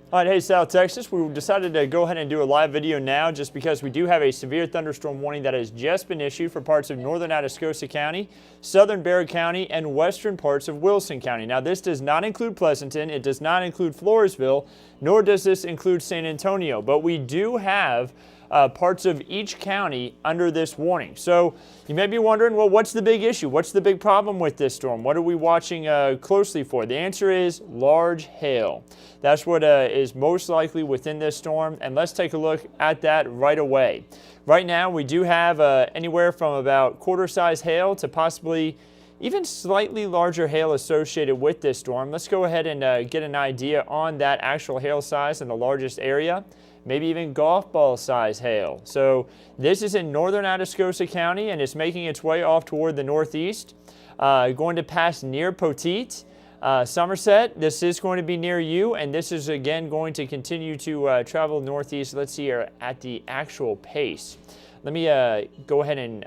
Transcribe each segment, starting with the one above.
All right, hey South Texas, we decided to go ahead and do a live video now just because we do have a severe thunderstorm warning that has just been issued for parts of northern Atascosa County, southern Bexar County, and western parts of Wilson County. Now this does not include Pleasanton, it does not include Floresville, nor does this include San Antonio, but we do have parts of each county under this warning. So you may be wondering, well, what's the big issue? What's the big problem with this storm? What are we watching closely for? The answer is large hail. That's what is most likely within this storm, and let's take a look at that right away. Right now we do have anywhere from about quarter-size hail to possibly even slightly larger hail associated with this storm. Let's go ahead and get an idea on that actual hail size in the largest area. Maybe even golf ball size hail. So this is in northern Atascosa County and it's making its way off toward the northeast. Going to pass near Poteet, Somerset. This is going to be near you, and this is again going to continue to travel northeast. Let's see here at the actual pace. Let me go ahead and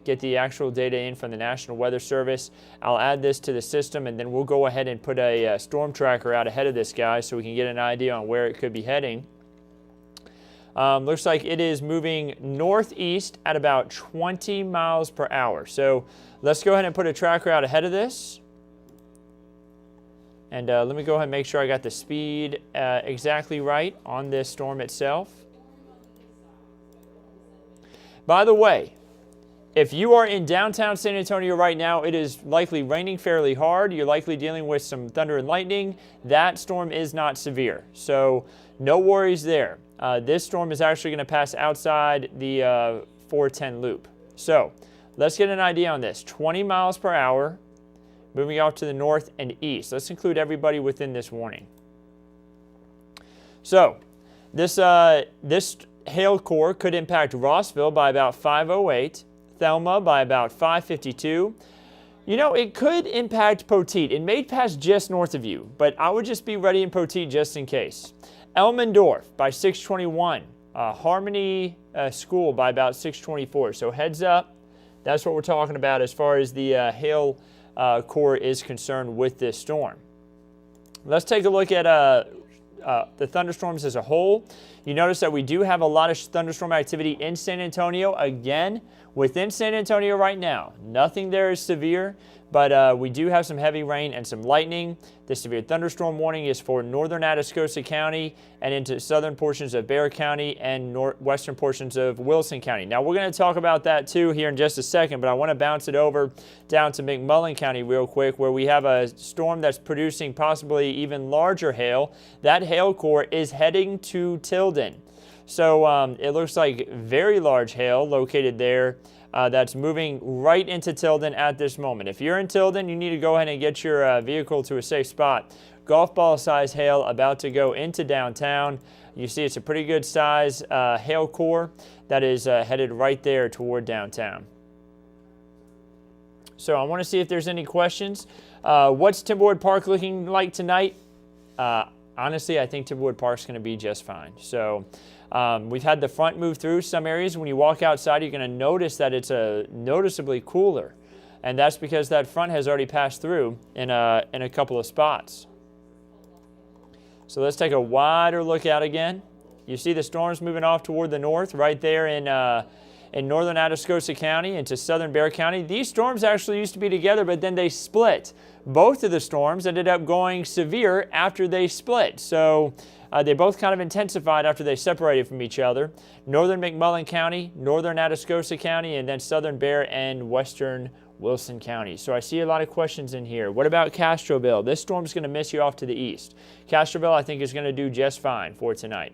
get the actual data in from the National Weather Service. I'll add this to the system and then we'll go ahead and put a storm tracker out ahead of this guy so we can get an idea on where it could be heading. Looks like it is moving northeast at about 20 miles per hour. So let's go ahead and put a tracker out ahead of this. And let me go ahead and make sure I got the speed exactly right on this storm itself. By the way, if you are in downtown San Antonio right now, it is likely raining fairly hard. You're likely dealing with some thunder and lightning. That storm is not severe, so no worries there. This storm is actually going to pass outside the 410 loop. So let's get an idea on this. 20 miles per hour, moving off to the north and east. Let's include everybody within this warning. So this hail core could impact Rossville by about 5:08, Thelma by about 5:52. You know, it could impact Poteet. It may pass just north of you, but I would just be ready in Poteet just in case. Elmendorf by 6:21. Harmony School by about 6:24. So heads up, that's what we're talking about as far as the hail core is concerned with this storm. Let's take a look at the thunderstorms as a whole. You notice that we do have a lot of thunderstorm activity in San Antonio. Again, within San Antonio right now, nothing there is severe, but we do have some heavy rain and some lightning. The severe thunderstorm warning is for northern Atascosa County and into southern portions of Bexar County and western portions of Wilson County. Now, we're going to talk about that too here in just a second, but I want to bounce it over down to McMullen County real quick, where we have a storm that's producing possibly even larger hail. That hail core is heading to Tilden. So it looks like very large hail located there. That's moving right into Tilden at this moment. If you're in Tilden, you need to go ahead and get your vehicle to a safe spot. Golf ball size hail about to go into downtown. You see it's a pretty good size hail core that is headed right there toward downtown. So I want to see if there's any questions. What's Timberwood Park looking like tonight? Honestly, I think Timberwood Park's going to be just fine. So we've had the front move through some areas. When you walk outside, you're going to notice that it's noticeably cooler. And that's because that front has already passed through in a couple of spots. So let's take a wider look out again. You see the storms moving off toward the north right there in northern Atascosa County into southern Bexar County. These storms actually used to be together, but then they split. Both of the storms ended up going severe after they split. So they both kind of intensified after they separated from each other. Northern McMullen County, northern Atascosa County, and then southern Bexar and western Wilson County. So I see a lot of questions in here. What about Castroville? This storm is going to miss you off to the east. Castroville, I think, is going to do just fine for tonight.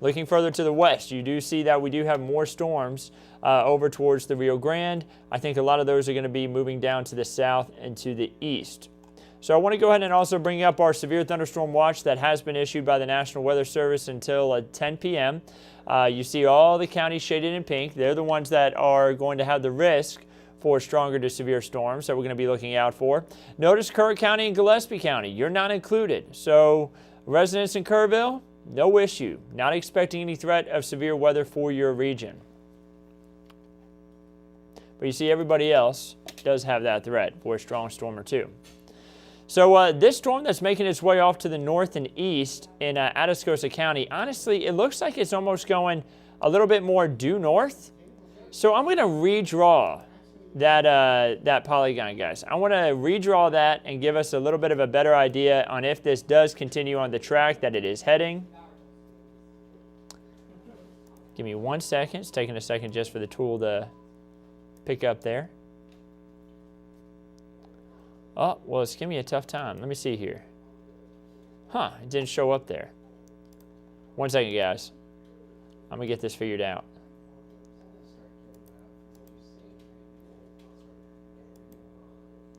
Looking further to the west, you do see that we do have more storms over towards the Rio Grande. I think a lot of those are going to be moving down to the south and to the east. So I want to go ahead and also bring up our severe thunderstorm watch that has been issued by the National Weather Service until 10 p.m. You see all the counties shaded in pink. They're the ones that are going to have the risk for stronger to severe storms that we're going to be looking out for. Notice Kerr County and Gillespie County, you're not included. So residents in Kerrville, no issue. Not expecting any threat of severe weather for your region. But you see everybody else does have that threat for a strong storm or two. So this storm that's making its way off to the north and east in Atascosa County, honestly, it looks like it's almost going a little bit more due north. So I'm going to redraw that polygon, guys. I want to redraw that and give us a little bit of a better idea on if this does continue on the track that it is heading. Give me 1 second. It's taking a second just for the tool to pick up there. Oh, well, it's giving me a tough time. Let me see here. Huh, it didn't show up there. 1 second, guys. I'm going to get this figured out.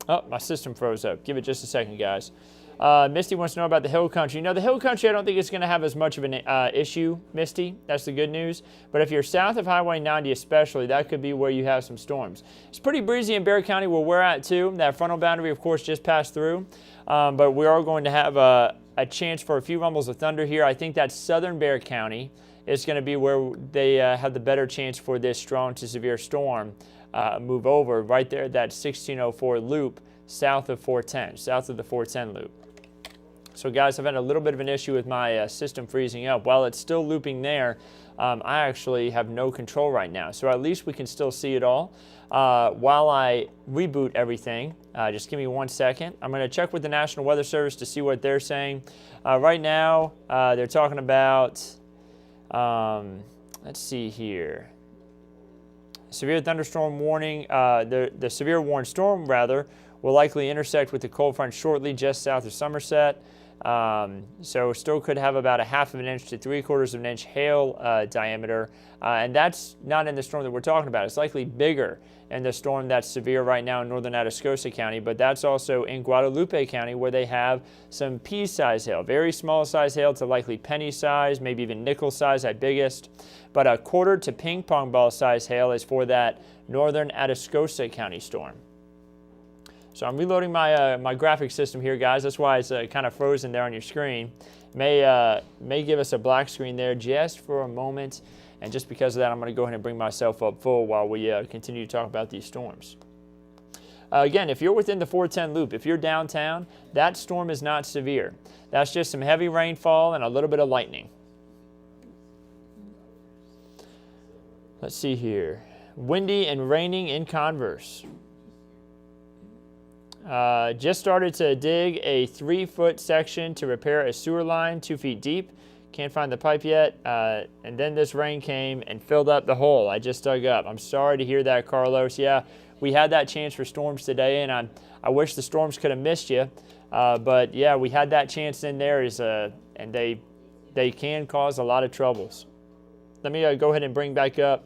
Oh, my system froze up. Give it just a second, guys. Misty wants to know about the hill country. You know, the hill country, I don't think it's going to have as much of an issue, Misty. That's the good news. But if you're south of Highway 90 especially, that could be where you have some storms. It's pretty breezy in Bexar County where we're at, too. That frontal boundary, of course, just passed through. But we are going to have a chance for a few rumbles of thunder here. I think that southern Bexar County is going to be where they have the better chance for this strong to severe storm move over right there, that 1604 loop south of 410, south of the 410 loop. So guys, I've had a little bit of an issue with my system freezing up. While it's still looping there, I actually have no control right now. So at least we can still see it all. While I reboot everything, just give me 1 second. I'm going to check with the National Weather Service to see what they're saying. Right now, they're talking about, let's see here. Severe thunderstorm warning, the severe warned storm, rather, will likely intersect with the cold front shortly just south of Somerset. So still could have about a 1/2 inch to 3/4 of an inch hail diameter. And that's not in the storm that we're talking about. It's likely bigger in the storm that's severe right now in northern Atascosa County, but that's also in Guadalupe County where they have some pea-size hail, very small size hail to likely penny size, maybe even nickel size at biggest. But a 1/4 to ping pong ball size hail is for that northern Atascosa County storm. So I'm reloading my graphic system here, guys. That's why it's kind of frozen there on your screen. May give us a black screen there just for a moment. And just because of that, I'm going to go ahead and bring myself up full while we continue to talk about these storms. Again, if you're within the 410 loop, if you're downtown, that storm is not severe. That's just some heavy rainfall and a little bit of lightning. Let's see here. Windy and raining in Converse. Just started to dig a 3-foot section to repair a sewer line 2 feet deep. Can't find the pipe yet. And then this rain came and filled up the hole I just dug up. I'm sorry to hear that, Carlos. Yeah, we had that chance for storms today, and I wish the storms could have missed you. But yeah, we had that chance in there, and they can cause a lot of troubles. Let me go ahead and bring back up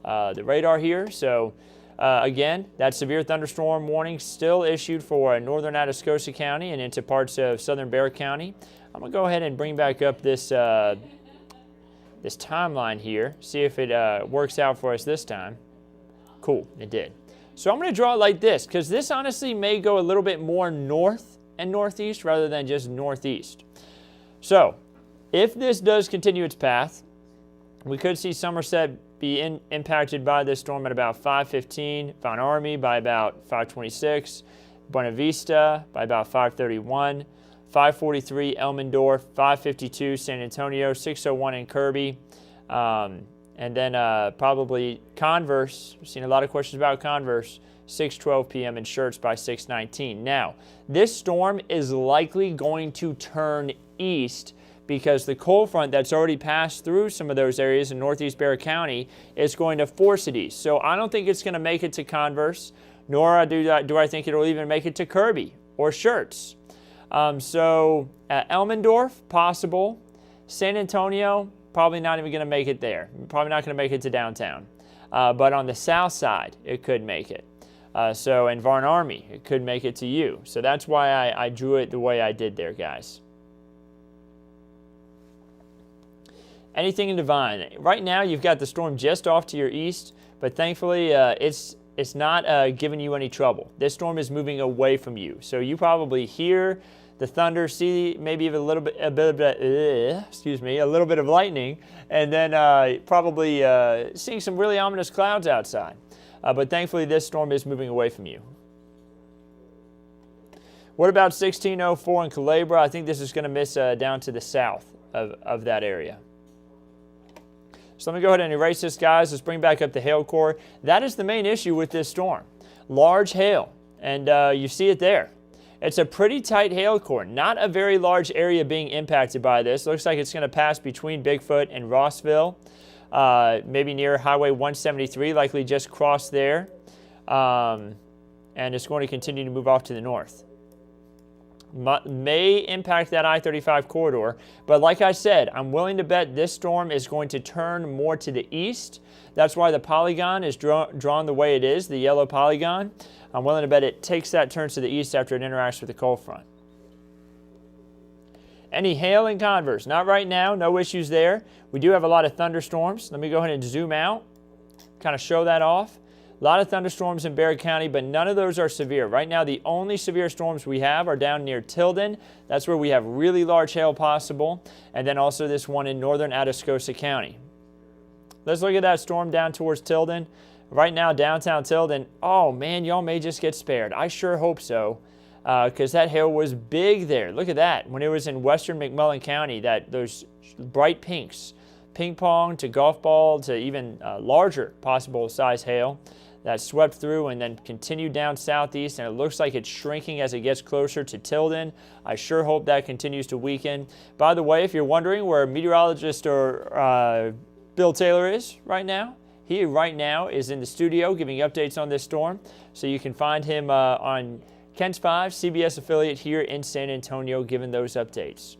the radar here. So again, that severe thunderstorm warning still issued for northern Atascosa County and into parts of southern Bexar County. I'm going to go ahead and bring back up this this timeline here, see if it works out for us this time. Cool, it did. So I'm going to draw it like this, because this honestly may go a little bit more north and northeast rather than just northeast. So if this does continue its path, we could see Somerset be impacted by this storm at about 5:15, Von Army by about 5:26, Buena Vista by about 5:31, 5:43 Elmendorf, 5:52 San Antonio, 6:01 in Kirby, and then probably Converse. We've seen a lot of questions about Converse, 6:12 p.m. in Schertz by 6:19. Now, this storm is likely going to turn east because the cold front that's already passed through some of those areas in northeast Bexar County is going to force it east. So I don't think it's going to make it to Converse, nor do I think it'll even make it to Kirby or Schertz. So Elmendorf, possible. San Antonio, probably not even going to make it there. Probably not going to make it to downtown. But on the south side, it could make it. So in Von Army, it could make it to you. So that's why I drew it the way I did there, guys. Anything in Divine. Right now, you've got the storm just off to your east, but thankfully, it's not giving you any trouble. This storm is moving away from you. So you probably hear the thunder, see maybe even a little bit of lightning, and then probably seeing some really ominous clouds outside. But thankfully, this storm is moving away from you. What about 1604 in Culebra? I think this is going to miss down to the south of that area. So let me go ahead and erase this, guys. Let's bring back up the hail core. That is the main issue with this storm. Large hail, and you see it there. It's a pretty tight hail core, not a very large area being impacted by this. Looks like it's going to pass between Bigfoot and Rossville, maybe near Highway 173, likely just crossed there, and it's going to continue to move off to the north. May impact that I-35 corridor, but like I said, I'm willing to bet this storm is going to turn more to the east. That's why the polygon is drawn the way it is, the yellow polygon. I'm willing to bet it takes that turn to the east after it interacts with the cold front. Any hail in Converse? Not right now, no issues there. We do have a lot of thunderstorms. Let me go ahead and zoom out, kind of show that off. A lot of thunderstorms in Barrett County, but none of those are severe. Right now, the only severe storms we have are down near Tilden. That's where we have really large hail possible. And then also this one in northern Atascosa County. Let's look at that storm down towards Tilden. Right now, downtown Tilden, oh man, y'all may just get spared. I sure hope so, because that hail was big there. Look at that. When it was in western McMullen County, those bright pinks, ping pong to golf ball to even larger possible size hail that swept through and then continued down southeast, and it looks like it's shrinking as it gets closer to Tilden. I sure hope that continues to weaken. By the way, if you're wondering where meteorologist or Bill Taylor is right now, he right now is in the studio giving updates on this storm, so you can find him on Kent's 5, CBS affiliate here in San Antonio, giving those updates.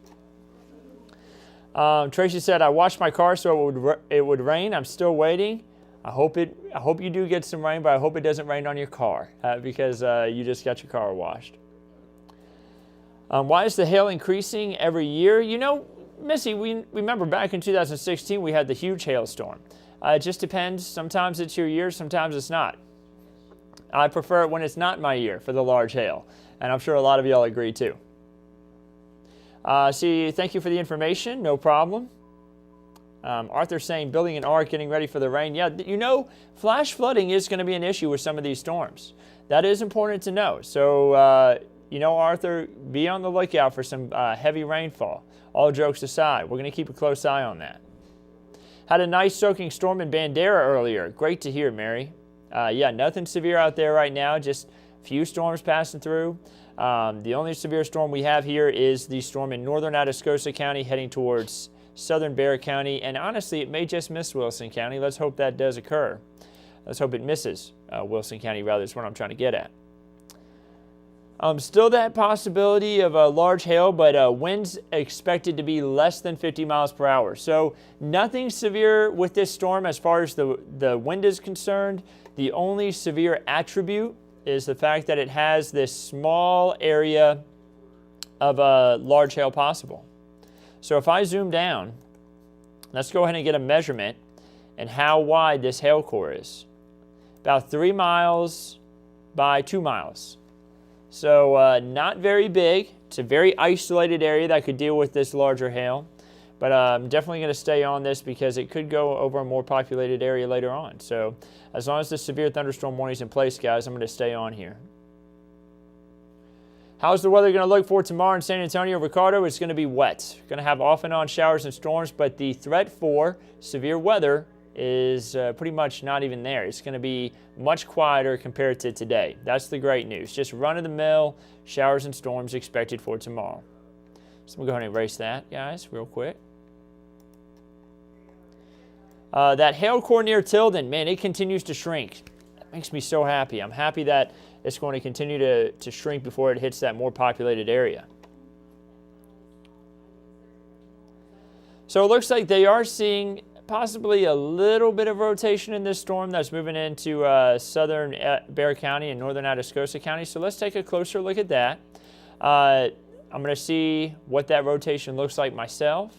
Tracy said, I washed my car so it would rain. I'm still waiting. I hope you do get some rain, but I hope it doesn't rain on your car because you just got your car washed. Why is the hail increasing every year? You know, Missy, we remember back in 2016 we had the huge hailstorm. It just depends. Sometimes it's your year, sometimes it's not. I prefer it when it's not my year for the large hail, and I'm sure a lot of y'all agree too. Thank you for the information. No problem. Arthur saying building an ark, getting ready for the rain. Yeah, you know, flash flooding is going to be an issue with some of these storms. That is important to know. So, you know, Arthur, be on the lookout for some heavy rainfall. All jokes aside, we're going to keep a close eye on that. Had a nice soaking storm in Bandera earlier. Great to hear, Mary. Yeah, nothing severe out there right now, just a few storms passing through. The only severe storm we have here is the storm in northern Atascosa County heading towards southern Barrett County, and honestly, it may just miss Wilson County. Let's hope that does occur. Let's hope it misses Wilson County, rather, is what I'm trying to get at. Still that possibility of a large hail, but winds expected to be less than 50 miles per hour. So nothing severe with this storm as far as the wind is concerned. The only severe attribute is the fact that it has this small area of large hail possible. So if I zoom down, let's go ahead and get a measurement and how wide this hail core is. About 3 miles by 2 miles. So not very big. It's a very isolated area that could deal with this larger hail. But I'm definitely going to stay on this because it could go over a more populated area later on. So as long as the severe thunderstorm warning is in place, guys, I'm going to stay on here. How's the weather going to look for tomorrow in San Antonio, Ricardo? It's going to be wet. Going to have off and on showers and storms, but the threat for severe weather is pretty much not even there. It's going to be much quieter compared to today. That's the great news. Just run-of-the-mill showers and storms expected for tomorrow. So we'll go ahead and erase that, guys, real quick. That hail core near Tilden, man, it continues to shrink. That makes me so happy. I'm happy that it's going to continue to shrink before it hits that more populated area. So it looks like they are seeing possibly a little bit of rotation in this storm that's moving into southern Barrett County and northern Atascosa County. So let's take a closer look at that. I'm going to see what that rotation looks like myself.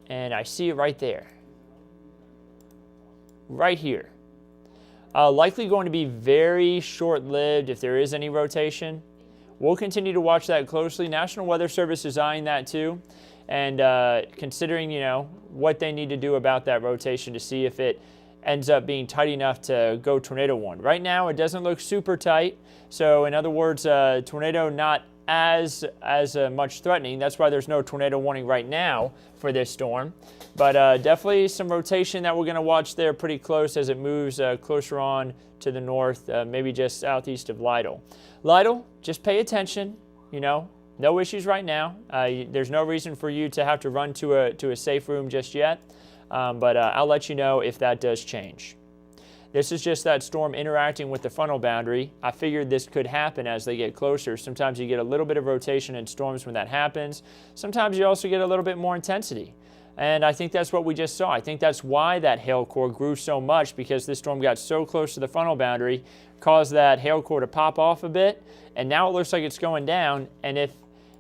And I see it right there. Right here. Likely going to be very short-lived if there is any rotation. We'll continue to watch that closely. National Weather Service is eyeing that too, and considering, you know, what they need to do about that rotation to see if it ends up being tight enough to go tornado warning. Right now, it doesn't look super tight. So in other words, tornado not as much threatening. That's why there's no tornado warning right now for this storm. But definitely some rotation that we're going to watch there pretty close as it moves closer on to the north, maybe just southeast of Lytle. Lytle, just pay attention, you know. No issues right now. There's no reason for you to have to run to a safe room just yet. But I'll let you know if that does change. This is just that storm interacting with the frontal boundary. I figured this could happen as they get closer. Sometimes you get a little bit of rotation in storms when that happens. Sometimes you also get a little bit more intensity. And I think that's what we just saw. I think that's why that hail core grew so much, because this storm got so close to the frontal boundary, caused that hail core to pop off a bit. And now it looks like it's going down. And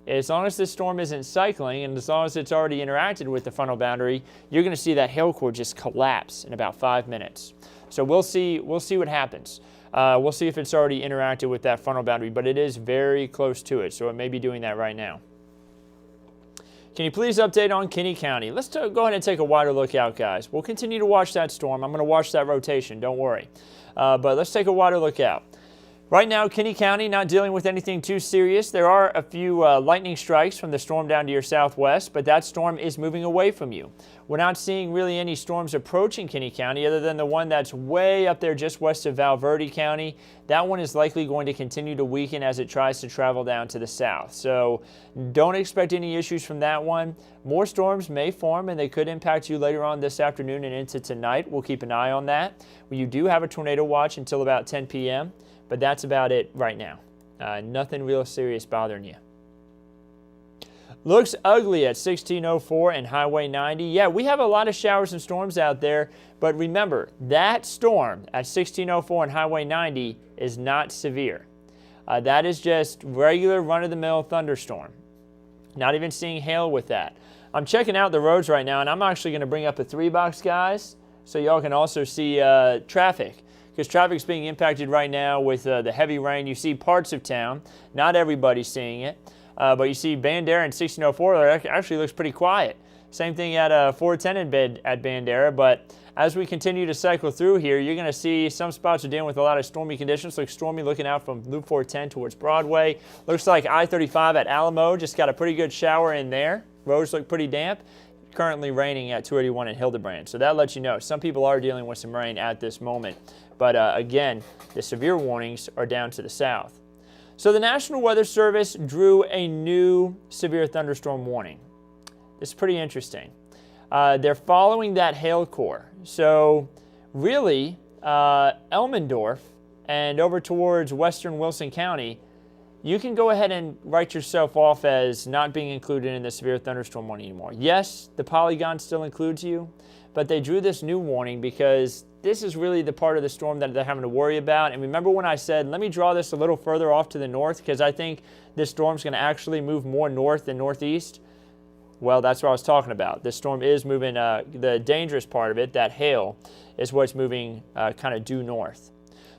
as long as this storm isn't cycling, and as long as it's already interacted with the frontal boundary, you're going to see that hail core just collapse in about 5 minutes. So we'll see what happens. We'll see if it's already interacted with that frontal boundary, but it is very close to it, so it may be doing that right now. Can you please update on Kinney County? Let's go ahead and take a wider look out, guys. We'll continue to watch that storm. I'm going to watch that rotation, don't worry. But let's take a wider look out. Right now, Kinney County not dealing with anything too serious. There are a few lightning strikes from the storm down to your southwest, but that storm is moving away from you. We're not seeing really any storms approaching Kinney County other than the one that's way up there just west of Valverde County. That one is likely going to continue to weaken as it tries to travel down to the south. So don't expect any issues from that one. More storms may form and they could impact you later on this afternoon and into tonight. We'll keep an eye on that. You do have a tornado watch until about 10 p.m. But that's about it right now. Nothing real serious bothering you. Looks ugly at 1604 and Highway 90. Yeah, we have a lot of showers and storms out there, but remember, that storm at 1604 and Highway 90 is not severe. That is just regular run-of-the-mill thunderstorm. Not even seeing hail with that. I'm checking out the roads right now, and I'm actually going to bring up a 3-box, guys, so y'all can also see traffic. Because traffic's being impacted right now with the heavy rain. You see parts of town. Not everybody's seeing it. But you see Bandera and 1604 actually looks pretty quiet. Same thing at 410 at Bandera. But as we continue to cycle through here, you're going to see some spots are dealing with a lot of stormy conditions. Looks stormy looking out from Loop 410 towards Broadway. Looks like I-35 at Alamo just got a pretty good shower in there. Roads look pretty damp. Currently raining at 281 in Hildebrand. So that lets you know some people are dealing with some rain at this moment. But again, the severe warnings are down to the south. So the National Weather Service drew a new severe thunderstorm warning. This is pretty interesting. They're following that hail core. So really, Elmendorf and over towards western Wilson County, you can go ahead and write yourself off as not being included in the severe thunderstorm warning anymore. Yes, the polygon still includes you, but they drew this new warning because this is really the part of the storm that they're having to worry about. And remember when I said, let me draw this a little further off to the north because I think this storm's going to actually move more north than northeast? Well, that's what I was talking about. This storm is moving, the dangerous part of it, that hail, is what's moving kind of due north.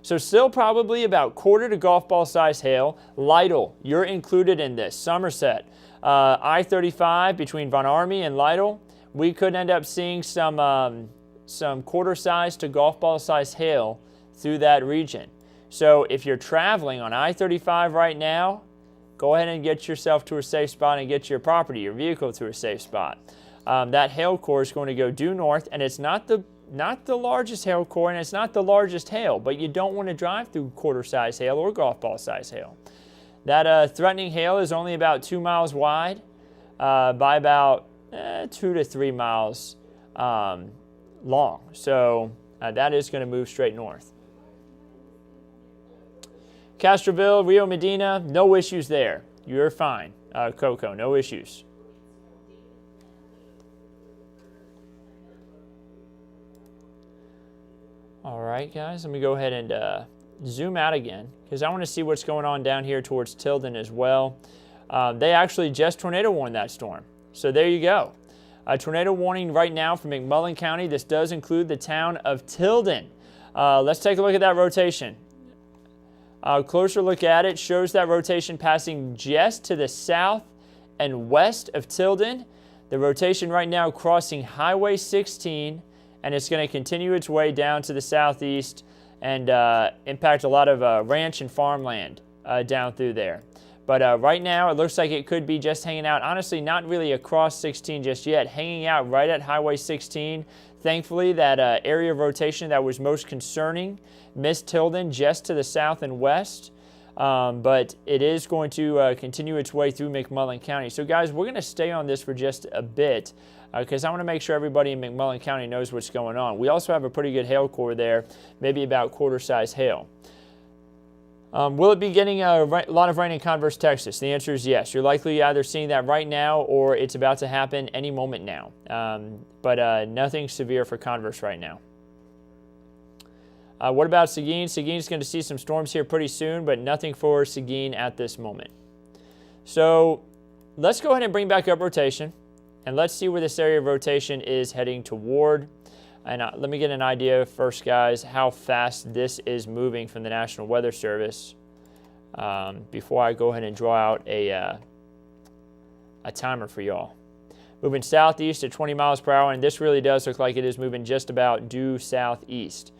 So still probably about quarter to golf ball size hail. Lytle, you're included in this. Somerset, I-35 between Von Army and Lytle, we could end up seeing some quarter size to golf ball size hail through that region. So if you're traveling on I-35 right now, go ahead and get yourself to a safe spot and get your property, your vehicle to a safe spot. That hail core is going to go due north, and it's not the largest hail core, and it's not the largest hail, but you don't want to drive through quarter-size hail or golf ball-size hail. That threatening hail is only about 2 miles wide by about 2 to 3 miles long. So that is going to move straight north. Castroville, Rio Medina, no issues there. You're fine. Coco, no issues. All right, guys, let me go ahead and zoom out again because I want to see what's going on down here towards Tilden as well. They actually just tornado warned that storm. So there you go. A tornado warning right now for McMullen County. This does include the town of Tilden. Let's take a look at that rotation. A closer look at it shows that rotation passing just to the south and west of Tilden. The rotation right now crossing Highway 16 and it's going to continue its way down to the southeast and impact a lot of ranch and farmland down through there. But right now, it looks like it could be just hanging out. Honestly, not really across 16 just yet. Hanging out right at Highway 16. Thankfully, that area of rotation that was most concerning missed Tilden just to the south and west. But it is going to continue its way through McMullen County. So, guys, we're going to stay on this for just a bit because I want to make sure everybody in McMullen County knows what's going on. We also have a pretty good hail core there, maybe about quarter-size hail. Will it be getting a lot of rain in Converse, Texas? The answer is yes. You're likely either seeing that right now or it's about to happen any moment now. But nothing severe for Converse right now. What about Seguin? Seguin's going to see some storms here pretty soon, but nothing for Seguin at this moment. So let's go ahead and bring back up rotation, and let's see where this area of rotation is heading toward. And let me get an idea first, guys, how fast this is moving from the National Weather Service before I go ahead and draw out a timer for y'all. Moving southeast at 20 miles per hour, and this really does look like it is moving just about due southeast.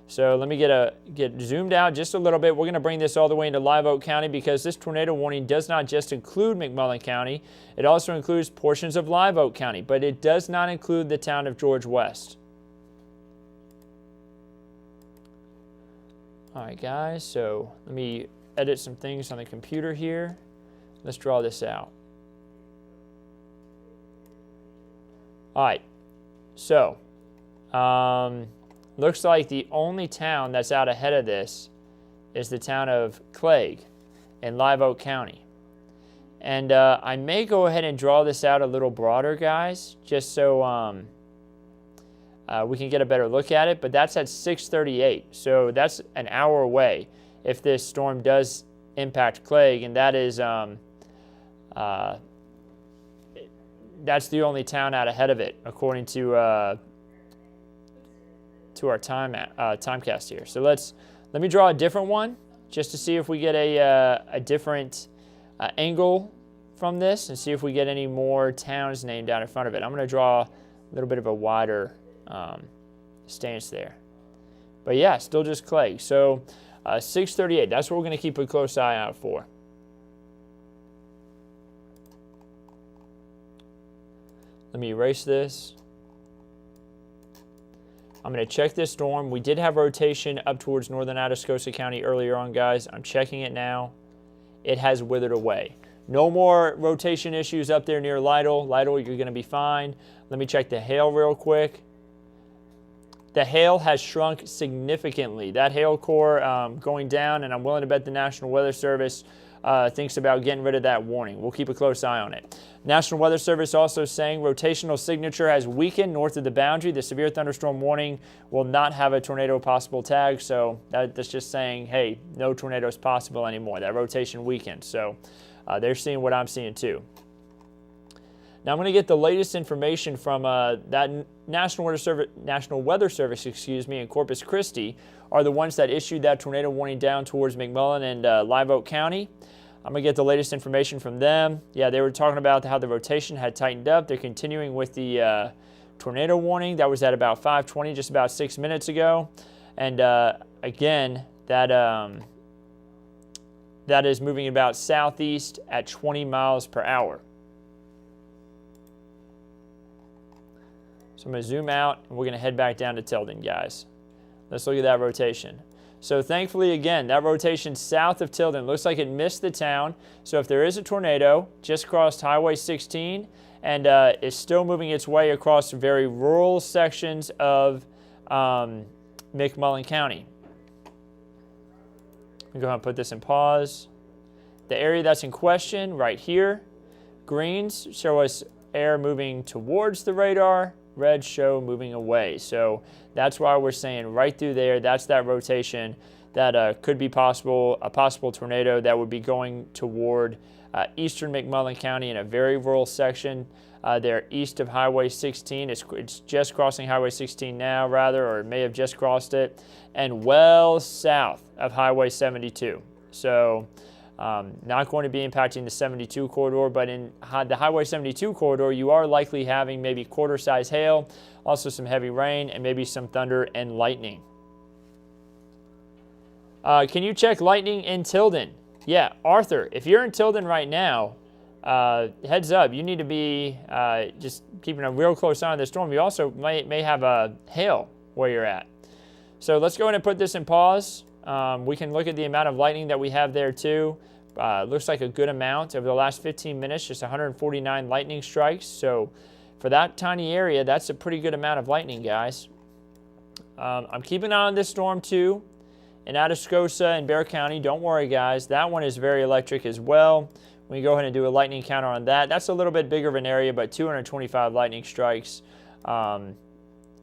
So let me get zoomed out just a little bit. We're going to bring this all the way into Live Oak County because this tornado warning does not just include McMullen County. It also includes portions of Live Oak County, but it does not include the town of George West. All right, guys, so let me edit some things on the computer here. Let's draw this out. All right, so looks like the only town that's out ahead of this is the town of Clegg in Live Oak County. And I may go ahead and draw this out a little broader, guys, just so we can get a better look at it, but that's at 6:38, so that's an hour away if this storm does impact Clegg, and that is that's the only town out ahead of it according to our timecast here. So let me draw a different one just to see if we get a different angle from this and see if we get any more towns named out in front of it. I'm going to draw a little bit of a wider stance there. But yeah, still just Clegg. So 6:38, that's what we're going to keep a close eye out for. Let me erase this. I'm going to check this storm. We did have rotation up towards northern Atascosa County earlier on, guys. I'm checking it now. It has withered away. No more rotation issues up there near Lytle. Lytle, you're going to be fine. Let me check the hail real quick. The hail has shrunk significantly. That hail core going down, and I'm willing to bet the National Weather Service thinks about getting rid of that warning. We'll keep a close eye on it. National Weather Service also saying rotational signature has weakened north of the boundary. The severe thunderstorm warning will not have a tornado possible tag, so that's just saying, hey, no tornadoes possible anymore. That rotation weakened, so they're seeing what I'm seeing too. Now I'm going to get the latest information from that National Weather Service, in Corpus Christi, are the ones that issued that tornado warning down towards McMullen and Live Oak County. I'm going to get the latest information from them. Yeah, they were talking about how the rotation had tightened up. They're continuing with the tornado warning. That was at about 5:20, just about 6 minutes ago. And again, that is moving about southeast at 20 miles per hour. So I'm going to zoom out, and we're going to head back down to Tilden, guys. Let's look at that rotation. So thankfully, again, that rotation south of Tilden looks like it missed the town. So if there is a tornado, just crossed Highway 16 and is still moving its way across very rural sections of McMullen County. I'm going to go ahead and put this in pause. The area that's in question right here, greens show us air moving towards the radar. Red show moving away. So that's why we're saying right through there, that's that rotation that could be possible, a possible tornado that would be going toward eastern McMullen County in a very rural section there east of Highway 16. It's just crossing Highway 16 now, rather, or it may have just crossed it, and well south of Highway 72. So Not going to be impacting the 72 corridor, but in the Highway 72 corridor, you are likely having maybe quarter-size hail, also some heavy rain, and maybe some thunder and lightning. Can you check lightning in Tilden? Yeah, Arthur, if you're in Tilden right now, heads up, you need to be just keeping a real close eye on the storm. You also may have a hail where you're at. So let's go ahead and put this in pause. We can look at the amount of lightning that we have there too. Looks like a good amount over the last 15 minutes, just 149 lightning strikes. So for that tiny area, that's a pretty good amount of lightning, guys. I'm keeping an eye on this storm too in Atascosa and Bexar County. Don't worry, guys. That one is very electric as well. We can go ahead and do a lightning counter on that. That's a little bit bigger of an area, but 225 lightning strikes.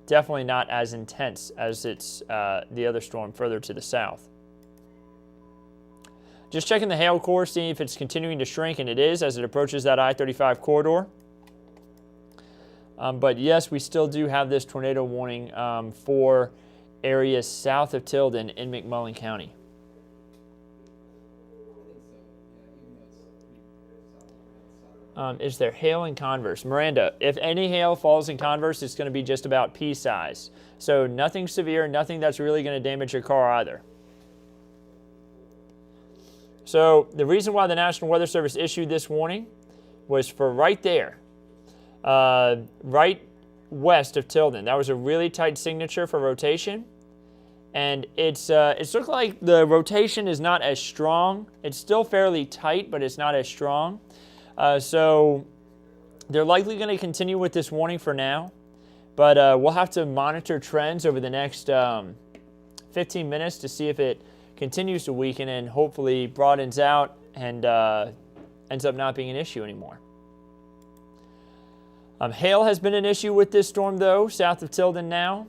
Definitely not as intense as it's the other storm further to the south. Just checking the hail core, seeing if it's continuing to shrink, and it is as it approaches that I-35 corridor. But yes, we still do have this tornado warning for areas south of Tilden in McMullen County. Is there hail in Converse? Miranda, if any hail falls in Converse, it's going to be just about pea size. So nothing severe, nothing that's really going to damage your car either. So the reason why the National Weather Service issued this warning was for right there, right west of Tilden. That was a really tight signature for rotation. And it's looked like the rotation is not as strong. It's still fairly tight, but it's not as strong. So they're likely going to continue with this warning for now, but we'll have to monitor trends over the next 15 minutes to see if it continues to weaken and hopefully broadens out and ends up not being an issue anymore. Hail has been an issue with this storm, though, south of Tilden now.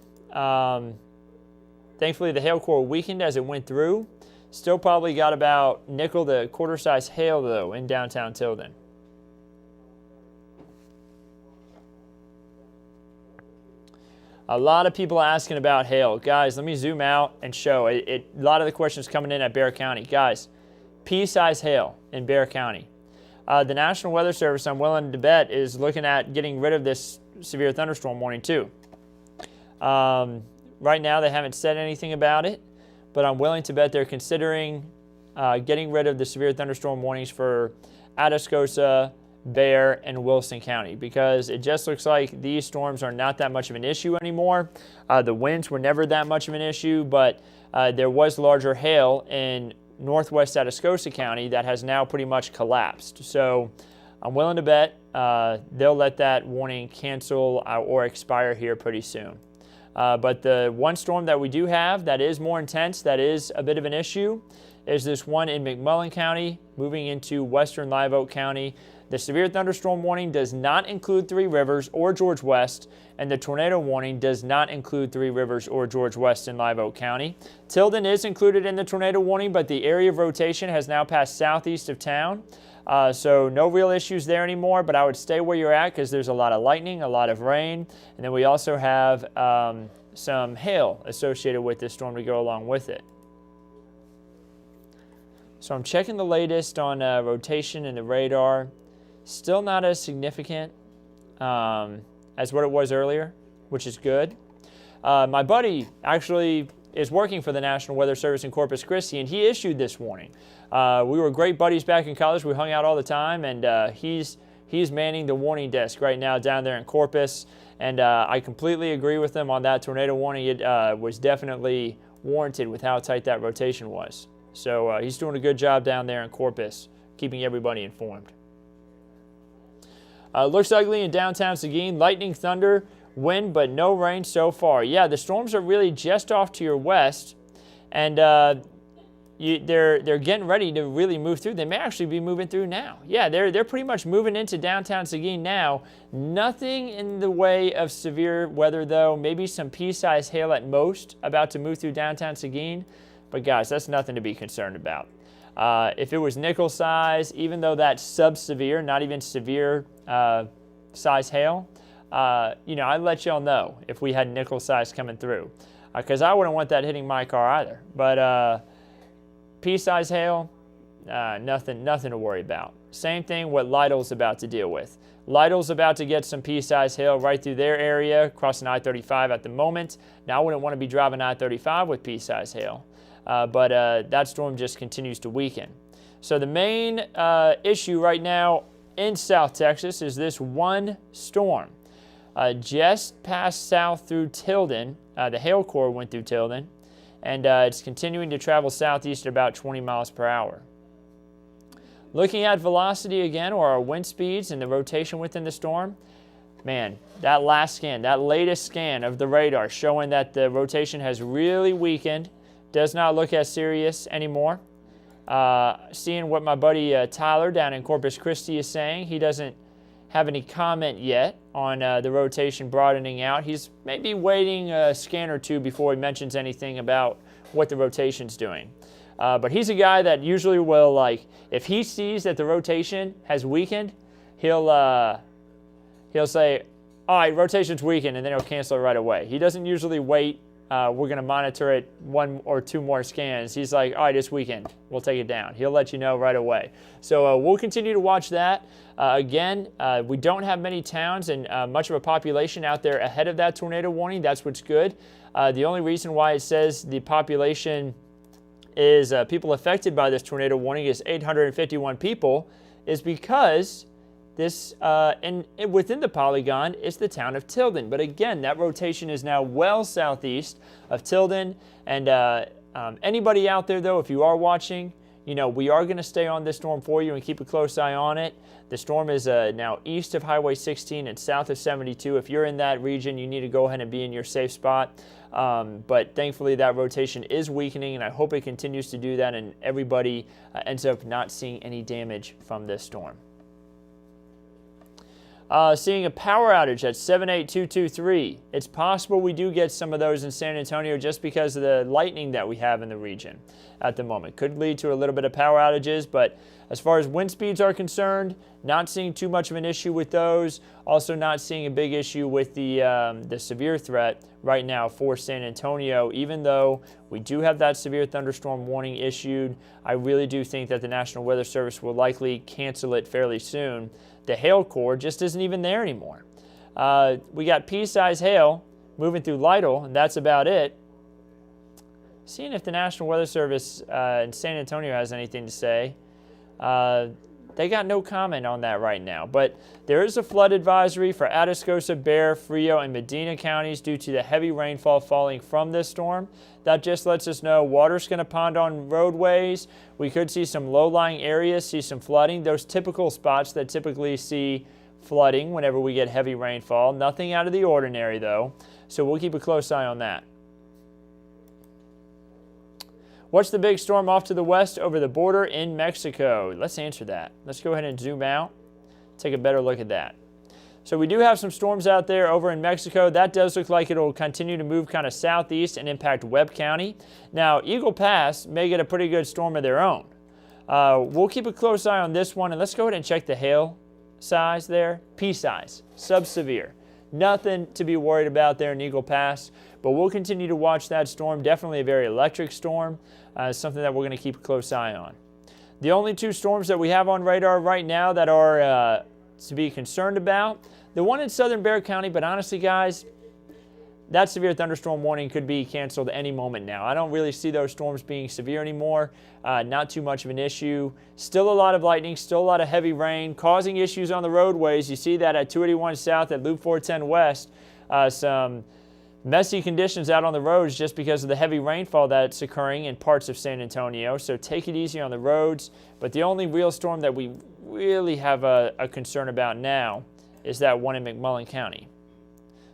Thankfully, the hail core weakened as it went through. Still probably got about nickel to quarter-size hail, though, in downtown Tilden. A lot of people asking about hail. Guys, let me zoom out and show. A lot of the questions coming in at Bexar County. Guys, pea-size hail in Bexar County. The National Weather Service, I'm willing to bet, is looking at getting rid of this severe thunderstorm warning too. Right now, they haven't said anything about it, but I'm willing to bet they're considering getting rid of the severe thunderstorm warnings for Atascosa, Bexar, and Wilson County, because it just looks like these storms are not that much of an issue anymore. The winds were never that much of an issue, but there was larger hail in northwest Atascosa County that has now pretty much collapsed. So I'm willing to bet they'll let that warning cancel or expire here pretty soon. But the one storm that we do have that is more intense, that is a bit of an issue, is this one in McMullen County moving into western Live Oak County. The severe thunderstorm warning does not include Three Rivers or George West, and the tornado warning does not include Three Rivers or George West in Live Oak County. Tilden is included in the tornado warning, but the area of rotation has now passed southeast of town. So no real issues there anymore, but I would stay where you're at because there's a lot of lightning, a lot of rain, and then we also have some hail associated with this storm to go along with it. So I'm checking the latest on rotation and the radar. Still not as significant as what it was earlier, which is good. My buddy actually is working for the National Weather Service in Corpus Christi, and he issued this warning. We were great buddies back in college. We hung out all the time, and he's manning the warning desk right now down there in Corpus, and I completely agree with him on that tornado warning. It was definitely warranted with how tight that rotation was. So he's doing a good job down there in Corpus, keeping everybody informed. Looks ugly in downtown Seguin. Lightning, thunder, wind, but no rain so far. Yeah, the storms are really just off to your west, and they're getting ready to really move through. They may actually be moving through now. Yeah, they're pretty much moving into downtown Seguin now. Nothing in the way of severe weather, though. Maybe some pea-sized hail at most about to move through downtown Seguin. But guys, that's nothing to be concerned about. If it was nickel size, even though that's sub-severe, not even severe size hail, I'd let y'all know if we had nickel size coming through, because I wouldn't want that hitting my car either. But pea size hail, nothing to worry about. Same thing what Lytle's about to deal with. Lytle's about to get some pea-sized hail right through their area, crossing I-35 at the moment. Now I wouldn't want to be driving I-35 with pea-sized hail, but that storm just continues to weaken. So the main issue right now in South Texas is this one storm. Just passed south through Tilden. The hail core went through Tilden, and it's continuing to travel southeast at about 20 miles per hour. Looking at velocity again, or our wind speeds and the rotation within the storm, man, that last scan, that latest scan of the radar showing that the rotation has really weakened, does not look as serious anymore. Seeing what my buddy Tyler down in Corpus Christi is saying, he doesn't have any comment yet on the rotation broadening out. He's maybe waiting a scan or two before he mentions anything about what the rotation's doing. But he's a guy that usually will, like, if he sees that the rotation has weakened, he'll say, all right, rotation's weakened, and then he'll cancel it right away. He doesn't usually wait. We're going to monitor it 1 or 2 more scans. He's like, all right, it's weakened. We'll take it down. He'll let you know right away. So we'll continue to watch that. Again, we don't have many towns and much of a population out there ahead of that tornado warning. That's what's good. The only reason why it says the population is people affected by this tornado warning is 851 people is because this within the polygon is the town of Tilden. But again, that rotation is now well southeast of Tilden. And anybody out there, though, if you are watching, you know, we are going to stay on this storm for you and keep a close eye on it. The storm is now east of Highway 16 and south of 72. If you're in that region, you need to go ahead and be in your safe spot. But thankfully, that rotation is weakening, and I hope it continues to do that and everybody ends up not seeing any damage from this storm. Seeing a power outage at 78223. It's possible we do get some of those in San Antonio just because of the lightning that we have in the region at the moment. Could lead to a little bit of power outages, but as far as wind speeds are concerned, not seeing too much of an issue with those. Also not seeing a big issue with the severe threat right now for San Antonio. Even though we do have that severe thunderstorm warning issued, I really do think that the National Weather Service will likely cancel it fairly soon. The hail core just isn't even there anymore. We got pea-sized hail moving through Lytle, and that's about it. Seeing if the National Weather Service in San Antonio has anything to say. They got no comment on that right now, but there is a flood advisory for Atascosa, Bexar, Frio, and Medina counties due to the heavy rainfall falling from this storm. That just lets us know water's going to pond on roadways. We could see some low-lying areas, see some flooding. Those typical spots that typically see flooding whenever we get heavy rainfall. Nothing out of the ordinary, though, so we'll keep a close eye on that. What's the big storm off to the west over the border in Mexico? Let's answer that. Let's go ahead and zoom out, take a better look at that. So we do have some storms out there over in Mexico. That does look like it'll continue to move kind of southeast and impact Webb County. Now, Eagle Pass may get a pretty good storm of their own. We'll keep a close eye on this one, and let's go ahead and check the hail size there. Pea size, sub-severe. Nothing to be worried about there in Eagle Pass, but we'll continue to watch that storm. Definitely a very electric storm, something that we're going to keep a close eye on. The only 2 storms that we have on radar right now that are to be concerned about, the one in southern Bexar County, but honestly, guys, that severe thunderstorm warning could be canceled any moment now. I don't really see those storms being severe anymore. Not too much of an issue. Still a lot of lightning, still a lot of heavy rain, causing issues on the roadways. You see that at 281 South, at Loop 410 West. Some messy conditions out on the roads just because of the heavy rainfall that's occurring in parts of San Antonio. So take it easy on the roads. But the only real storm that we really have a concern about now is that one in McMullen County.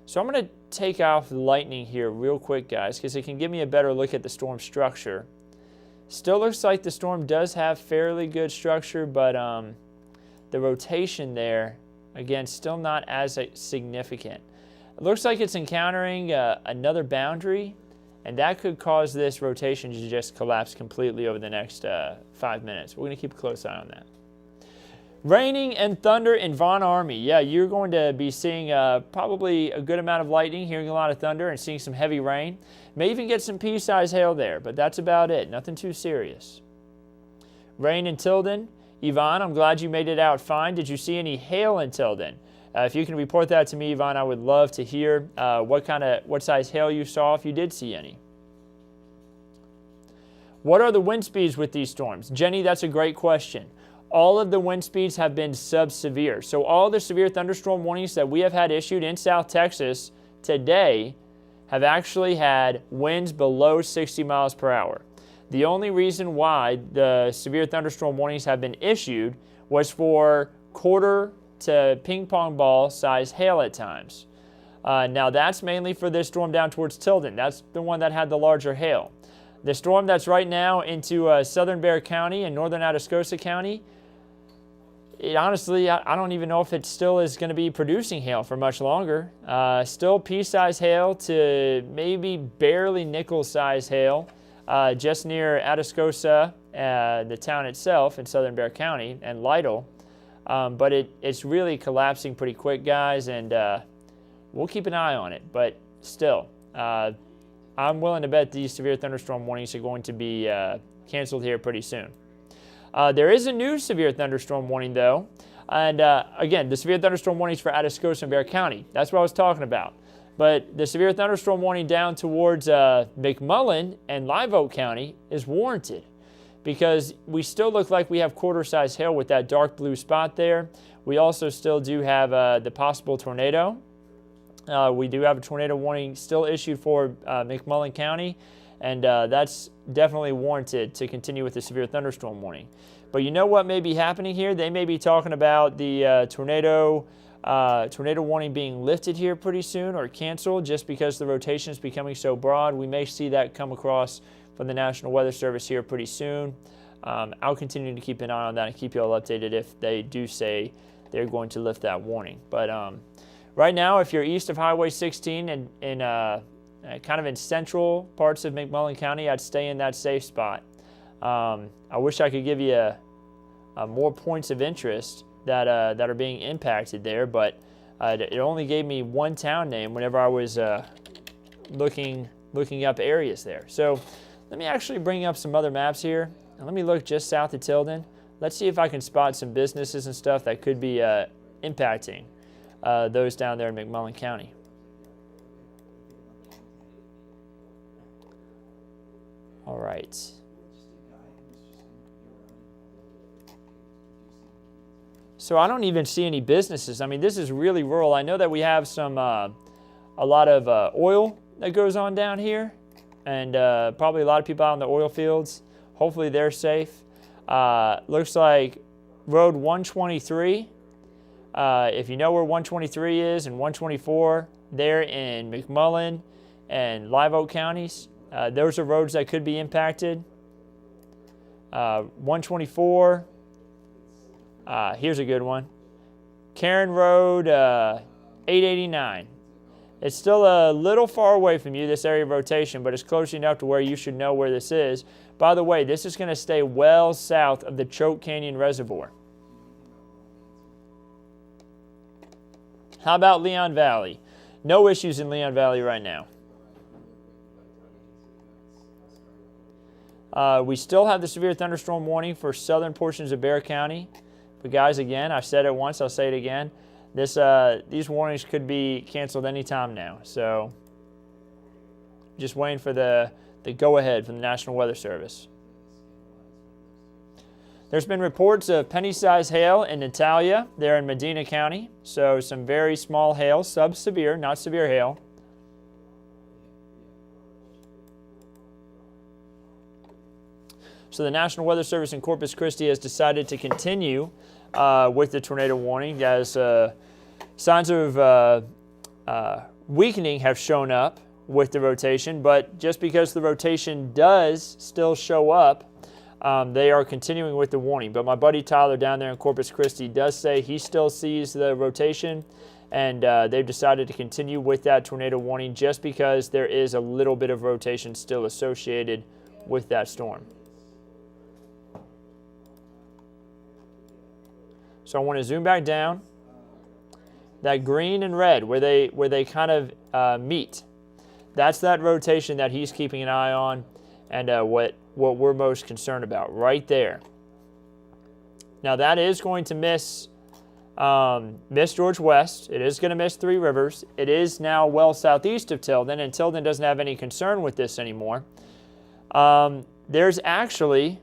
So I'm going to take off the lightning here real quick, guys, because it can give me a better look at the storm structure. Still looks like the storm does have fairly good structure, but the rotation there, again, still not as significant. It looks like it's encountering another boundary, and that could cause this rotation to just collapse completely over the next 5 minutes. We're going to keep a close eye on that. Raining and thunder in Von Army. Yeah, you're going to be seeing probably a good amount of lightning, hearing a lot of thunder, and seeing some heavy rain. May even get some pea-sized hail there, but that's about it. Nothing too serious. Rain in Tilden. Yvonne, I'm glad you made it out fine. Did you see any hail in Tilden? If you can report that to me, Yvonne, I would love to hear what size hail you saw if you did see any. What are the wind speeds with these storms? Jenny, that's a great question. All of the wind speeds have been sub-severe. So all the severe thunderstorm warnings that we have had issued in South Texas today have actually had winds below 60 miles per hour. The only reason why the severe thunderstorm warnings have been issued was for quarter to ping pong ball size hail at times. Now that's mainly for this storm down towards Tilden. That's the one that had the larger hail. The storm that's right now into southern Bexar County and northern Atascosa County, honestly, I don't even know if it still is going to be producing hail for much longer. Still pea-size hail to maybe barely nickel-size hail just near Atascosa, the town itself in southern Bexar County, and Lytle. But it's really collapsing pretty quick, guys, and we'll keep an eye on it. But still, I'm willing to bet these severe thunderstorm warnings are going to be canceled here pretty soon. There is a new severe thunderstorm warning, though. And again, the severe thunderstorm warnings for Atascosa and Bexar County. That's what I was talking about. But the severe thunderstorm warning down towards McMullen and Live Oak County is warranted, because we still look like we have quarter-size hail with that dark blue spot there. We also still do have the possible tornado. We do have a tornado warning still issued for McMullen County, and that's definitely warranted to continue with the severe thunderstorm warning. But you know what may be happening here? They may be talking about the tornado warning being lifted here pretty soon or canceled, just because the rotation is becoming so broad. We may see that come across from the National Weather Service here pretty soon. I'll continue to keep an eye on that and keep you all updated if they do say they're going to lift that warning. But right now, if you're east of Highway 16 and kind of in central parts of McMullen County, I'd stay in that safe spot. I wish I could give you more points of interest that are being impacted there, but it only gave me one town name whenever I was looking up areas there. So let me actually bring up some other maps here, and let me look just south of Tilden. Let's see if I can spot some businesses and stuff that could be impacting those down there in McMullen County. All right. So I don't even see any businesses. I mean, this is really rural. I know that we have some a lot of oil that goes on down here, and probably a lot of people out in the oil fields. Hopefully they're safe. Looks like Road 123. If you know where 123 is and 124, there in McMullen and Live Oak counties, those are roads that could be impacted. 124, here's a good one. Karen Road 889. It's still a little far away from you, this area of rotation, but it's close enough to where you should know where this is. By the way, this is going to stay well south of the Choke Canyon Reservoir. How about Leon Valley? No issues in Leon Valley right now. We still have the severe thunderstorm warning for southern portions of Bexar County. But guys, again, I've said it once, I'll say it again. These warnings could be canceled anytime now. So just waiting for the go-ahead from the National Weather Service. There's been reports of penny-sized hail in Natalia, there in Medina County. So some very small hail, sub-severe, not severe hail. So the National Weather Service in Corpus Christi has decided to continue with the tornado warning, as signs of weakening have shown up with the rotation. But just because the rotation does still show up, they are continuing with the warning. But my buddy Tyler down there in Corpus Christi does say he still sees the rotation, and they've decided to continue with that tornado warning just because there is a little bit of rotation still associated with that storm. So I want to zoom back down. That green and red, where they kind of meet, that's that rotation that he's keeping an eye on, and what we're most concerned about right there. Now that is going to miss George West. It is going to miss Three Rivers. It is now well southeast of Tilden, and Tilden doesn't have any concern with this anymore. There's actually,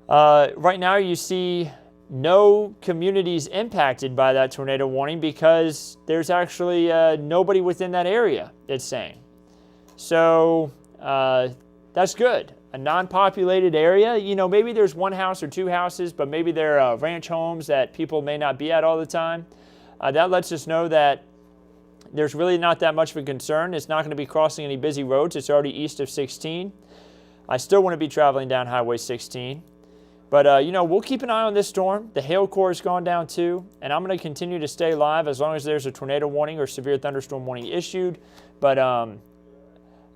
right now you see no communities impacted by that tornado warning because there's actually nobody within that area, it's saying. So that's good. A non-populated area, you know, maybe there's one house or two houses, but maybe they're ranch homes that people may not be at all the time. That lets us know that there's really not that much of a concern. It's not going to be crossing any busy roads. It's already east of 16. I still want to be traveling down Highway 16. But, you know, we'll keep an eye on this storm. The hail core has gone down too, and I'm going to continue to stay live as long as there's a tornado warning or severe thunderstorm warning issued. But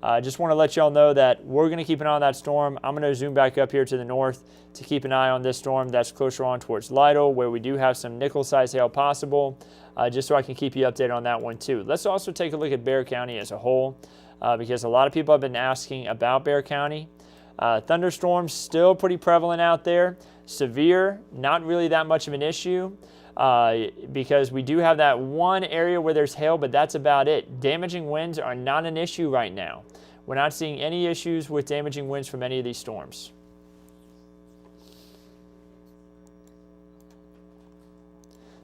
I just want to let y'all know that we're going to keep an eye on that storm. I'm going to zoom back up here to the north to keep an eye on this storm that's closer on towards Lytle, where we do have some nickel-sized hail possible, just so I can keep you updated on that one too. Let's also take a look at Bexar County as a whole, because a lot of people have been asking about Bexar County. Thunderstorms still pretty prevalent out there. Severe, not really that much of an issue. Because we do have that one area where there's hail, but that's about it. Damaging winds are not an issue right now. We're not seeing any issues with damaging winds from any of these storms.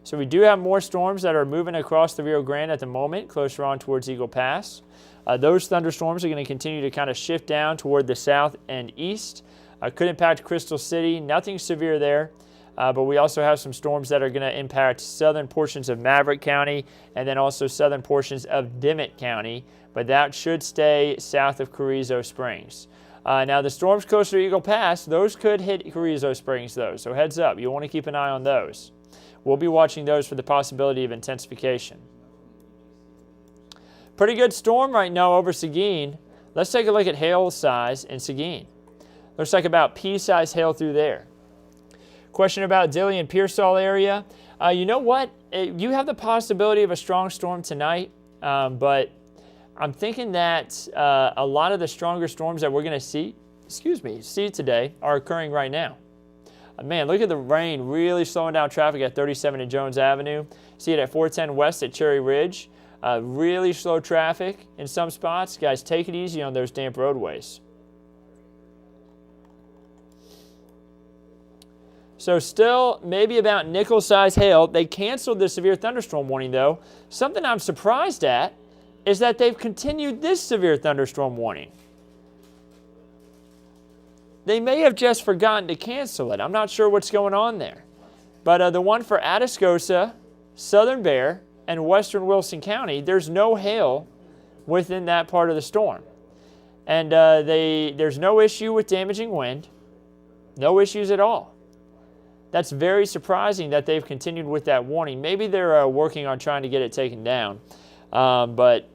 So we do have more storms that are moving across the Rio Grande at the moment, closer on towards Eagle Pass. Those thunderstorms are going to continue to kind of shift down toward the south and east. Could impact Crystal City. Nothing severe there. But we also have some storms that are going to impact southern portions of Maverick County and then also southern portions of Dimmitt County. But that should stay south of Carrizo Springs. Now the storms closer to Eagle Pass, those could hit Carrizo Springs though. So heads up, you want to keep an eye on those. We'll be watching those for the possibility of intensification. Pretty good storm right now over Seguin. Let's take a look at hail size in Seguin. Looks like about pea-sized hail through there. Question about Dilley and Pearsall area. You know what? You have the possibility of a strong storm tonight, but I'm thinking that a lot of the stronger storms that we're going to see today are occurring right now. Man, look at the rain really slowing down traffic at 37 and Jones Avenue. See it at 410 West at Cherry Ridge. Really slow traffic in some spots. Guys, take it easy on those damp roadways. So still maybe about nickel-sized hail. They canceled the severe thunderstorm warning, though. Something I'm surprised at is that they've continued this severe thunderstorm warning. They may have just forgotten to cancel it. I'm not sure what's going on there. But the one for Atascosa, Southern Bexar, and Western Wilson County, there's no hail within that part of the storm. And there's no issue with damaging wind. No issues at all. That's very surprising that they've continued with that warning. Maybe they're working on trying to get it taken down. But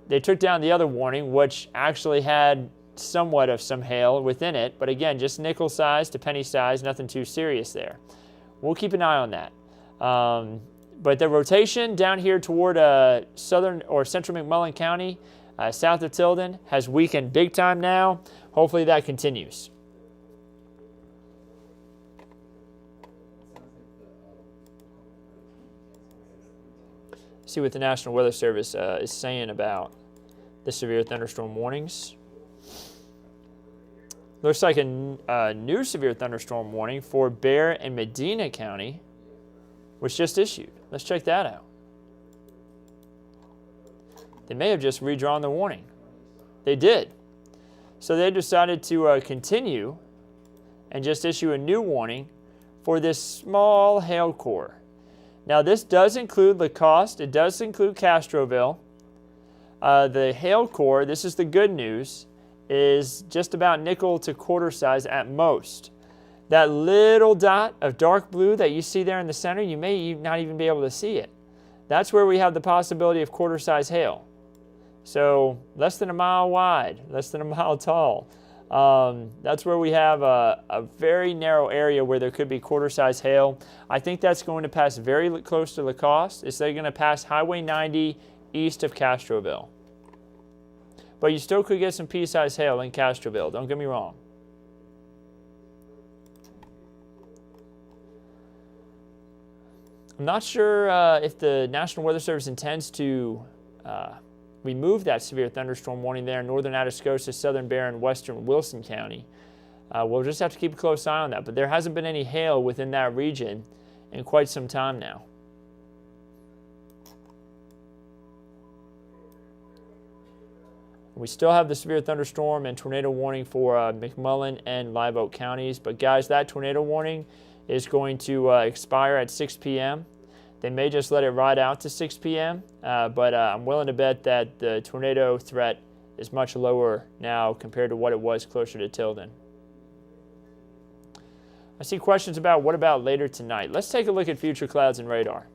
they took down the other warning, which actually had somewhat of some hail within it. But again, just nickel size to penny size, nothing too serious there. We'll keep an eye on that. But the rotation down here toward southern or central McMullen County, south of Tilden, has weakened big time now. Hopefully that continues. See what the National Weather Service is saying about the severe thunderstorm warnings. Looks like a new severe thunderstorm warning for Bexar and Medina County was just issued. Let's check that out. They may have just redrawn the warning. They did. So they decided to continue and just issue a new warning for this small hail core. Now this does include Lacoste. It does include Castroville. The hail core, this is the good news, is just about nickel to quarter size at most. That little dot of dark blue that you see there in the center, you may not even be able to see it. That's where we have the possibility of quarter size hail. So less than a mile wide, less than a mile tall. That's where we have a very narrow area where there could be quarter size hail. I think that's going to pass very close to Lacoste. It's going to pass Highway 90 east of Castroville. But you still could get some pea-sized hail in Castroville, don't get me wrong. I'm not sure if the National Weather Service intends to remove that severe thunderstorm warning there in northern Atascosa, southern Bexar, and western Wilson County. We'll just have to keep a close eye on that. But there hasn't been any hail within that region in quite some time now. We still have the severe thunderstorm and tornado warning for McMullen and Live Oak counties. But guys, that tornado warning is going to expire at 6 p.m. They may just let it ride out to 6 p.m., but I'm willing to bet that the tornado threat is much lower now compared to what it was closer to Tilden. I see questions about what about later tonight. Let's take a look at future clouds and radar.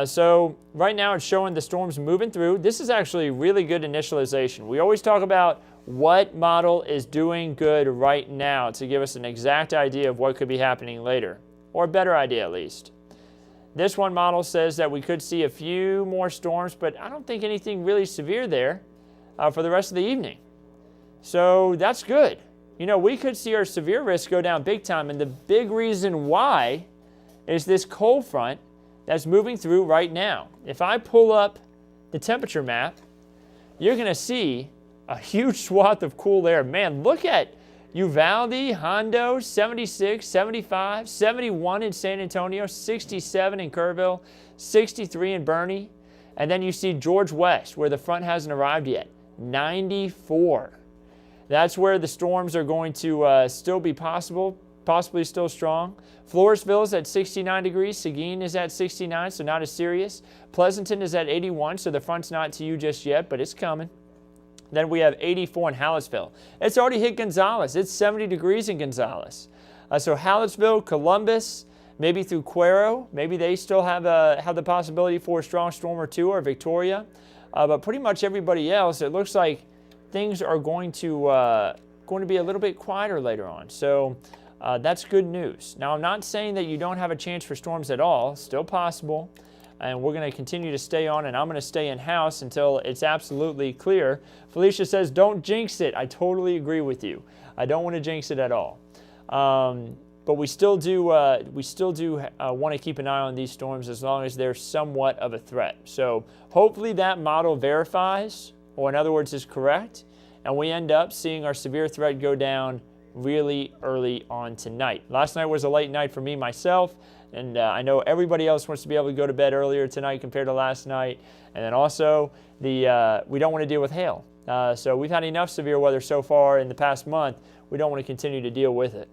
So right now it's showing the storms moving through. This is actually really good initialization. We always talk about what model is doing good right now to give us an exact idea of what could be happening later, or a better idea at least. This one model says that we could see a few more storms, but I don't think anything really severe there for the rest of the evening. So that's good. You know, we could see our severe risk go down big time, and the big reason why is this cold front that's moving through right now. If I pull up the temperature map, you're going to see a huge swath of cool air. Man, look at Uvalde, Hondo, 76, 75, 71 in San Antonio, 67 in Kerrville, 63 in Bernie. And then you see George West, where the front hasn't arrived yet, 94. That's where the storms are going to still be possibly still strong. Floresville is at 69 degrees. Seguin is at 69, so not as serious. Pleasanton is at 81, so the front's not to you just yet, but it's coming. Then we have 84 in Hallettsville. It's already hit Gonzales. It's 70 degrees in Gonzales. So Hallettsville, Columbus, maybe through Cuero, maybe they still have the possibility for a strong storm or two, or Victoria. But pretty much everybody else, it looks like things are going to be a little bit quieter later on. So that's good news. Now, I'm not saying that you don't have a chance for storms at all. Still possible. And we're going to continue to stay on, and I'm going to stay in-house until it's absolutely clear. Felicia says, don't jinx it. I totally agree with you. I don't want to jinx it at all. But we still do want to keep an eye on these storms as long as they're somewhat of a threat. So hopefully that model verifies, or in other words is correct, and we end up seeing our severe threat go down really early on tonight. Last night was a late night for me myself, and I know everybody else wants to be able to go to bed earlier tonight compared to last night. And then also, we don't want to deal with hail. So we've had enough severe weather so far in the past month. We don't want to continue to deal with it.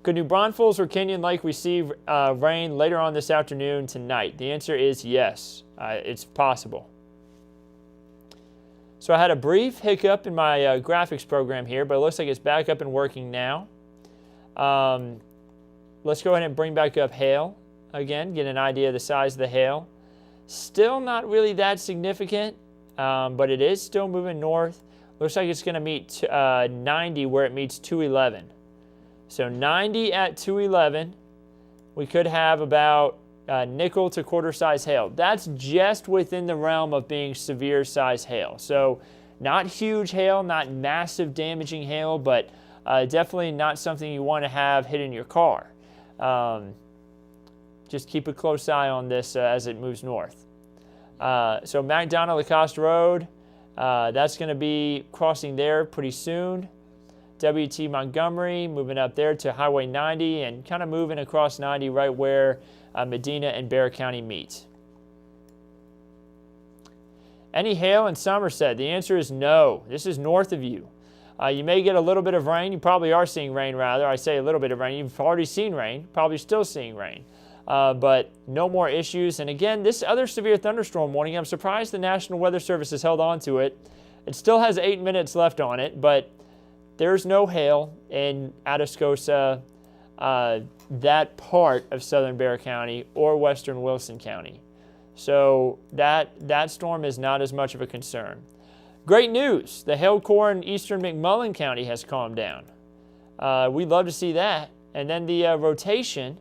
Could New Braunfels or Canyon Lake receive rain later on this afternoon tonight? The answer is yes. It's possible. So I had a brief hiccup in my graphics program here, but it looks like it's back up and working now. Let's go ahead and bring back up hail again, get an idea of the size of the hail. Still not really that significant, but it is still moving north. Looks like it's going to meet 90 where it meets 211. So 90 at 211, we could have about nickel to quarter size hail. That's just within the realm of being severe size hail. So not huge hail, not massive damaging hail, but definitely not something you want to have hitting your car. Just keep a close eye on this as it moves north. So McDonald Lacoste Road, that's going to be crossing there pretty soon. WT Montgomery moving up there to Highway 90 and kind of moving across 90 right where Medina and Bexar County meet. Any hail in Somerset? The answer is no. This is north of you. You may get a little bit of rain. You probably are seeing rain, rather. I say a little bit of rain. You've already seen rain, probably still seeing rain. But no more issues. And again, this other severe thunderstorm warning, I'm surprised the National Weather Service has held on to it. It still has 8 minutes left on it, but there's no hail in Atascosa, that part of southern Bexar County, or western Wilson County. So that storm is not as much of a concern. Great news, the hail core in eastern McMullen County has calmed down. We'd love to see that. And then the rotation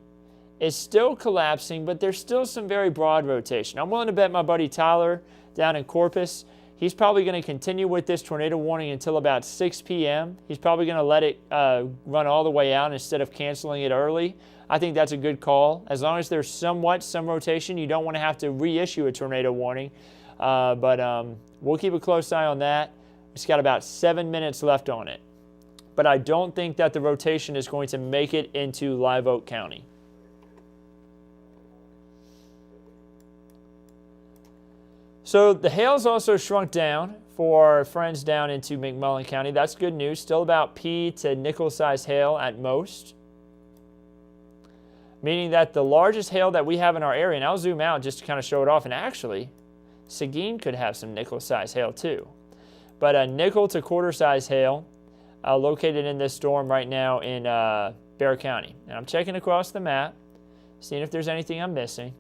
is still collapsing, but there's still some very broad rotation. I'm willing to bet my buddy Tyler down in Corpus, He's probably going to continue with this tornado warning until about 6 p.m. He's probably going to let it run all the way out instead of canceling it early. I think that's a good call. As long as there's some rotation, you don't want to have to reissue a tornado warning. But we'll keep a close eye on that. It's got about 7 minutes left on it. But I don't think that the rotation is going to make it into Live Oak County. So the hail's also shrunk down for our friends down into McMullen County. That's good news. Still about pea to nickel-sized hail at most. Meaning that the largest hail that we have in our area, and I'll zoom out just to kind of show it off, and actually, Seguin could have some nickel-sized hail too. But a nickel to quarter-sized hail located in this storm right now in Bexar County. And I'm checking across the map, seeing if there's anything I'm missing.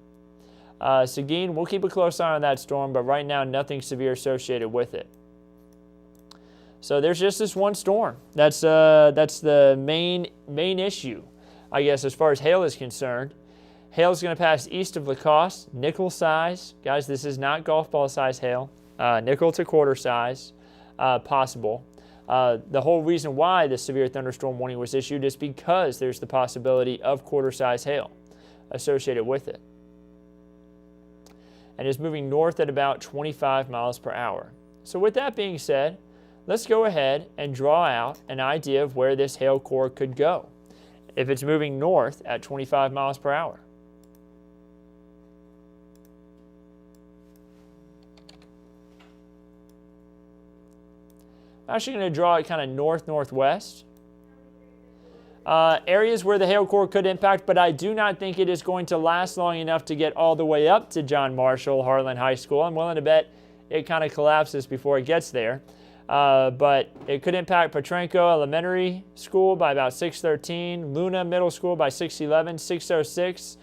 Seguin, we'll keep a close eye on that storm, but right now nothing severe associated with it. So there's just this one storm. That's the main issue, I guess, as far as hail is concerned. Hail is going to pass east of Lacoste, nickel size. Guys, this is not golf ball size hail. Nickel to quarter size possible. The whole reason why the severe thunderstorm warning was issued is because there's the possibility of quarter size hail associated with it. And is moving north at about 25 miles per hour. So with that being said, let's go ahead and draw out an idea of where this hail core could go if it's moving north at 25 miles per hour. I'm actually going to draw it kind of north-northwest. Areas where the hail core could impact, but I do not think it is going to last long enough to get all the way up to John Marshall Harlan High School. I'm willing to bet it kind of collapses before it gets there. But it could impact Petrenko Elementary School by about 6:13, Luna Middle School by 6:11, 6:06.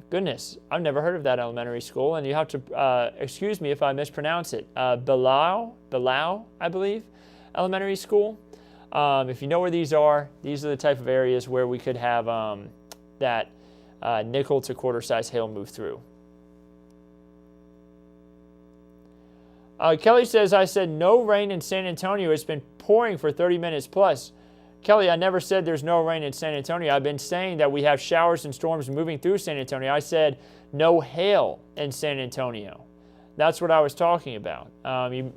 Goodness, I've never heard of that elementary school, and you have to excuse me if I mispronounce it. Belau, I believe, elementary school. If you know where these are the type of areas where we could have that nickel to quarter size hail move through. Kelly says, I said no rain in San Antonio. It's been pouring for 30 minutes plus. Kelly, I never said there's no rain in San Antonio. I've been saying that we have showers and storms moving through San Antonio. I said no hail in San Antonio. That's what I was talking about. You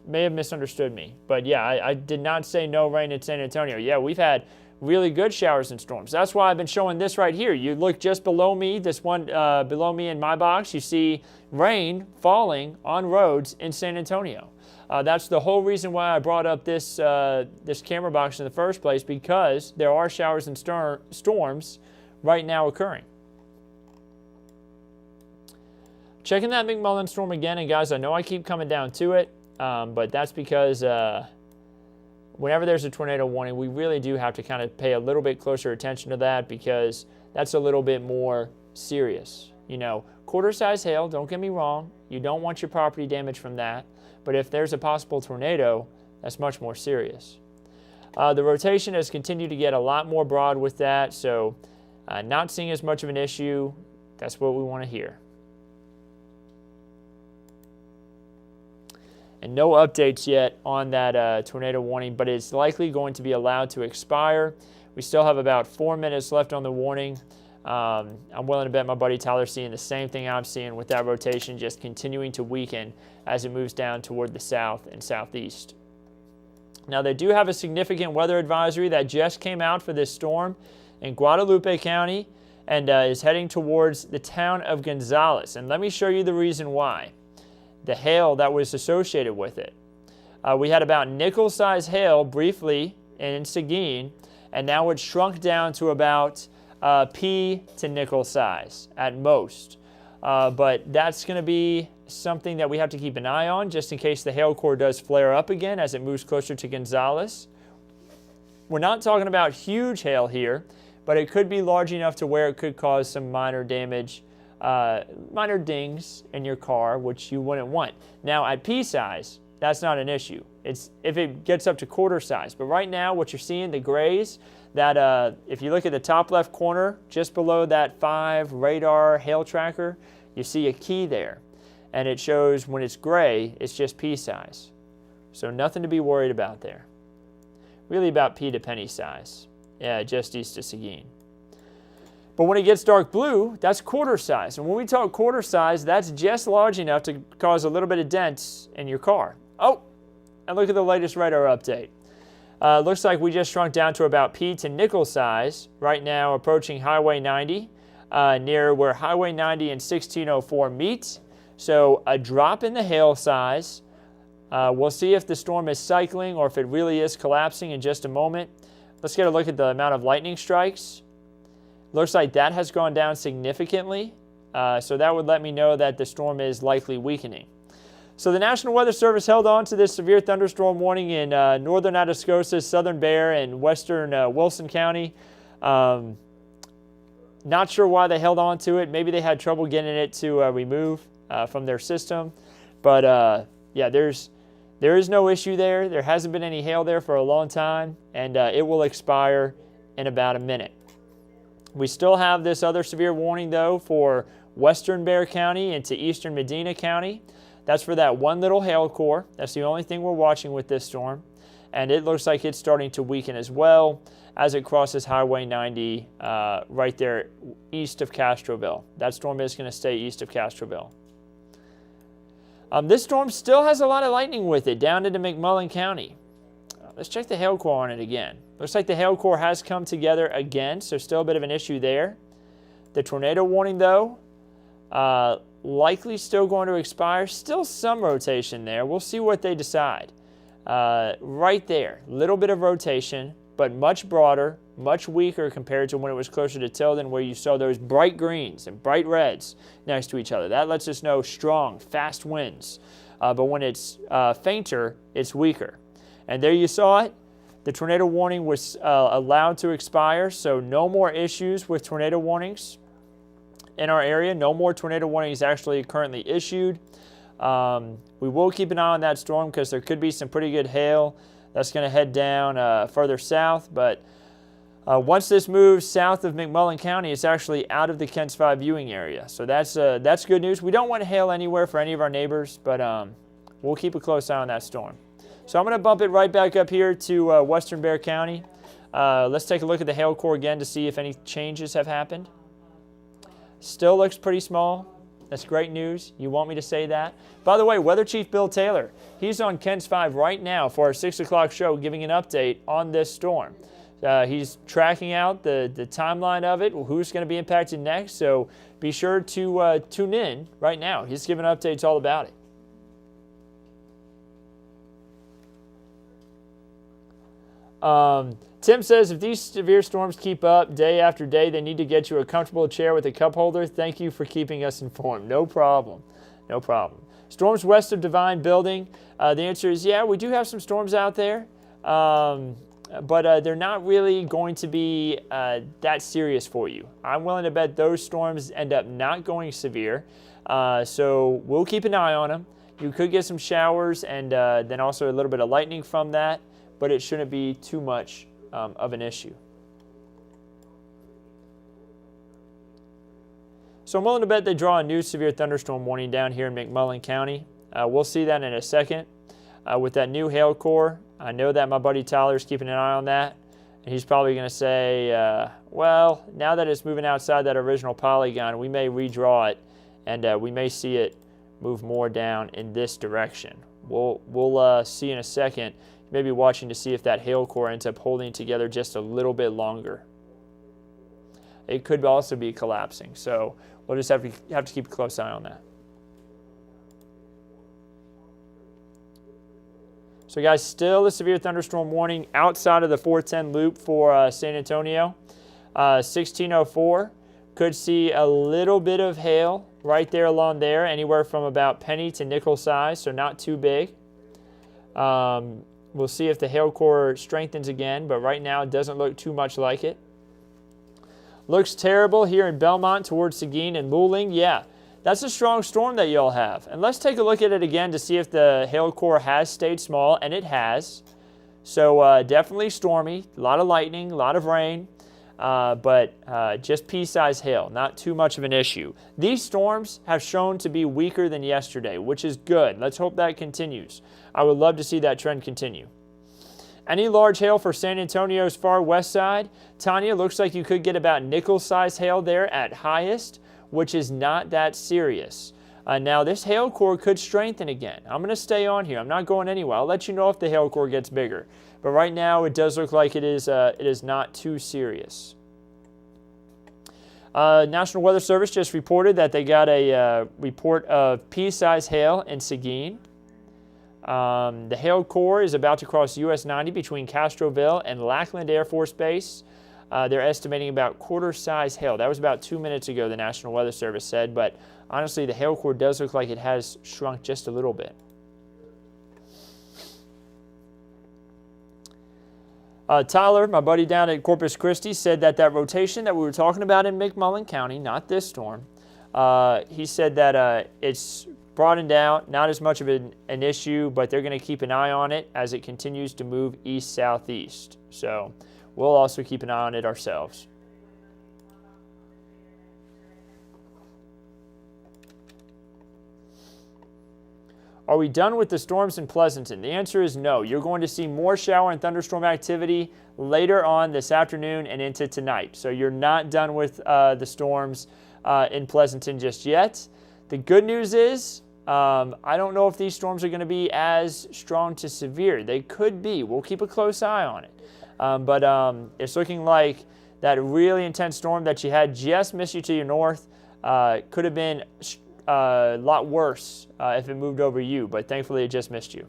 may have misunderstood me. But yeah, I did not say no rain in San Antonio. Yeah, we've had really good showers and storms. That's why I've been showing this right here. You look just below me, this one below me in my box, you see rain falling on roads in San Antonio. That's the whole reason why I brought up this camera box in the first place, because there are showers and storms right now occurring. Checking that McMullen storm again, and guys, I know I keep coming down to it, but that's because whenever there's a tornado warning, we really do have to kind of pay a little bit closer attention to that, because that's a little bit more serious. You know, quarter-size hail, don't get me wrong, you don't want your property damage from that, but if there's a possible tornado, that's much more serious. The rotation has continued to get a lot more broad with that, so not seeing as much of an issue. That's what we want to hear. And no updates yet on that tornado warning, but it's likely going to be allowed to expire. We still have about 4 minutes left on the warning. I'm willing to bet my buddy Tyler's seeing the same thing I'm seeing, with that rotation just continuing to weaken as it moves down toward the south and southeast. Now, they do have a significant weather advisory that just came out for this storm in Guadalupe County and is heading towards the town of Gonzales. And let me show you the reason why. The hail that was associated with it. We had about nickel-sized hail briefly in Seguin, and now it's shrunk down to about pea to nickel size at most. But that's going to be something that we have to keep an eye on, just in case the hail core does flare up again as it moves closer to Gonzales. We're not talking about huge hail here, but it could be large enough to where it could cause some minor damage, minor dings in your car, which you wouldn't want. Now, at pea size, that's not an issue. It's if it gets up to quarter size. But right now, what you're seeing, the grays, that if you look at the top left corner, just below that 5 radar hail tracker, you see a key there. and it shows when it's gray, it's just pea size. So nothing to be worried about there. Really about pea to penny size, just east of Seguin. But when it gets dark blue, that's quarter size. And when we talk quarter size, that's just large enough to cause a little bit of dents in your car. Oh, and look at the latest radar update. Looks like we just shrunk down to about pea to nickel size, right now approaching Highway 90, near where Highway 90 and 1604 meet. So a drop in the hail size. We'll see if the storm is cycling or if it really is collapsing in just a moment. Let's get a look at the amount of lightning strikes. Looks like that has gone down significantly, so that would let me know that the storm is likely weakening. So the National Weather Service held on to this severe thunderstorm warning in northern Atascosa, southern Bexar, and western Wilson County. Not sure why they held on to it. Maybe they had trouble getting it to remove from their system. But yeah, there is no issue there. There hasn't been any hail there for a long time, and it will expire in about a minute. We still have this other severe warning, though, for western Bexar County into eastern Medina County. That's for that one little hail core. That's the only thing we're watching with this storm. And it looks like it's starting to weaken as well as it crosses Highway 90 right there east of Castroville. That storm is going to stay east of Castroville. This storm still has a lot of lightning with it down into McMullen County. Let's check the hail core on it again. Looks like the hail core has come together again, so still a bit of an issue there. The tornado warning, though, likely still going to expire. Still some rotation there. We'll see what they decide. Right there, little bit of rotation, but much broader, much weaker compared to when it was closer to Tilden, where you saw those bright greens and bright reds next to each other. That lets us know strong, fast winds. But when it's fainter, it's weaker. And there you saw it. The tornado warning was allowed to expire, so no more issues with tornado warnings in our area. No more tornado warnings actually currently issued. We will keep an eye on that storm because there could be some pretty good hail that's going to head down further south. But once this moves south of McMullen County, it's actually out of the Kents 5 viewing area. So that's good news. We don't want hail anywhere for any of our neighbors, but we'll keep a close eye on that storm. So I'm going to bump it right back up here to western Bexar County. Let's take a look at the hail core again to see if any changes have happened. Still looks pretty small. That's great news. You want me to say that? By the way, Weather Chief Bill Taylor, he's on Kents 5 right now for our 6 o'clock show giving an update on this storm. He's tracking out the timeline of it, who's going to be impacted next, so be sure to tune in right now. He's giving updates all about it. Tim says, if these severe storms keep up day after day, they need to get you a comfortable chair with a cup holder. Thank you for keeping us informed. No problem. No problem. Storms west of Divine Building. The answer is, yeah, we do have some storms out there, but they're not really going to be that serious for you. I'm willing to bet those storms end up not going severe, so we'll keep an eye on them. You could get some showers and then also a little bit of lightning from that, but it shouldn't be too much of an issue. So I'm willing to bet they draw a new severe thunderstorm warning down here in McMullen County. We'll see that in a second. With that new hail core, I know that my buddy Tyler's keeping an eye on that. And he's probably going to say, well, now that it's moving outside that original polygon, we may redraw it, and we may see it move more down in this direction. We'll see in a second. Maybe watching to see if that hail core ends up holding together just a little bit longer. It could also be collapsing, so we'll just have to keep a close eye on that. So guys, still a severe thunderstorm warning outside of the 410 loop for San Antonio. 1604 could see a little bit of hail right there along there, anywhere from about penny to nickel size, so not too big. We'll see if the hail core strengthens again, but right now it doesn't look too much like it. Looks terrible here in Belmont towards Seguin and Luling. Yeah, that's a strong storm that y'all have. And let's take a look at it again to see if the hail core has stayed small, and it has. So definitely stormy, a lot of lightning, a lot of rain. but just pea-sized hail, not too much of an issue. These storms have shown to be weaker than yesterday, which is good. Let's hope that continues. I would love to see that trend continue. Any large hail for San Antonio's far west side? Tanya, looks like you could get about nickel-sized hail there at highest, which is not that serious. Now, this hail core could strengthen again. I'm going to stay on here. I'm not going anywhere. I'll let you know if the hail core gets bigger. But right now, it does look like it is not too serious. National Weather Service just reported that they got a report of pea-sized hail in Seguin. The hail core is about to cross US 90 between Castroville and Lackland Air Force Base. They're estimating about quarter-size hail. That was about 2 minutes ago, the National Weather Service said, but honestly, the hail core does look like it has shrunk just a little bit. Tyler, my buddy down at Corpus Christi, said that rotation that we were talking about in McMullen County, not this storm, he said that it's broadened out, not as much of an issue, but they're going to keep an eye on it as it continues to move east-southeast. So we'll also keep an eye on it ourselves. Are we done with the storms in Pleasanton? The answer is no. You're going to see more shower and thunderstorm activity later on this afternoon and into tonight. So you're not done with the storms in Pleasanton just yet. The good news is I don't know if these storms are going to be as strong to severe. They could be. We'll keep a close eye on it. But it's looking like that really intense storm that you had just missed you to your north could have been a lot worse if it moved over you, but thankfully it just missed you.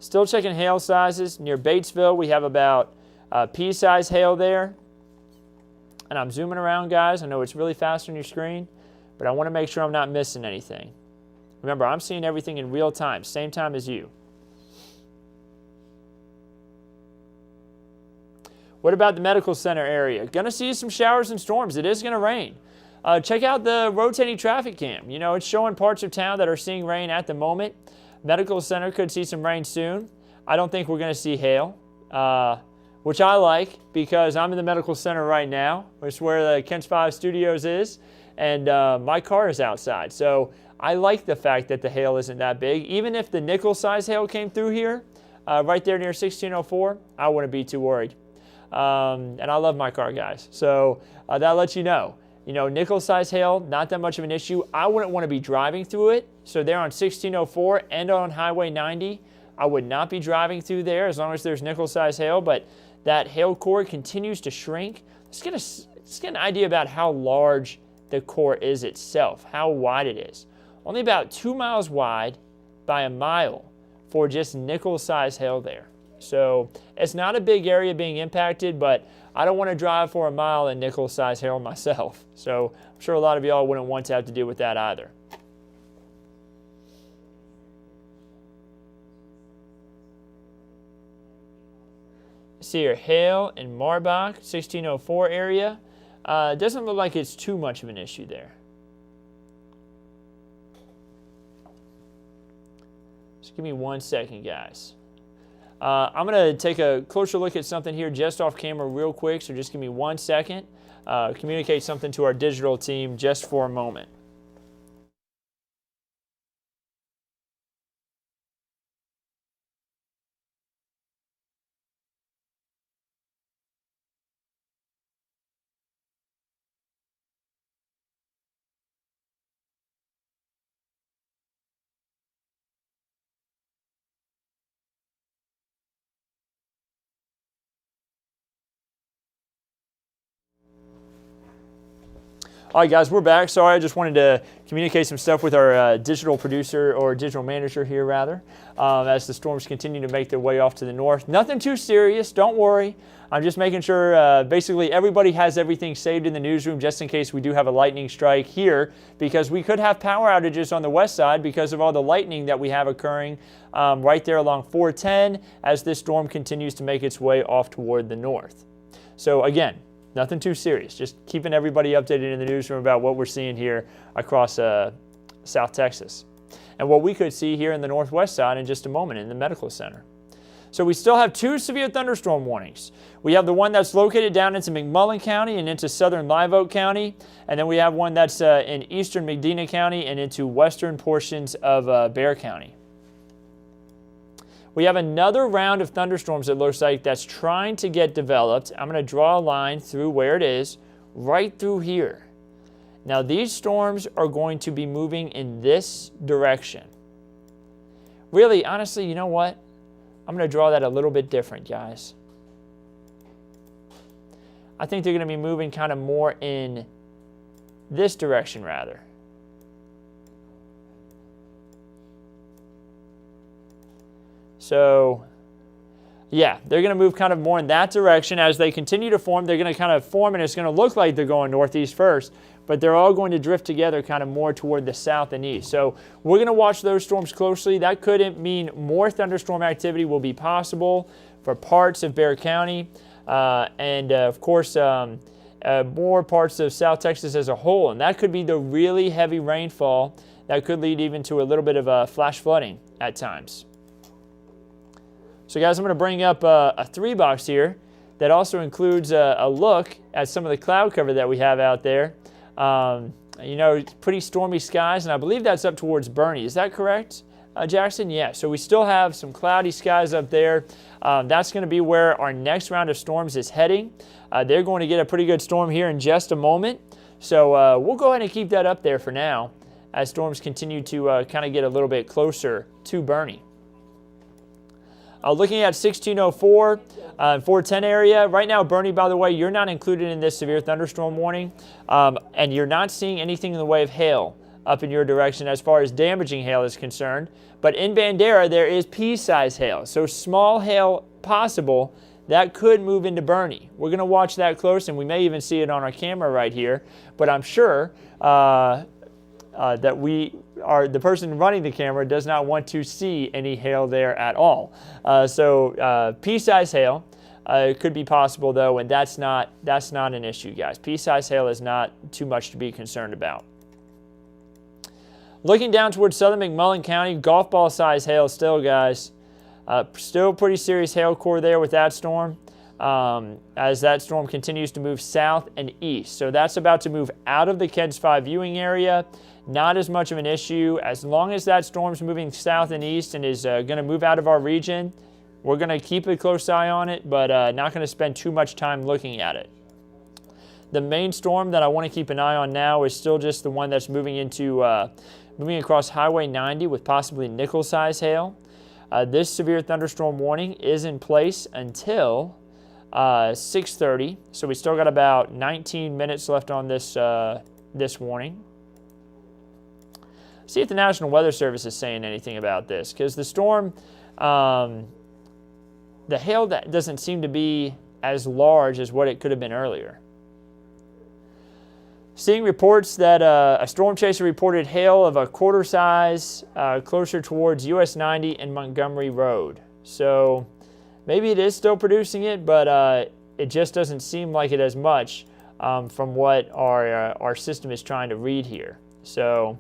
Still checking hail sizes. Near Batesville, we have about pea-sized hail there. And I'm zooming around, guys. I know it's really fast on your screen, but I want to make sure I'm not missing anything. Remember, I'm seeing everything in real time, same time as you. What about the medical center area? Going to see some showers and storms. It is going to rain. Check out the rotating traffic cam. You know, it's showing parts of town that are seeing rain at the moment. Medical center could see some rain soon. I don't think we're going to see hail, which I like because I'm in the medical center right now, which is where the Kent's 5 Studios is, and my car is outside. So I like the fact that the hail isn't that big. Even if the nickel-sized hail came through here, right there near 1604, I wouldn't be too worried. And I love my car, guys. So that lets you know. You know, nickel-sized hail, not that much of an issue. I wouldn't want to be driving through it. So there on 1604 and on Highway 90, I would not be driving through there as long as there's nickel-sized hail. But that hail core continues to shrink. Let's get an idea about how large the core is itself, how wide it is. Only about 2 miles wide by a mile for just nickel-sized hail there. So it's not a big area being impacted, but I don't want to drive for a mile in nickel-sized hail myself. So I'm sure a lot of y'all wouldn't want to have to deal with that either. See here, hail in Marbach, 1604 area. It doesn't look like it's too much of an issue there. Just give me 1 second, guys. I'm going to take a closer look at something here just off camera real quick, so just give me 1 second. Communicate something to our digital team just for a moment. All right, guys, we're back. Sorry, I just wanted to communicate some stuff with our digital producer, or digital manager here, rather, as the storms continue to make their way off to the north. Nothing too serious. Don't worry. I'm just making sure basically everybody has everything saved in the newsroom just in case we do have a lightning strike here, because we could have power outages on the west side because of all the lightning that we have occurring right there along 410 as this storm continues to make its way off toward the north. So again, nothing too serious, just keeping everybody updated in the newsroom about what we're seeing here across South Texas. and what we could see here in the northwest side in just a moment in the medical center. So we still have 2 severe thunderstorm warnings. We have the one that's located down into McMullen County and into southern Live Oak County, and then we have one that's in eastern Medina County and into western portions of Bexar County. We have another round of thunderstorms, it looks like, that's trying to get developed. I'm going to draw a line through where it is, right through here. Now these storms are going to be moving in this direction. Really, honestly, you know what? I'm going to draw that a little bit different, guys. I think they're going to be moving kind of more in this direction, rather. So, yeah, they're going to move kind of more in that direction. As they continue to form, they're going to kind of form, and it's going to look like they're going northeast first, but they're all going to drift together kind of more toward the south and east. So we're going to watch those storms closely. That could mean more thunderstorm activity will be possible for parts of Bexar County and, of course, more parts of South Texas as a whole. And that could be the really heavy rainfall that could lead even to a little bit of flash flooding at times. So, guys, I'm going to bring up a 3-box here that also includes a look at some of the cloud cover that we have out there. You know, pretty stormy skies, and I believe that's up towards Bernie. Is that correct, Jackson? Yeah, so we still have some cloudy skies up there. That's going to be where our next round of storms is heading. They're going to get a pretty good storm here in just a moment. So we'll go ahead and keep that up there for now as storms continue to kind of get a little bit closer to Bernie. Looking at 1604 and 410 area. Right now, Bernie, by the way, you're not included in this severe thunderstorm warning, and you're not seeing anything in the way of hail up in your direction as far as damaging hail is concerned. But in Bandera, there is pea-sized hail, so small hail possible that could move into Bernie. We're going to watch that close, and we may even see it on our camera right here, but I'm sure that the person running the camera does not want to see any hail there at all. So pea-sized hail could be possible though, and that's not an issue, guys. Pea-sized hail is not too much to be concerned about. Looking down towards southern McMullen County, golf ball size hail still, guys. Still pretty serious hail core there with that storm. As that storm continues to move south and east. So that's about to move out of the KEDS 5 viewing area. Not as much of an issue. As long as that storm's moving south and east and is going to move out of our region, we're going to keep a close eye on it, but not going to spend too much time looking at it. The main storm that I want to keep an eye on now is still just the one that's moving across Highway 90 with possibly nickel-size hail. This severe thunderstorm warning is in place until 6:30, so we still got about 19 minutes left on this warning. See if the National Weather Service is saying anything about this, because the storm, the hail that doesn't seem to be as large as what it could have been earlier. Seeing reports that a storm chaser reported hail of a quarter size closer towards US 90 and Montgomery Road. So maybe it is still producing it, but it just doesn't seem like it as much from what our system is trying to read here. So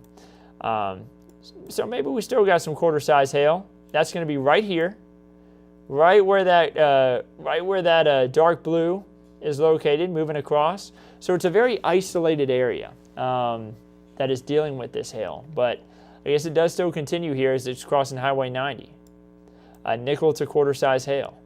maybe we still got some quarter size hail. That's going to be right here, right where that dark blue is located, moving across. So it's a very isolated area that is dealing with this hail. But I guess it does still continue here as it's crossing Highway 90. Nickel to quarter size hail.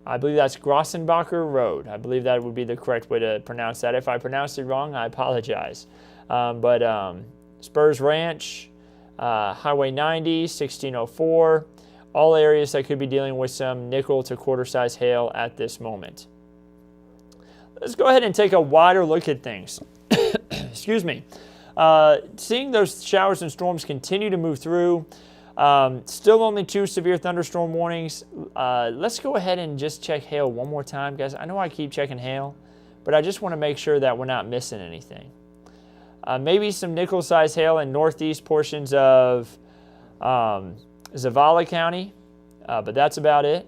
I believe that's Grossenbacher Road. I believe that would be the correct way to pronounce that. If I pronounced it wrong, I apologize. But Spurs Ranch, Highway 90, 1604, all areas that could be dealing with some nickel to quarter size hail at this moment. Let's go ahead and take a wider look at things. Excuse me. Seeing those showers and storms continue to move through, still only 2 severe thunderstorm warnings. Let's go ahead and just check hail one more time, guys. I know I keep checking hail, but I just want to make sure that we're not missing anything. Maybe some nickel-sized hail in northeast portions of Zavala County, but that's about it.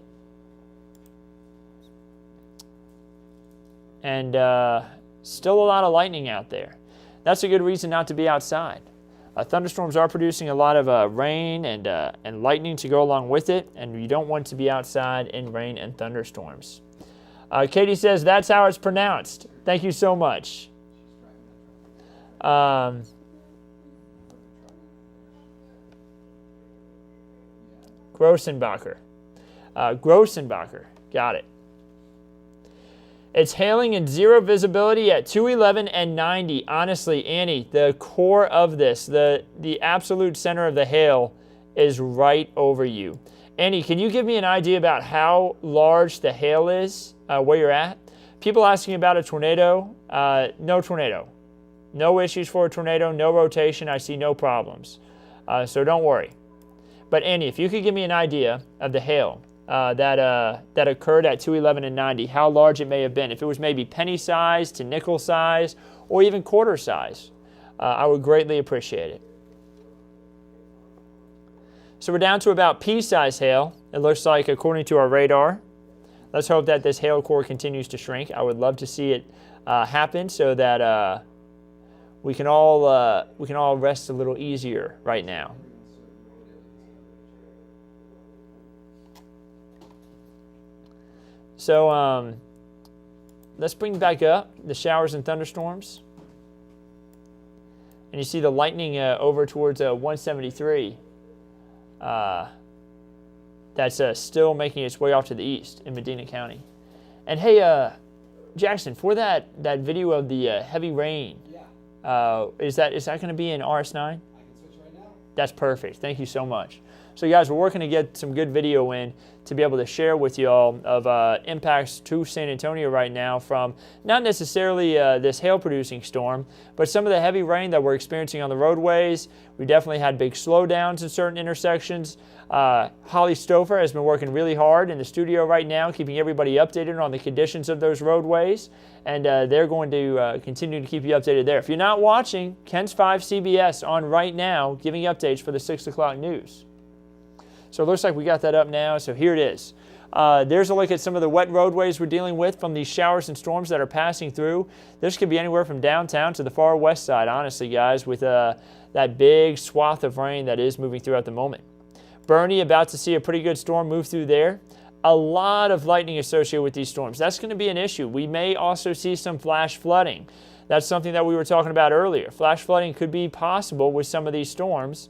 And still a lot of lightning out there. That's a good reason not to be outside. Thunderstorms are producing a lot of rain and lightning to go along with it, and you don't want to be outside in rain and thunderstorms. Katie says, that's how it's pronounced. Thank you so much. Grossenbacher. Grossenbacher. Got it. It's hailing in zero visibility at 211 and 90. Honestly, Annie, the core of this, the absolute center of the hail is right over you. Annie, can you give me an idea about how large the hail is where you're at? People asking about a tornado. No tornado. No issues for a tornado, no rotation. I see no problems. So don't worry. But Annie, if you could give me an idea of the hail that occurred at 211 and 90, how large it may have been. If it was maybe penny size to nickel size or even quarter size, I would greatly appreciate it. So we're down to about pea-size hail, it looks like, according to our radar. Let's hope that this hail core continues to shrink. I would love to see it happen so that we can all rest a little easier right now. So let's bring back up the showers and thunderstorms. And you see the lightning over towards 173. That's still making its way off to the east in Medina County. And hey, Jackson, for that video of the heavy rain, is that going to be in RS9? I can switch right now. That's perfect. Thank you so much. So guys, we're working to get some good video in to be able to share with you all of impacts to San Antonio right now from not necessarily this hail-producing storm, but some of the heavy rain that we're experiencing on the roadways. We definitely had big slowdowns in certain intersections. Holly Stouffer has been working really hard in the studio right now, keeping everybody updated on the conditions of those roadways, and they're going to continue to keep you updated there. If you're not watching, Ken's 5 CBS on right now, giving you updates for the 6 o'clock news. So it looks like we got that up now, so here it is. There's a look at some of the wet roadways we're dealing with from these showers and storms that are passing through. This could be anywhere from downtown to the far west side, honestly, guys, with that big swath of rain that is moving through at the moment. Bernie, about to see a pretty good storm move through there. A lot of lightning associated with these storms. That's going to be an issue. We may also see some flash flooding. That's something that we were talking about earlier. Flash flooding could be possible with some of these storms.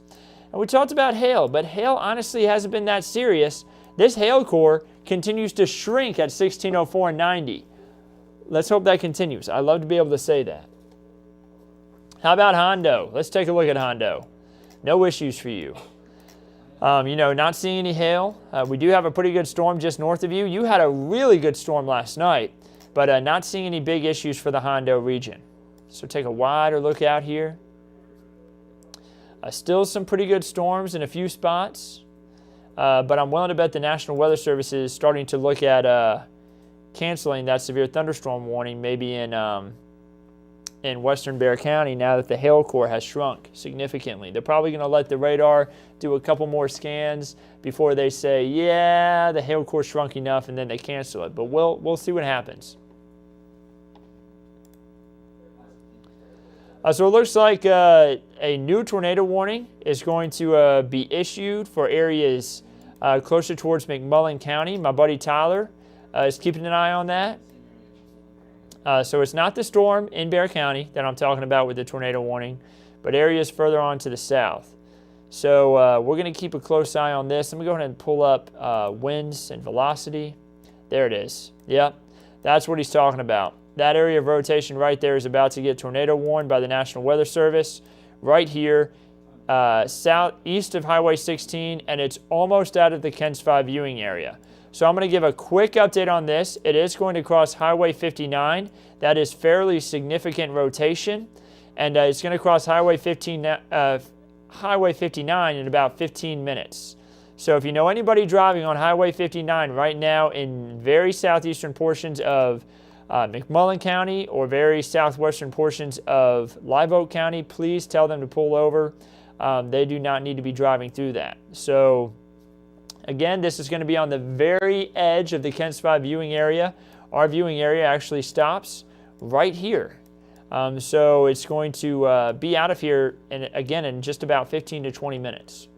And we talked about hail, but hail honestly hasn't been that serious. This hail core continues to shrink at 1604 and 90. Let's hope that continues. I love to be able to say that. How about Hondo? Let's take a look at Hondo. No issues for you. Not seeing any hail. We do have a pretty good storm just north of you. You had a really good storm last night, but not seeing any big issues for the Hondo region. So take a wider look out here. Still some pretty good storms in a few spots, but I'm willing to bet the National Weather Service is starting to look at canceling that severe thunderstorm warning maybe in western Bexar County now that the hail core has shrunk significantly. They're probably going to let the radar do a couple more scans before they say, yeah, the hail core shrunk enough, and then they cancel it. But we'll see what happens. So it looks like a new tornado warning is going to be issued for areas closer towards McMullen County. My buddy Tyler is keeping an eye on that. So it's not the storm in Bexar County that I'm talking about with the tornado warning, but areas further on to the south. So we're going to keep a close eye on this. Let me go ahead and pull up winds and velocity. There it is. Yep, that's what he's talking about. That area of rotation right there is about to get tornado warned by the National Weather Service right here, southeast of Highway 16, and it's almost out of the Ken's 5 viewing area. So I'm going to give a quick update on this. It is going to cross Highway 59. That is fairly significant rotation, and it's going to cross Highway 59 in about 15 minutes. So if you know anybody driving on Highway 59 right now in very southeastern portions of McMullen County or very southwestern portions of Live Oak County, please tell them to pull over. They do not need to be driving through that. So again, this is going to be on the very edge of the Ken's 5 viewing area. Our viewing area actually stops right here. So it's going to be out of here, in just about 15 to 20 minutes.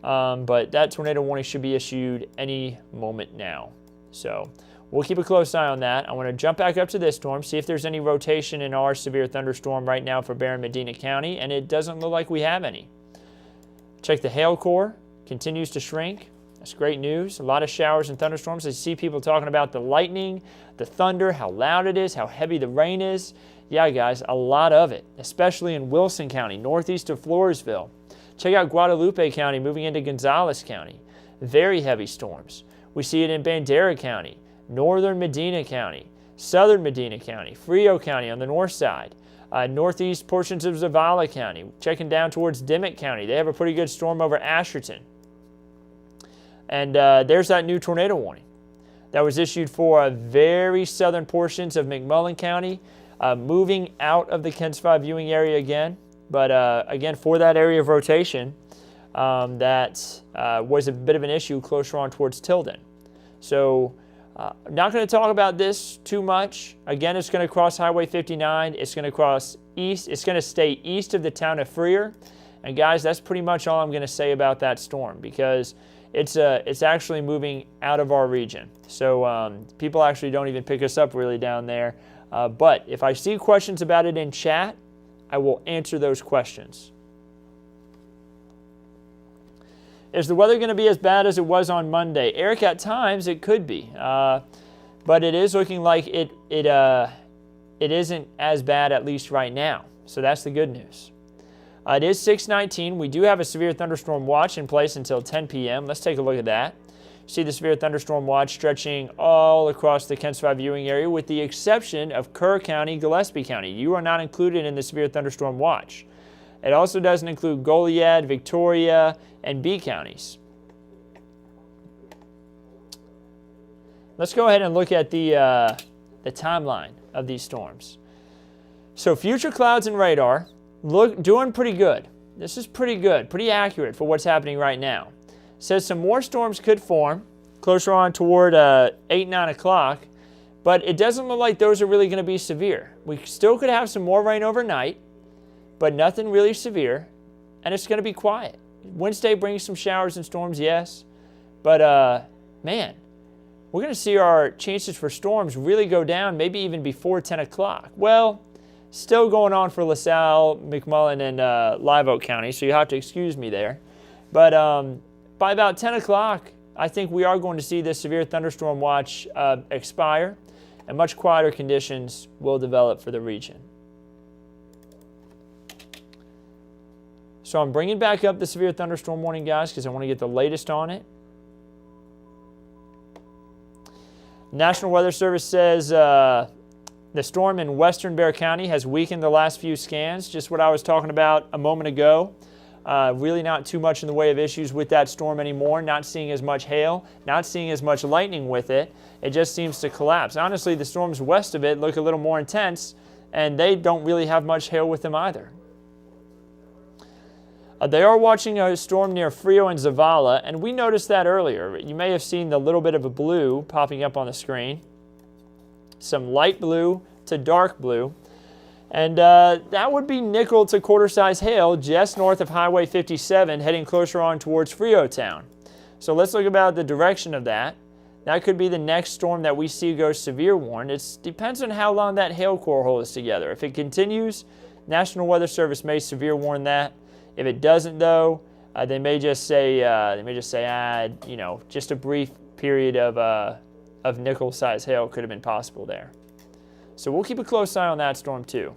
But that tornado warning should be issued any moment now. So we'll keep a close eye on that. I want to jump back up to this storm, see if there's any rotation in our severe thunderstorm right now for Barron Medina County, and it doesn't look like we have any. Check the hail core, continues to shrink. That's great news. A lot of showers and thunderstorms. I see people talking about the lightning, the thunder, how loud it is, how heavy the rain is. Yeah, guys, a lot of it, especially in Wilson County, northeast of Floresville. Check out Guadalupe County moving into Gonzales County. Very heavy storms. We see it in Bandera County, northern Medina County, southern Medina County, Frio County on the north side, northeast portions of Zavala County, checking down towards Dimmitt County. They have a pretty good storm over Asherton. And there's that new tornado warning that was issued for very southern portions of McMullen County, moving out of the Kents 5 viewing area again. But again, for that area of rotation, that was a bit of an issue closer on towards Tilden. So not going to talk about this too much. Again, it's going to cross Highway 59. It's going to cross east. It's going to stay east of the town of Freer. And guys, that's pretty much all I'm going to say about that storm, because it's actually moving out of our region. So people actually don't even pick us up really down there. But if I see questions about it in chat, I will answer those questions. Is the weather going to be as bad as it was on Monday? Eric, at times it could be. But it is looking like it isn't as bad, at least right now. So that's the good news. It is 6:19. We do have a severe thunderstorm watch in place until 10 p.m. Let's take a look at that. See the severe thunderstorm watch stretching all across the Kents 5 viewing area, with the exception of Kerr County, Gillespie County. You are not included in the severe thunderstorm watch. It also doesn't include Goliad, Victoria, and B counties. Let's go ahead and look at the timeline of these storms. So future clouds and radar doing pretty good. This is pretty good, pretty accurate for what's happening right now. Says some more storms could form closer on toward 8, 9 o'clock, but it doesn't look like those are really going to be severe. We still could have some more rain overnight, but nothing really severe, and it's going to be quiet. Wednesday brings some showers and storms, yes, but man, we're going to see our chances for storms really go down, maybe even before 10 o'clock. Well, still going on for LaSalle, McMullen, and Live Oak County, so you have to excuse me there. But by about 10 o'clock, I think we are going to see this severe thunderstorm watch expire, and much quieter conditions will develop for the region. So I'm bringing back up the severe thunderstorm warning, guys, because I want to get the latest on it. National Weather Service says the storm in western Bexar County has weakened the last few scans, just what I was talking about a moment ago. Really not too much in the way of issues with that storm anymore, not seeing as much hail, not seeing as much lightning with it. It just seems to collapse. Honestly, the storms west of it look a little more intense, and they don't really have much hail with them either. They are watching a storm near Frio and Zavala, and we noticed that earlier. You may have seen the little bit of a blue popping up on the screen. Some light blue to dark blue. And that would be nickel to quarter-size hail just north of Highway 57, heading closer on towards Freotown. So let's look about the direction of that. That could be the next storm that we see go severe warn. It depends on how long that hail core holds together. If it continues, National Weather Service may severe warn that. If it doesn't, though, they may just say, just a brief period of nickel-size hail could have been possible there. So we'll keep a close eye on that storm too.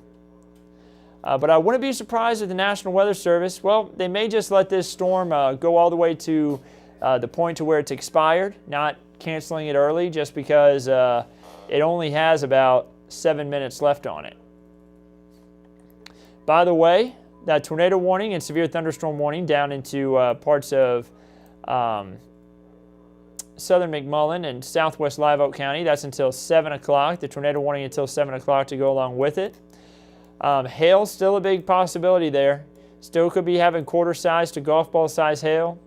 But I wouldn't be surprised if the National Weather Service, well, they may just let this storm go all the way to the point to where it's expired, not canceling it early just because it only has about 7 minutes left on it. By the way, that tornado warning and severe thunderstorm warning down into parts of southern McMullen and southwest Live Oak County, that's until 7 o'clock. The tornado warning until 7 o'clock to go along with it. Hail, still a big possibility there. Still could be having quarter-size to golf ball-size hail.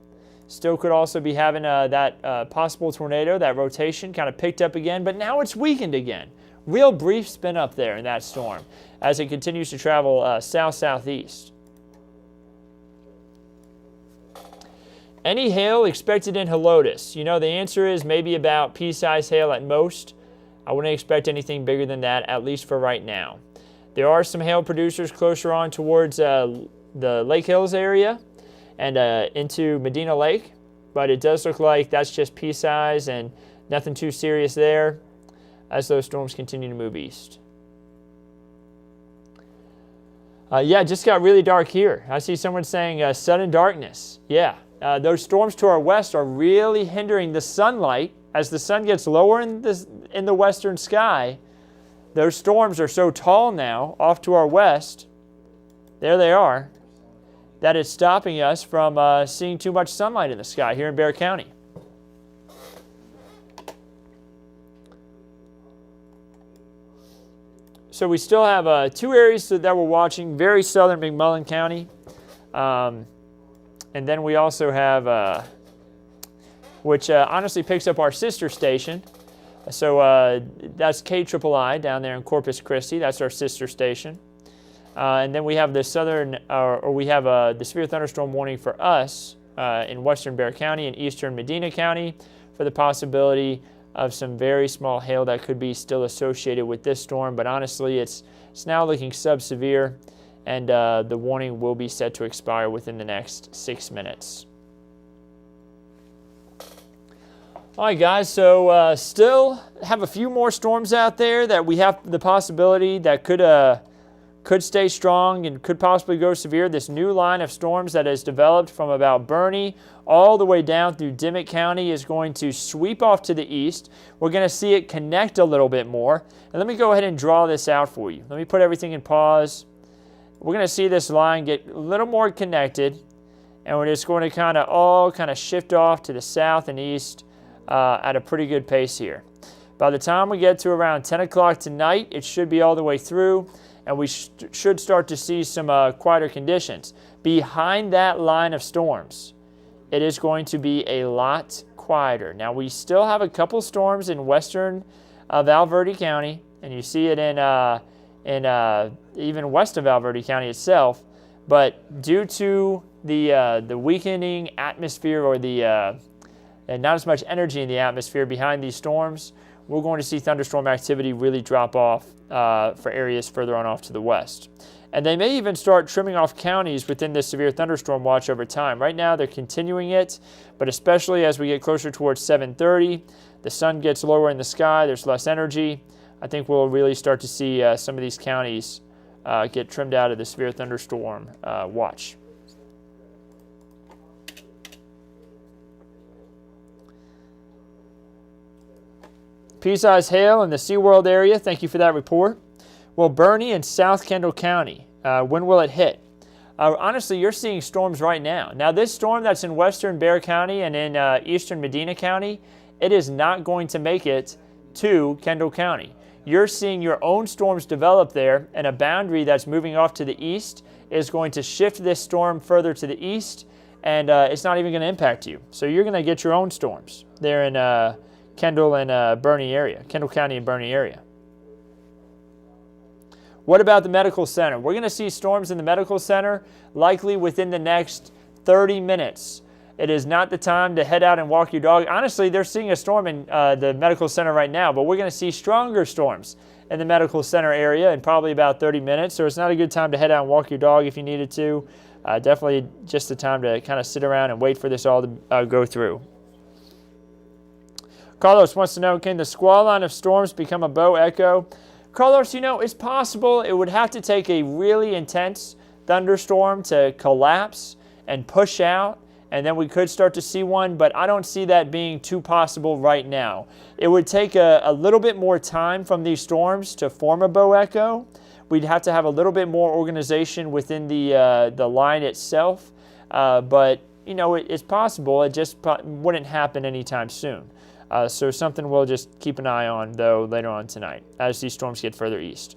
Still could also be having that possible tornado, that rotation kind of picked up again, but now it's weakened again. real brief spin up there in that storm as it continues to travel south-southeast. Any hail expected in Helotes? You know, the answer is maybe about pea-sized hail at most. I wouldn't expect anything bigger than that, at least for right now. There are some hail producers closer on towards the Lake Hills area and into Medina Lake, but it does look like that's just pea-size and nothing too serious there as those storms continue to move east. Yeah, it just got really dark here. I see someone saying sudden darkness. Yeah, those storms to our west are really hindering the sunlight. As the sun gets lower in the western sky, those storms are so tall now off to our west, there they are, that it's stopping us from seeing too much sunlight in the sky here in Bexar County. So we still have two areas that we're watching, very southern McMullen County. And then we also have, which honestly picks up our sister station. So that's KIII down there in Corpus Christi. That's our sister station. And then we have the southern, we have the severe thunderstorm warning for us in western Bexar County and eastern Medina County for the possibility of some very small hail that could be still associated with this storm. But honestly, it's now looking sub-severe, and the warning will be set to expire within the next 6 minutes. All right, guys, so still have a few more storms out there that we have the possibility that could stay strong and could possibly go severe. This new line of storms that has developed from about Bernie all the way down through Dimmitt County is going to sweep off to the east. We're going to see it connect a little bit more. And let me go ahead and draw this out for you. Let me put everything in pause. We're going to see this line get a little more connected, and we're just going to all shift off to the south and east at a pretty good pace here. By the time we get to around 10 o'clock tonight, it should be all the way through, and we should start to see some quieter conditions. Behind that line of storms, it is going to be a lot quieter. Now, we still have a couple storms in western Val Verde County, and you see it in even west of Val Verde County itself, but due to the weakening atmosphere or and not as much energy in the atmosphere behind these storms, we're going to see thunderstorm activity really drop off for areas further on off to the west. And they may even start trimming off counties within this severe thunderstorm watch over time. Right now, they're continuing it, but especially as we get closer towards 7:30, the sun gets lower in the sky, there's less energy. I think we'll really start to see some of these counties get trimmed out of the severe thunderstorm watch. Pea-sized hail in the SeaWorld area. Thank you for that report. Well, Bernie and South Kendall County. When will it hit? Honestly, you're seeing storms right now. Now, this storm that's in western Bexar County and in eastern Medina County, it is not going to make it to Kendall County. You're seeing your own storms develop there, and a boundary that's moving off to the east is going to shift this storm further to the east, and it's not even going to impact you. So you're going to get your own storms there in Kendall and Bernie area, Kendall County and Bernie area. What about the medical center? We're going to see storms in the medical center likely within the next 30 minutes. It is not the time to head out and walk your dog. Honestly, they're seeing a storm in the medical center right now, but we're going to see stronger storms in the medical center area in probably about 30 minutes. So it's not a good time to head out and walk your dog if you needed to. Definitely just the time to kind of sit around and wait for this all to go through. Carlos wants to know, can the squall line of storms become a bow echo? Carlos, you know, it's possible. It would have to take a really intense thunderstorm to collapse and push out, and then we could start to see one, but I don't see that being too possible right now. It would take a little bit more time from these storms to form a bow echo. We'd have to have a little bit more organization within the line itself, but, you know, it's possible. It just wouldn't happen anytime soon. So something we'll just keep an eye on, though, later on tonight as these storms get further east.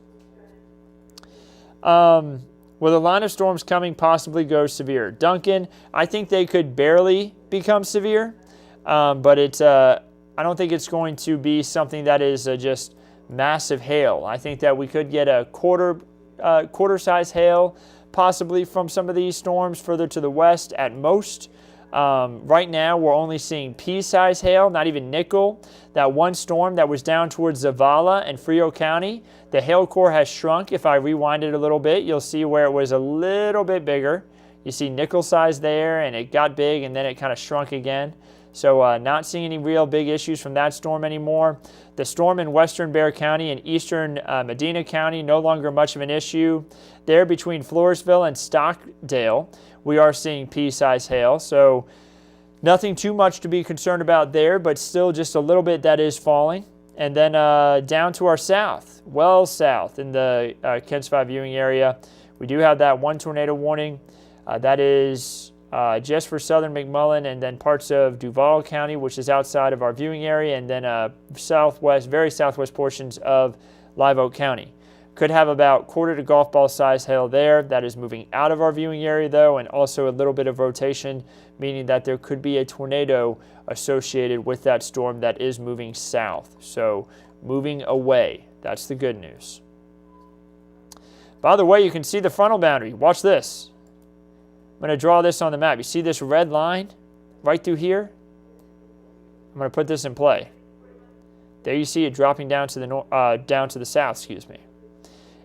Will the line of storms coming possibly go severe? Duncan, I think they could barely become severe, but I don't think it's going to be something that is just massive hail. I think that we could get a quarter-size hail possibly from some of these storms further to the west at most. Right now, we're only seeing pea-size hail, not even nickel. That one storm that was down towards Zavala and Frio County, the hail core has shrunk. If I rewind it a little bit, you'll see where it was a little bit bigger. You see nickel size there, and it got big, and then it kind of shrunk again. So not seeing any real big issues from that storm anymore. The storm in western Bexar County and eastern Medina County, no longer much of an issue. There between Floresville and Stockdale, we are seeing pea-size hail. So nothing too much to be concerned about there, but still just a little bit that is falling. And then down to our south, well south in the Kent 5 viewing area, we do have that one tornado warning. That is just for southern McMullen and then parts of Duval County, which is outside of our viewing area, and then southwest, very southwest portions of Live Oak County. Could have about quarter to golf ball size hail there. That is moving out of our viewing area though, and also a little bit of rotation, meaning that there could be a tornado associated with that storm that is moving south. So moving away, that's the good news. By the way, you can see the frontal boundary. Watch this. I'm going to draw this on the map. You see this red line right through here? I'm going to put this in play. There you see it dropping down to the south, excuse me.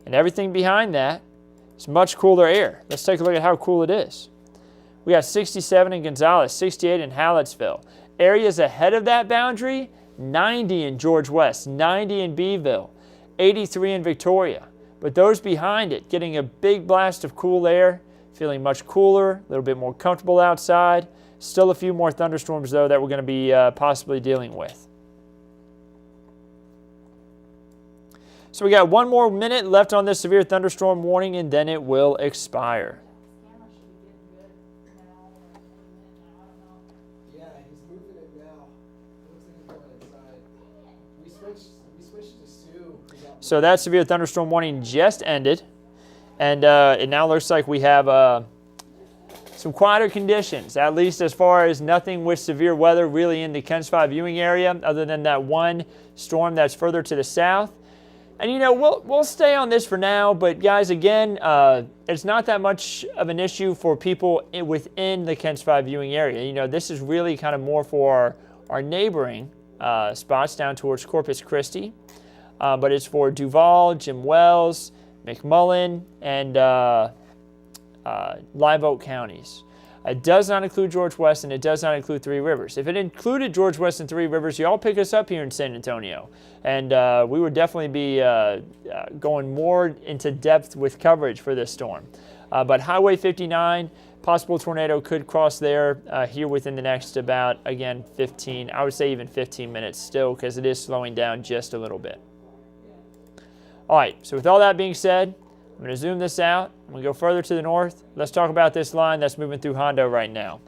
And everything behind that is much cooler air. Let's take a look at how cool it is. We got 67 in Gonzales, 68 in Hallettsville. Areas ahead of that boundary, 90 in George West, 90 in Beeville, 83 in Victoria. But those behind it getting a big blast of cool air, feeling much cooler, a little bit more comfortable outside. Still a few more thunderstorms, though, that we're going to be possibly dealing with. So we got one more minute left on this severe thunderstorm warning, and then it will expire. Yeah, he's moving it now. It looks like he's going inside. We switched to Sue. So that severe thunderstorm warning just ended. And it now looks like we have some quieter conditions, at least as far as nothing with severe weather really in the Kent 5 viewing area, other than that one storm that's further to the south. And, you know, we'll stay on this for now. But, guys, again, it's not that much of an issue for people within the Kent 5 viewing area. You know, this is really kind of more for our neighboring spots down towards Corpus Christi. But it's for Duval, Jim Wells, McMullen, and Live Oak counties. It does not include George West, and it does not include Three Rivers. If it included George West and Three Rivers, y'all pick us up here in San Antonio. And we would definitely be going more into depth with coverage for this storm. But Highway 59, possible tornado could cross there here within the next about, again, 15, I would say even 15 minutes still, because it is slowing down just a little bit. All right, so with all that being said, I'm going to zoom this out. I'm going to go further to the north. Let's talk about this line that's moving through Hondo right now.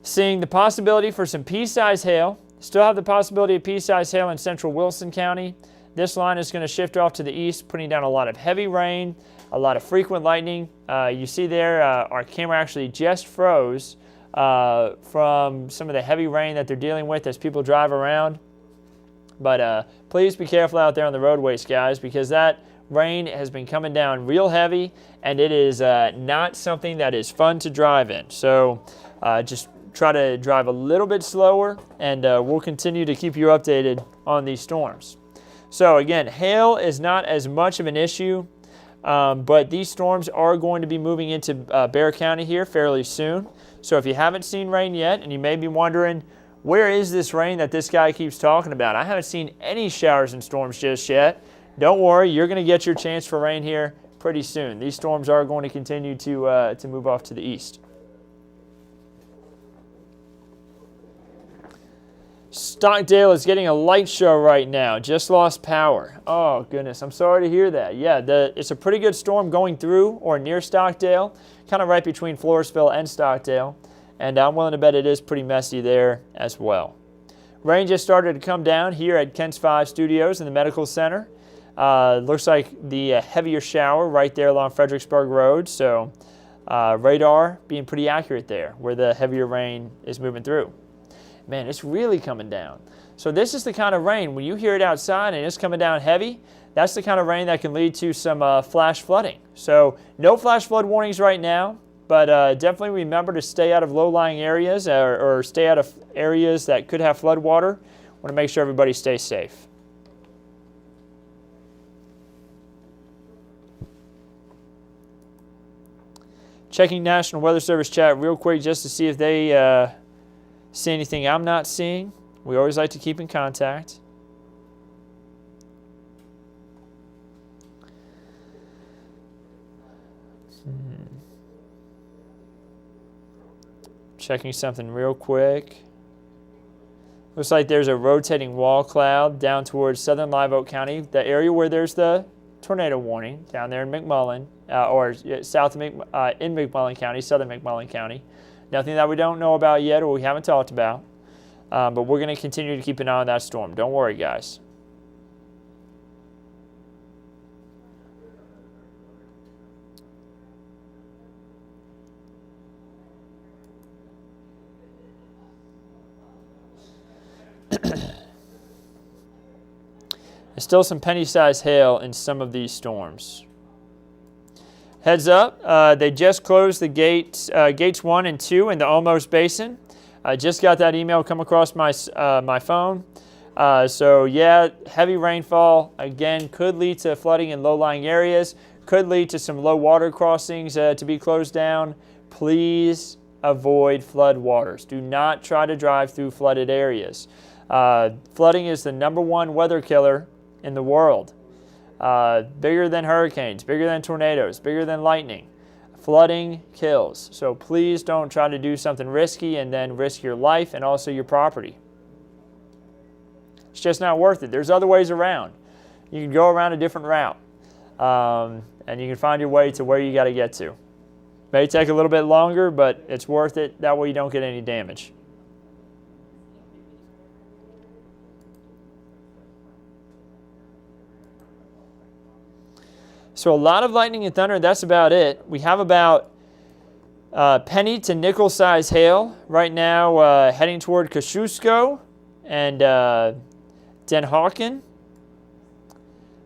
Seeing the possibility for some pea-size hail. Still have the possibility of pea-size hail in central Wilson County. This line is going to shift off to the east, putting down a lot of heavy rain, a lot of frequent lightning. You see there, our camera actually just froze from some of the heavy rain that they're dealing with as people drive around. But please be careful out there on the roadways, guys, because that rain has been coming down real heavy, and it is not something that is fun to drive in. So just try to drive a little bit slower, and we'll continue to keep you updated on these storms. So again, hail is not as much of an issue, but these storms are going to be moving into Bexar County here fairly soon. So if you haven't seen rain yet, and you may be wondering, where is this rain that this guy keeps talking about? I haven't seen any showers and storms just yet. Don't worry, you're going to get your chance for rain here pretty soon. These storms are going to continue to move off to the east. Stockdale is getting a light show right now. Just lost power. Oh, goodness. I'm sorry to hear that. Yeah, it's a pretty good storm going through or near Stockdale, kind of right between Floresville and Stockdale. And I'm willing to bet it is pretty messy there as well. Rain just started to come down here at Kent 5 Studios in the Medical Center. Looks like the heavier shower right there along Fredericksburg Road. So radar being pretty accurate there where the heavier rain is moving through. Man, it's really coming down. So this is the kind of rain, when you hear it outside and it's coming down heavy, that's the kind of rain that can lead to some flash flooding. So no flash flood warnings right now, but definitely remember to stay out of low-lying areas or stay out of areas that could have flood water. Want to make sure everybody stays safe. Checking National Weather Service chat real quick just to see if they see anything I'm not seeing. We always like to keep in contact. Checking something real quick. Looks like there's a rotating wall cloud down towards southern Live Oak County, the area where there's the tornado warning down there in McMullen, or south of in McMullen County, southern McMullen County. Nothing that we don't know about yet or we haven't talked about, but we're going to continue to keep an eye on that storm. Don't worry, guys. There's still some penny-sized hail in some of these storms. Heads up, they just closed the gates 1 and 2 in the Almost Basin. I just got that email come across my phone. So yeah, heavy rainfall, again, could lead to flooding in low-lying areas, could lead to some low water crossings to be closed down. Please avoid flood waters. Do not try to drive through flooded areas. Flooding is the #1 weather killer in the world. Bigger than hurricanes, bigger than tornadoes, bigger than lightning. Flooding kills. So please don't try to do something risky and then risk your life and also your property. It's just not worth it. There's other ways around. You can go around a different route, and you can find your way to where you got to get to. May take a little bit longer, but it's worth it. That way you don't get any damage. So a lot of lightning and thunder, that's about it. We have about penny to nickel size hail right now heading toward Kosciuszko and Den Haken.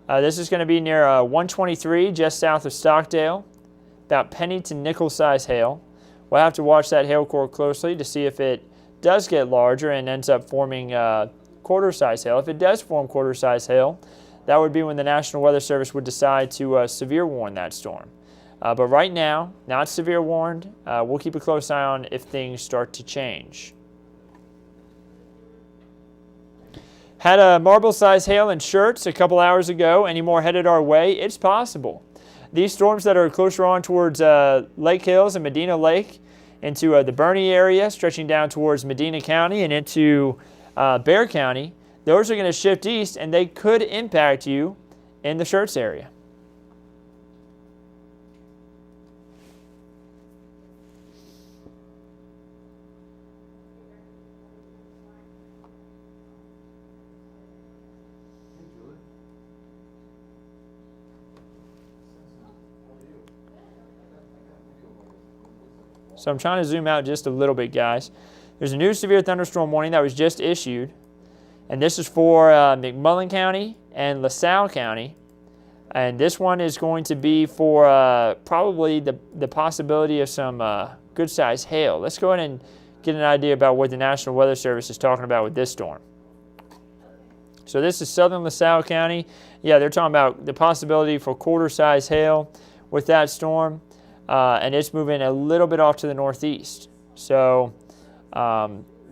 This is going to be near 123 just south of Stockdale. About penny to nickel size hail. We'll have to watch that hail core closely to see if it does get larger and ends up forming quarter size hail. If it does form quarter size hail, that would be when the National Weather Service would decide to severe warn that storm. But right now, not severe warned. We'll keep a close eye on if things start to change. Had a marble-sized hail in Schertz a couple hours ago. Any more headed our way? It's possible. These storms that are closer on towards Lake Hills and Medina Lake, into the Bernie area, stretching down towards Medina County and into Bexar County, those are going to shift east, and they could impact you in the Schertz area. So I'm trying to zoom out just a little bit, guys. There's a new severe thunderstorm warning that was just issued. And this is for McMullen County and LaSalle County. And this one is going to be for probably the possibility of some good-sized hail. Let's go ahead and get an idea about what the National Weather Service is talking about with this storm. So this is southern LaSalle County. Yeah, they're talking about the possibility for quarter-size hail with that storm. And it's moving a little bit off to the northeast. So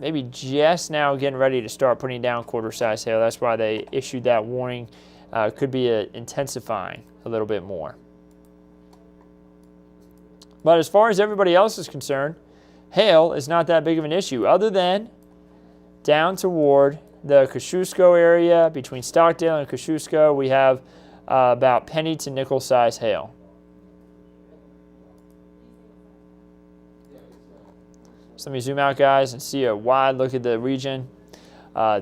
maybe just now getting ready to start putting down quarter-size hail. That's why they issued that warning. Could be intensifying a little bit more. But as far as everybody else is concerned, hail is not that big of an issue, other than down toward the Kosciuszko area. Between Stockdale and Kosciuszko, we have about penny to nickel size hail. So let me zoom out, guys, and see a wide look at the region.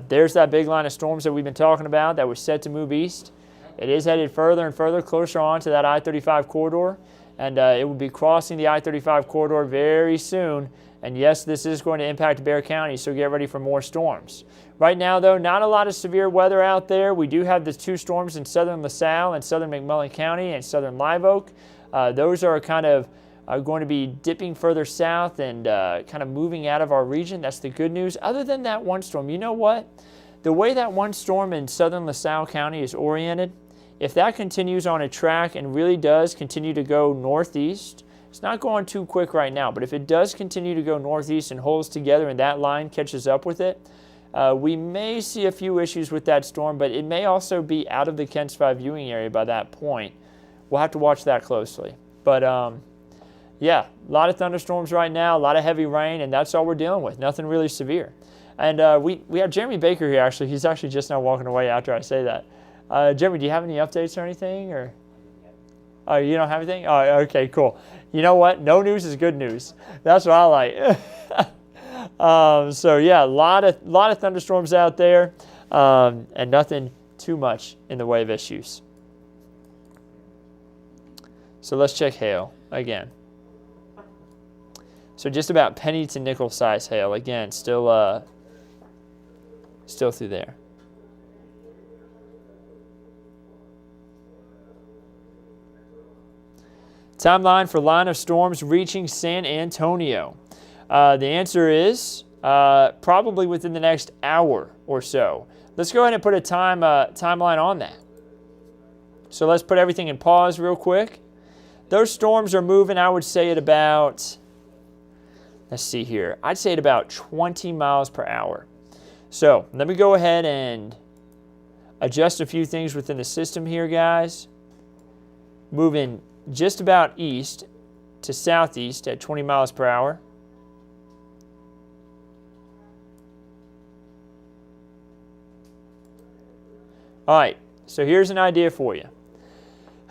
There's that big line of storms that we've been talking about that was set to move east. It is headed further and further closer on to that I-35 corridor. and it will be crossing the I-35 corridor very soon. And yes, this is going to impact Bexar County, so get ready for more storms. Right now, though, not a lot of severe weather out there. We do have the 2 storms in southern LaSalle and southern McMullen County and southern Live Oak. Those are kind of going to be dipping further south and kind of moving out of our region. That's the good news. Other than that one storm, you know what? The way that one storm in southern LaSalle County is oriented, if that continues on a track and really does continue to go northeast, it's not going too quick right now, but if it does continue to go northeast and holds together and that line catches up with it, we may see a few issues with that storm, but it may also be out of the Kent 5 viewing area by that point. We'll have to watch that closely. But yeah, a lot of thunderstorms right now, a lot of heavy rain, and that's all we're dealing with. Nothing really severe. And we have Jeremy Baker here, actually. He's actually just now walking away after I say that. Jeremy, do you have any updates or anything? Or? Oh, you don't have anything? Oh, okay, cool. You know what? No news is good news. That's what I like. So yeah, a lot of thunderstorms out there, and nothing too much in the way of issues. So let's check hail again. So just about penny to nickel size hail again, still through there. Timeline for line of storms reaching San Antonio. The answer is probably within the next hour or so. Let's go ahead and put a timeline on that. So let's put everything in pause real quick. Those storms are moving, I would say, at about, let's see here, I'd say at about 20 miles per hour. So let me go ahead and adjust a few things within the system here, guys. Moving just about east to southeast at 20 miles per hour. All right, so here's an idea for you.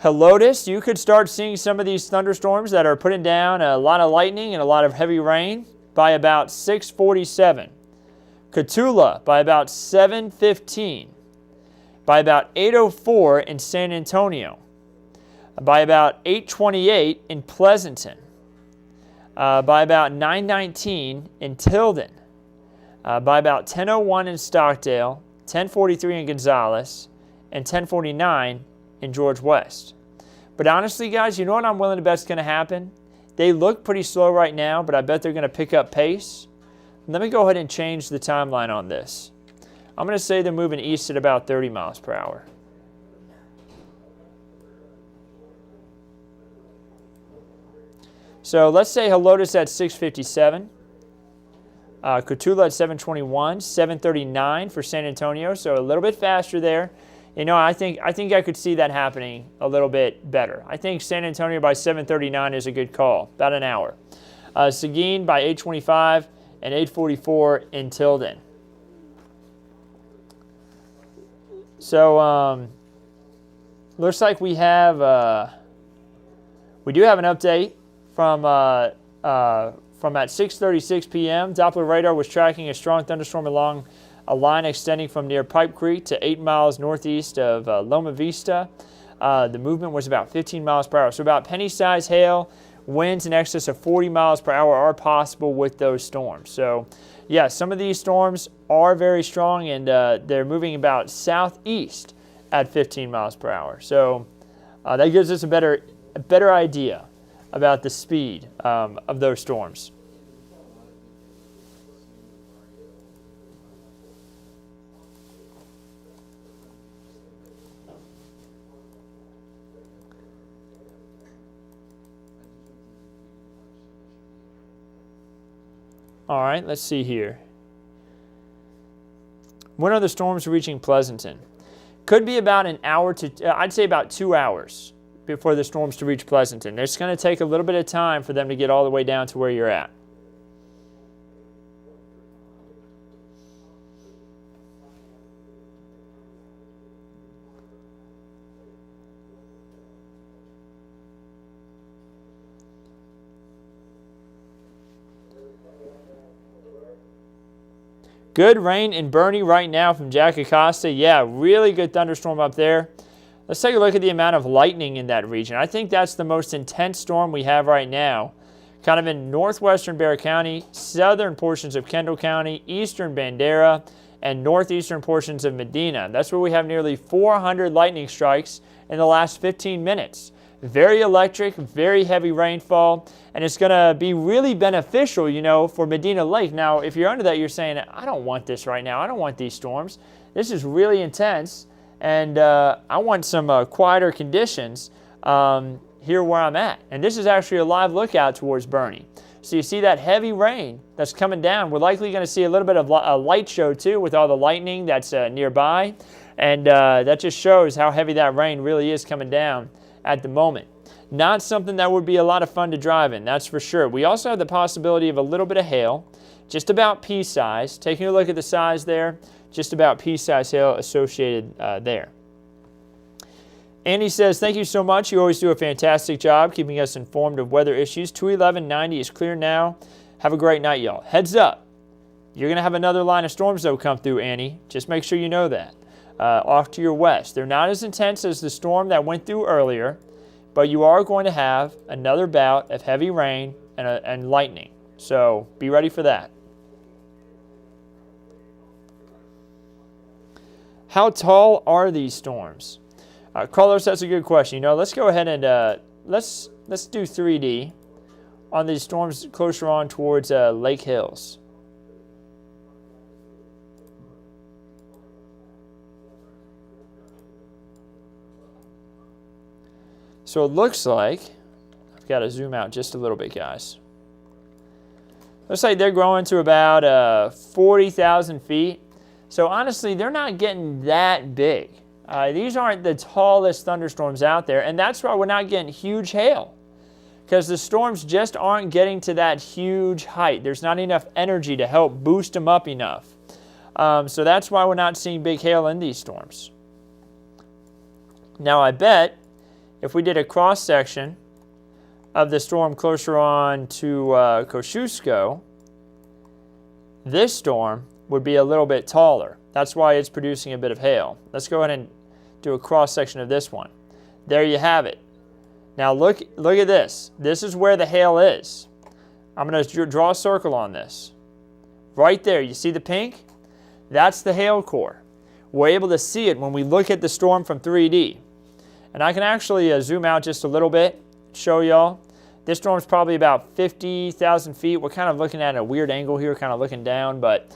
Helotes, you could start seeing some of these thunderstorms that are putting down a lot of lightning and a lot of heavy rain by about 6:47. Cotulla by about 7:15. By about 8:04 in San Antonio. By about 8:28 in Pleasanton. By about 9:19 in Tilden. By about 10:01 in Stockdale. 10:43 in Gonzales. And 10:49 in George West. But honestly, guys, you know what I'm willing to bet's going to happen? They look pretty slow right now, but I bet they're going to pick up pace. Let me go ahead and change the timeline on this. I'm going to say they're moving east at about 30 miles per hour. So let's say Helotes at 6:57. Cotulla at 7:21, 7:39 for San Antonio, so a little bit faster there. You know, I think I could see that happening a little bit better. I think San Antonio by 7:39 is a good call, about an hour. Seguin by 8:25 and 8:44 in Tilden. So looks like we do have an update from at 6:36 p.m. Doppler radar was tracking a strong thunderstorm along a line extending from near Pipe Creek to 8 miles northeast of Loma Vista. The movement was about 15 miles per hour. So about penny-size hail, winds in excess of 40 miles per hour are possible with those storms. So yeah, some of these storms are very strong, and they're moving about southeast at 15 miles per hour. So that gives us a better idea about the speed of those storms. All right, let's see here. When are the storms reaching Pleasanton? Could be about an hour to, I'd say about 2 hours before the storms to reach Pleasanton. It's going to take a little bit of time for them to get all the way down to where you're at. Good rain in Bernie right now from Jack Acosta. Yeah, really good thunderstorm up there. Let's take a look at the amount of lightning in that region. I think that's the most intense storm we have right now, kind of in northwestern Bexar County, southern portions of Kendall County, eastern Bandera, and northeastern portions of Medina. That's where we have nearly 400 lightning strikes in the last 15 minutes. Very electric, very heavy rainfall, and it's going to be really beneficial, you know, for Medina Lake. Now, if you're under that, you're saying, I don't want this right now. I don't want these storms. This is really intense, and I want some quieter conditions here where I'm at. And this is actually a live lookout towards Bernie. So you see that heavy rain that's coming down. We're likely going to see a little bit of a light show too with all the lightning that's nearby. And that just shows how heavy that rain really is coming down at the moment. Not something that would be a lot of fun to drive in, that's for sure. We also have the possibility of a little bit of hail, just about pea size. Taking a look at the size there, just about pea size hail associated there. Andy says, thank you so much. You always do a fantastic job keeping us informed of weather issues. 211-90 is clear now. Have a great night, y'all. Heads up. You're going to have another line of storms that will come through, Annie. Just make sure you know that. Off to your west. They're not as intense as the storm that went through earlier, but you are going to have another bout of heavy rain and lightning. So be ready for that. How tall are these storms? Carlos, that's a good question. You know, let's go ahead and let's do 3D on these storms closer on towards Lake Hills. So it looks like, I've got to zoom out just a little bit, guys. Looks like they're growing to about 40,000 feet. So honestly, they're not getting that big. These aren't the tallest thunderstorms out there, and that's why we're not getting huge hail, because the storms just aren't getting to that huge height. There's not enough energy to help boost them up enough. So that's why we're not seeing big hail in these storms. Now, I bet if we did a cross-section of the storm closer on to Kosciuszko, this storm would be a little bit taller. That's why it's producing a bit of hail. Let's go ahead and do a cross-section of this one. There you have it. Now look at this. This is where the hail is. I'm going to draw a circle on this. Right there, you see the pink? That's the hail core. We're able to see it when we look at the storm from 3D. And I can actually zoom out just a little bit, show y'all. This storm's probably about 50,000 feet. We're kind of looking at a weird angle here, kind of looking down, but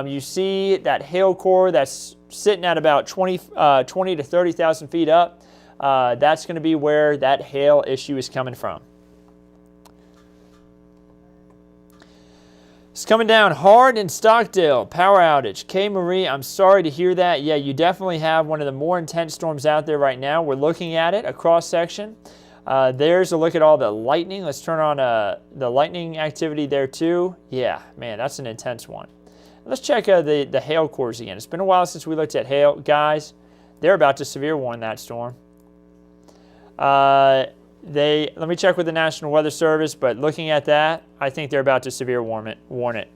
you see that hail core that's sitting at about 20 to 30,000 feet up. That's going to be where that hail issue is coming from. It's coming down hard in Stockdale. Power outage. K. Marie, I'm sorry to hear that. Yeah, you definitely have one of the more intense storms out there right now. We're looking at it, a cross section. There's a look at all the lightning. Let's turn on the lightning activity there too. Yeah, man, that's an intense one. Let's check the hail cores again. It's been a while since we looked at hail. Guys, they're about to severe warn that storm. Let me check with the National Weather Service, but looking at that, I think they're about to severe warn it.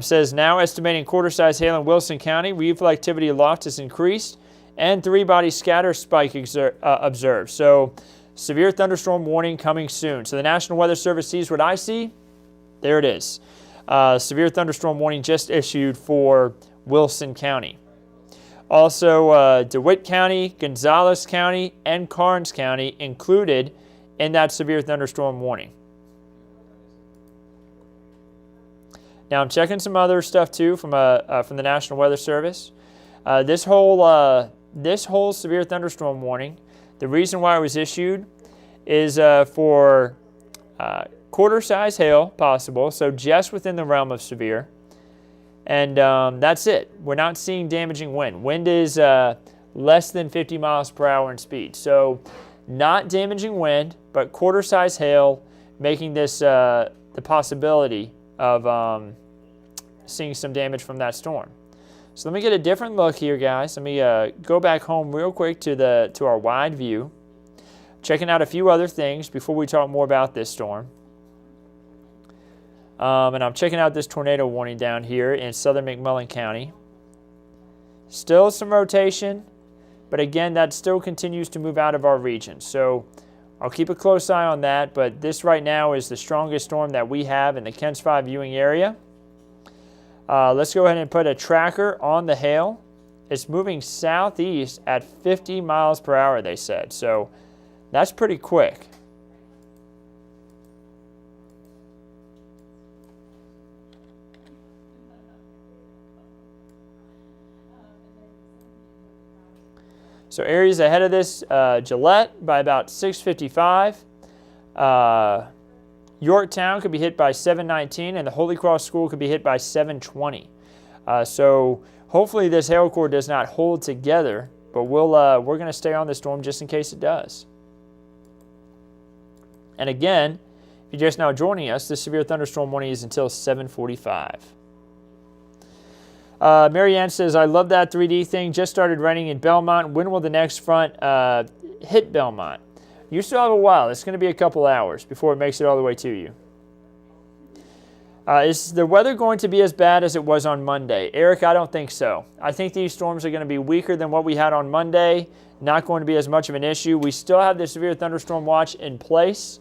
Says now estimating quarter-size hail in Wilson County. Reflectivity aloft has increased, and 3-body scatter spike observed. So severe thunderstorm warning coming soon. So the National Weather Service sees what I see. There it is. Severe thunderstorm warning just issued for Wilson County. Also, DeWitt County, Gonzales County, and Karnes County included in that severe thunderstorm warning. Now I'm checking some other stuff too from the National Weather Service. This whole severe thunderstorm warning, the reason why it was issued is for quarter-size hail possible, so just within the realm of severe. And that's it. We're not seeing damaging wind. Wind is less than 50 miles per hour in speed. So not damaging wind, but quarter-size hail, making this the possibility of seeing some damage from that storm. So let me get a different look here, guys. Let me go back home real quick to our wide view, checking out a few other things before we talk more about this storm. And I'm checking out this tornado warning down here in southern McMullen County. Still some rotation. But again, that still continues to move out of our region. So I'll keep a close eye on that. But this right now is the strongest storm that we have in the Kent 5 viewing area. Let's go ahead and put a tracker on the hail. It's moving southeast at 50 miles per hour, they said. So that's pretty quick. So areas ahead of this, Gillette by about 6:55. Yorktown could be hit by 7:19, and the Holy Cross School could be hit by 7:20. So hopefully this hail core does not hold together, but we're going to stay on the storm just in case it does. And again, if you're just now joining us, the severe thunderstorm warning is until 7:45. Marianne says, I love that 3D thing. Just started raining in Belmont. When will the next front hit Belmont? You still have a while. It's going to be a couple hours before it makes it all the way to you. Is the weather going to be as bad as it was on Monday? Eric, I don't think so. I think these storms are going to be weaker than what we had on Monday. Not going to be as much of an issue. We still have the severe thunderstorm watch in place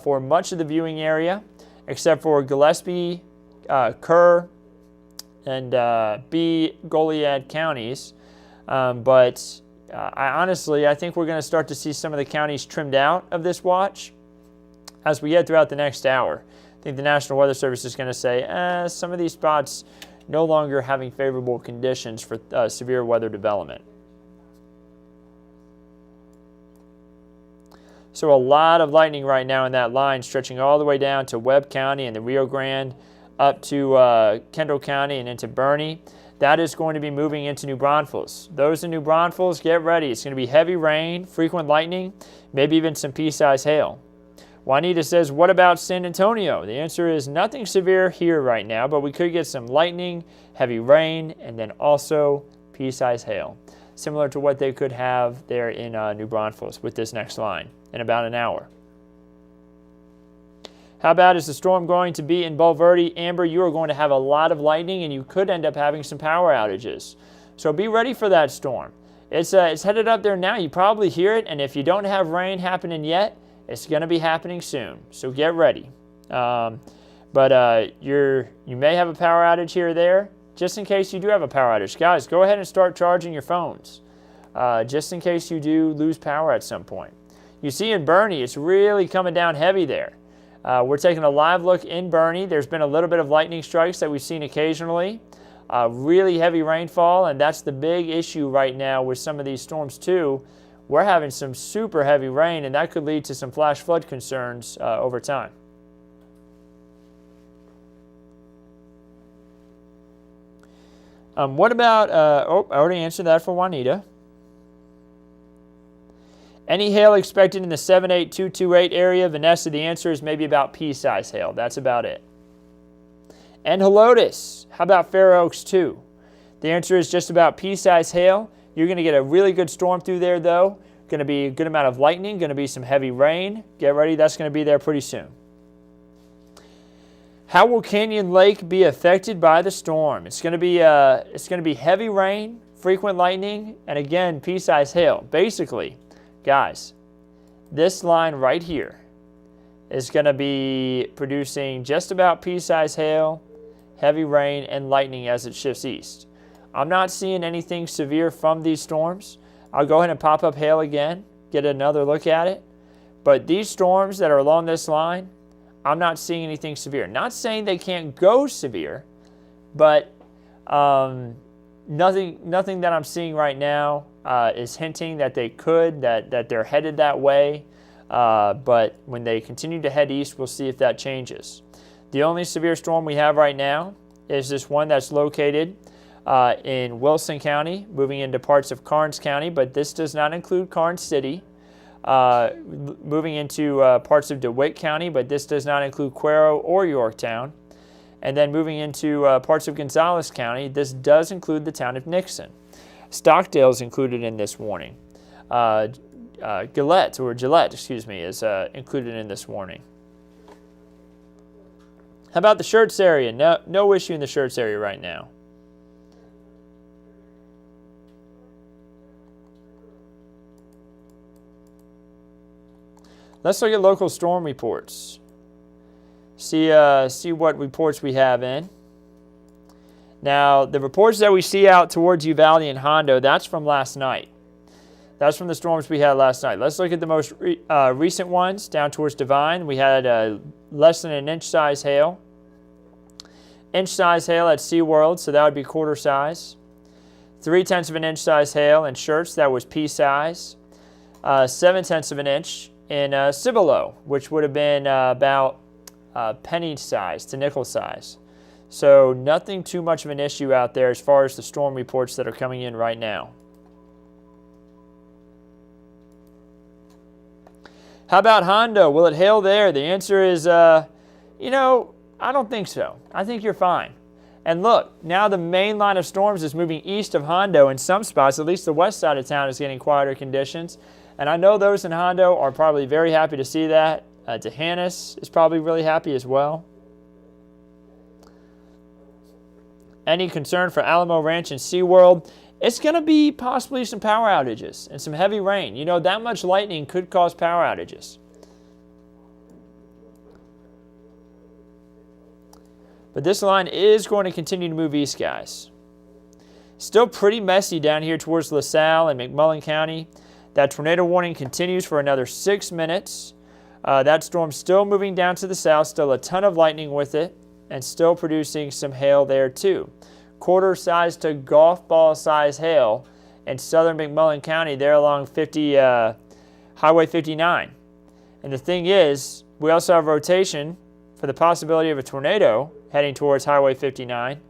for much of the viewing area, except for Gillespie, Kerr, and Goliad counties. But I think we're going to start to see some of the counties trimmed out of this watch as we get throughout the next hour. I think the National Weather Service is going to say, some of these spots no longer having favorable conditions for severe weather development. So a lot of lightning right now in that line, stretching all the way down to Webb County and the Rio Grande, up to Kendall County and into Bernie. That is going to be moving into New Braunfels. Those in New Braunfels, get ready. It's going to be heavy rain, frequent lightning, maybe even some pea-sized hail. Juanita says, what about San Antonio? The answer is nothing severe here right now, but we could get some lightning, heavy rain, and then also pea-sized hail, similar to what they could have there in New Braunfels with this next line in about an hour. How bad is the storm going to be in Bulverde? Amber, you are going to have a lot of lightning, and you could end up having some power outages. So be ready for that storm. It's headed up there now. You probably hear it, and if you don't have rain happening yet, it's going to be happening soon. So get ready. You may have a power outage here or there. Just in case you do have a power outage, guys, go ahead and start charging your phones. Just in case you do lose power at some point. You see in Bernie, it's really coming down heavy there. We're taking a live look in Bernie. There's been a little bit of lightning strikes that we've seen occasionally. Really heavy rainfall, and that's the big issue right now with some of these storms too. We're having some super heavy rain, and that could lead to some flash flood concerns over time. What about, I already answered that for Juanita. Any hail expected in the 78228 area? Vanessa, the answer is maybe about pea-size hail. That's about it. And Helotes, how about Fair Oaks too? The answer is just about pea-size hail. You're going to get a really good storm through there though. Going to be a good amount of lightning, going to be some heavy rain. Get ready, that's going to be there pretty soon. How will Canyon Lake be affected by the storm? It's going to be heavy rain, frequent lightning, and again, pea-size hail. Basically, guys, this line right here is going to be producing just about pea-size hail, heavy rain, and lightning as it shifts east. I'm not seeing anything severe from these storms. I'll go ahead and pop up hail again, get another look at it. But these storms that are along this line, I'm not seeing anything severe. Not saying they can't go severe, but nothing that I'm seeing right now is hinting that they could, that they're headed that way. But when they continue to head east, we'll see if that changes. The only severe storm we have right now is this one that's located in Wilson County, moving into parts of Karnes County, but this does not include Karnes City. Moving into parts of DeWitt County, but this does not include Cuero or Yorktown. And then moving into parts of Gonzales County, this does include the town of Nixon. Stockdale is included in this warning. Gillette, is included in this warning. How about the Schertz area? No issue in the Schertz area right now. Let's look at local storm reports. See what reports we have in. Now, the reports that we see out towards Uvalde and Hondo, that's from last night. That's from the storms we had last night. Let's look at the most recent ones. Down towards Devine, we had less than an inch size hail. Inch size hail at SeaWorld, so that would be quarter size. 0.3 of an inch size hail in Schertz, that was pea size. 0.7 of an inch in Cibolo, which would have been about penny size to nickel size. So nothing too much of an issue out there as far as the storm reports that are coming in right now. How about Hondo? Will it hail there? The answer is, I don't think so. I think you're fine. And look, now the main line of storms is moving east of Hondo in some spots. At least the west side of town is getting quieter conditions. And I know those in Hondo are probably very happy to see that. D'Hanis is probably really happy as well. Any concern for Alamo Ranch and SeaWorld? It's going to be possibly some power outages and some heavy rain. You know, that much lightning could cause power outages. But this line is going to continue to move east, guys. Still pretty messy down here towards LaSalle and McMullen County. That tornado warning continues for another 6 minutes. That storm's still moving down to the south, still a ton of lightning with it, and still producing some hail there too. Quarter size to golf ball size hail in southern McMullen County there along Highway 59. And the thing is, we also have rotation for the possibility of a tornado heading towards Highway 59.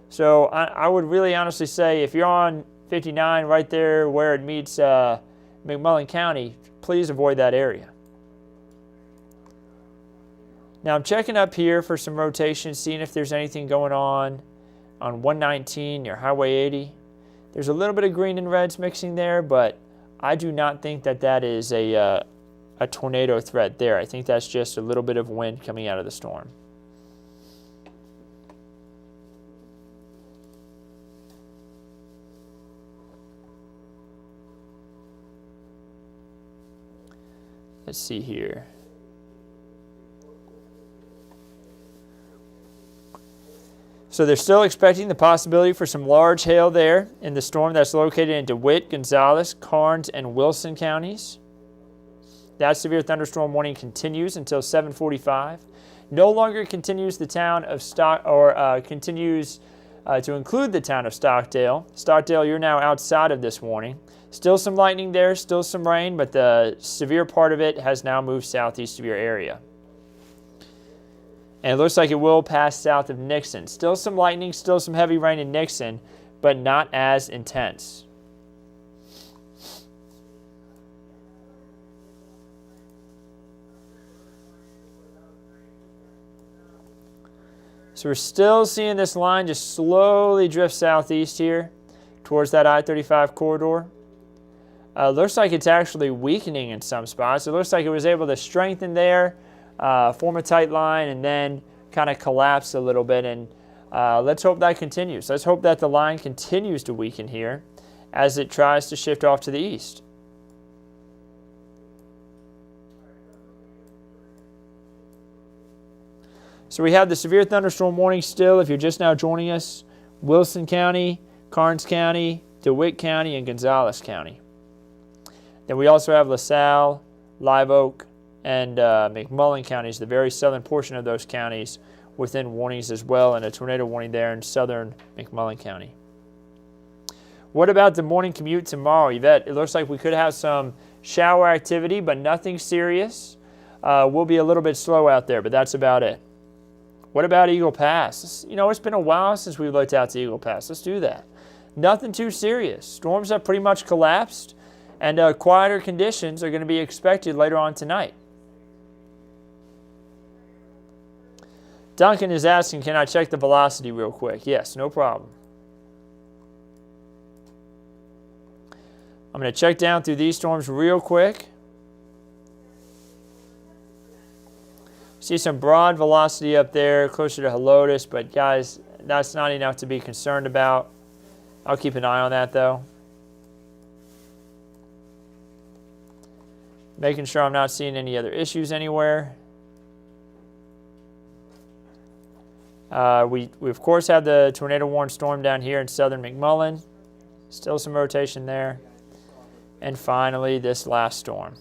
So I would really honestly say if you're on 59 right there where it meets McMullen County, please avoid that area. Now I'm checking up here for some rotation, seeing if there's anything going on 119 near Highway 80. There's a little bit of green and reds mixing there, but I do not think that is a tornado threat there. I think that's just a little bit of wind coming out of the storm. Let's see here. So they're still expecting the possibility for some large hail there in the storm that's located in DeWitt, Gonzales, Karnes, and Wilson counties. That severe thunderstorm warning continues until 7:45. No longer continues the town of continues to include the town of Stockdale. Stockdale, you're now outside of this warning. Still some lightning there, still some rain, but the severe part of it has now moved southeast of your area. And it looks like it will pass south of Nixon. Still some lightning, still some heavy rain in Nixon, but not as intense. So we're still seeing this line just slowly drift southeast here towards that I-35 corridor. Looks like it's actually weakening in some spots. It looks like it was able to strengthen there, form a tight line, and then kind of collapse a little bit. And let's hope that continues. Let's hope that the line continues to weaken here as it tries to shift off to the east. So we have the severe thunderstorm warning still, if you're just now joining us, Wilson County, Karnes County, DeWitt County, and Gonzales County. Then we also have LaSalle, Live Oak, and McMullen counties, the very southern portion of those counties, within warnings as well, and a tornado warning there in southern McMullen County. What about the morning commute tomorrow, Yvette? It looks like we could have some shower activity, but nothing serious. We'll be a little bit slow out there, but that's about it. What about Eagle Pass? You know, it's been a while since we looked out to Eagle Pass. Let's do that. Nothing too serious. Storms have pretty much collapsed, and quieter conditions are going to be expected later on tonight. Duncan is asking, can I check the velocity real quick? Yes, no problem. I'm going to check down through these storms real quick. See some broad velocity up there, closer to Helotes, but guys, that's not enough to be concerned about. I'll keep an eye on that though. Making sure I'm not seeing any other issues anywhere. We of course have the tornado warned storm down here in southern McMullen. Still some rotation there. And finally, this last storm.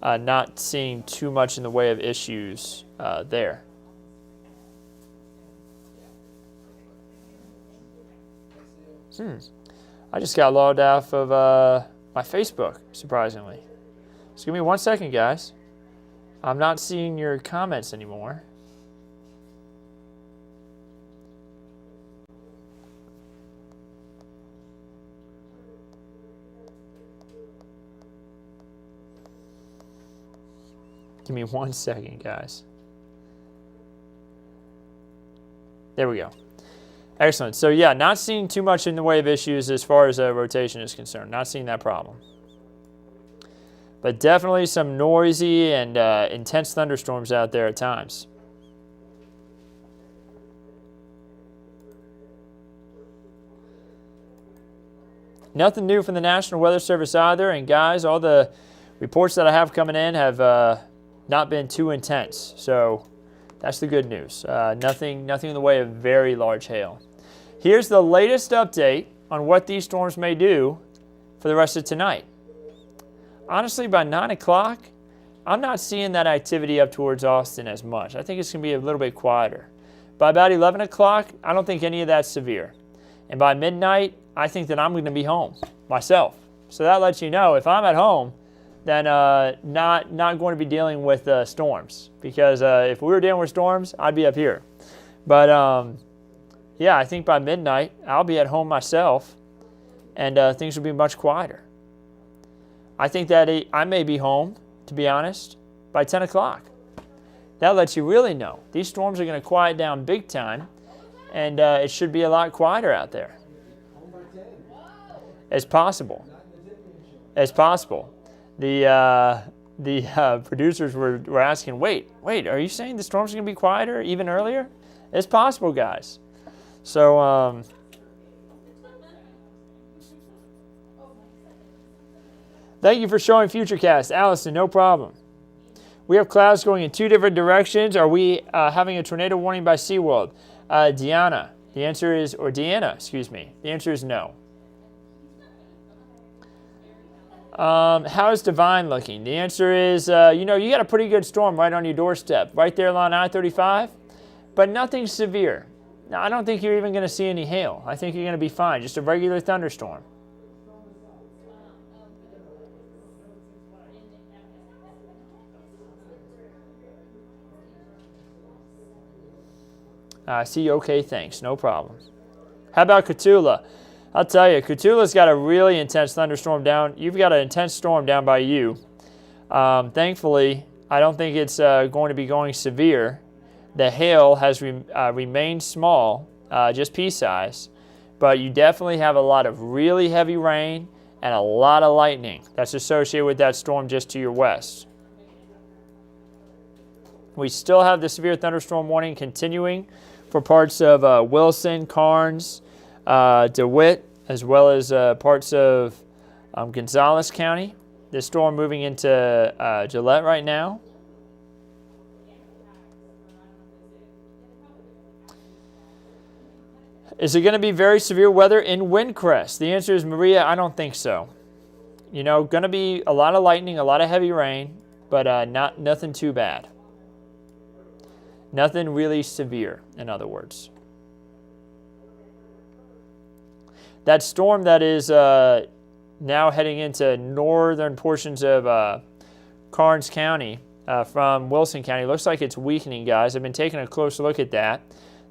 Not seeing too much in the way of issues there. I just got logged off of my Facebook, surprisingly. Just give me 1 second, guys. I'm not seeing your comments anymore. Give me 1 second, guys. There we go. Excellent. So yeah, not seeing too much in the way of issues as far as rotation is concerned. Not seeing that problem. But definitely some noisy and intense thunderstorms out there at times. Nothing new from the National Weather Service either. And guys, all the reports that I have coming in have not been too intense. So that's the good news. Nothing in the way of very large hail. Here's the latest update on what these storms may do for the rest of tonight. Honestly, by 9 o'clock, I'm not seeing that activity up towards Austin as much. I think it's going to be a little bit quieter. By about 11 o'clock, I don't think any of that's severe. And by midnight, I think that I'm going to be home myself. So that lets you know if I'm at home, then not going to be dealing with storms. Because if we were dealing with storms, I'd be up here. But yeah, I think by midnight, I'll be at home myself, and things will be much quieter. I think that I may be home, to be honest, by 10 o'clock. That lets you really know. These storms are going to quiet down big time, and it should be a lot quieter out there. As possible. As possible. The producers were asking, wait, are you saying the storms are going to be quieter even earlier? It's possible, guys. So, thank you for showing Futurecast. Allison, no problem. We have clouds going in 2 different directions. Are we having a tornado warning by SeaWorld? Deanna, the answer is, or Deanna, excuse me. The answer is no. How is Divine looking? The answer is, you got a pretty good storm right on your doorstep, right there along I-35, but nothing severe. Now, I don't think you're even going to see any hail. I think you're going to be fine, just a regular thunderstorm. I see, okay, thanks, no problem. How about Cotulla? I'll tell you, Cotulla's got a really intense thunderstorm down. You've got an intense storm down by you. Thankfully, I don't think it's going to be going severe. The hail has remained small, just pea size, but you definitely have a lot of really heavy rain and a lot of lightning that's associated with that storm just to your west. We still have the severe thunderstorm warning continuing for parts of Wilson, Karnes, DeWitt, as well as parts of Gonzales County. This storm moving into Gillette right now. Is it going to be very severe weather in Windcrest? The answer is, Maria, I don't think so. Going to be a lot of lightning, a lot of heavy rain, but nothing too bad. Nothing really severe, in other words. That storm that is now heading into northern portions of Karnes County from Wilson County looks like it's weakening, guys. I've been taking a close look at that.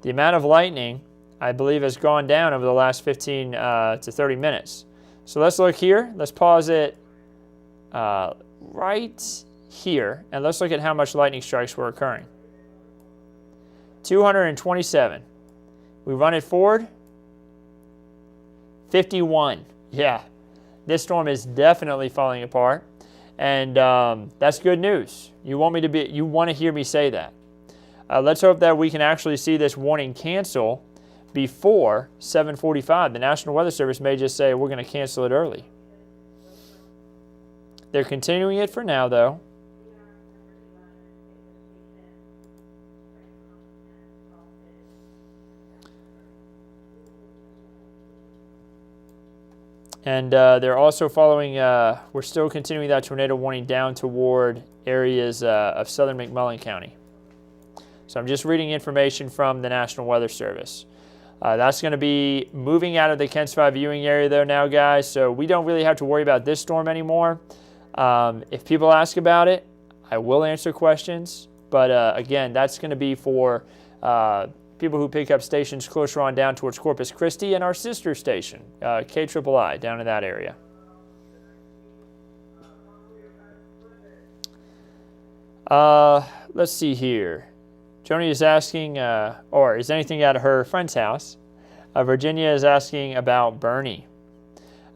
The amount of lightning, I believe, has gone down over the last 15 to 30 minutes. So let's look here. Let's pause it right here, and let's look at how much lightning strikes were occurring. 227. We run it forward. 51. Yeah, this storm is definitely falling apart, and that's good news. You want to hear me say that. Let's hope that we can actually see this warning cancel before 7:45. The National Weather Service may just say we're going to cancel it early. They're continuing it for now, though. And they're also following, we're still continuing that tornado warning down toward areas of southern McMullen County. So I'm just reading information from the National Weather Service. That's going to be moving out of the Kent 5 viewing area though now, guys, so we don't really have to worry about this storm anymore. If people ask about it, I will answer questions, but again, that's going to be for people who pick up stations closer on down towards Corpus Christi and our sister station, KIII, down in that area. Let's see here. Joni is asking, or is anything at her friend's house? Virginia is asking about Bernie.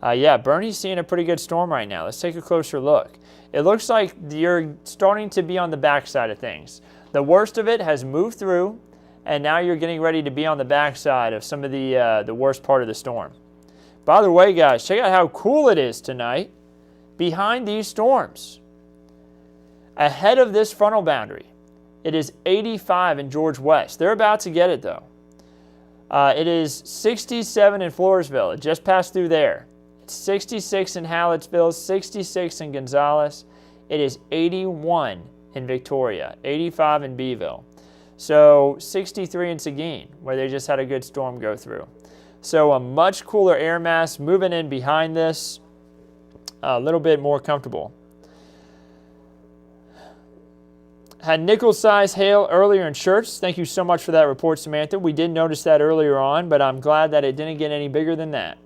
Yeah, Bernie's seeing a pretty good storm right now. Let's take a closer look. It looks like you're starting to be on the backside of things. The worst of it has moved through, and now you're getting ready to be on the backside of some of the worst part of the storm. By the way, guys, check out how cool it is tonight behind these storms. Ahead of this frontal boundary, it is 85 in George West. They're about to get it, though. It is 67 in Floresville. It just passed through there. It's 66 in Hallettsville, 66 in Gonzales. It is 81 in Victoria, 85 in Beeville. So 63 in Seguin, where they just had a good storm go through. So a much cooler air mass moving in behind this, a little bit more comfortable. Had nickel-sized hail earlier in Schertz. Thank you so much for that report, Samantha. We did notice that earlier on, but I'm glad that it didn't get any bigger than that.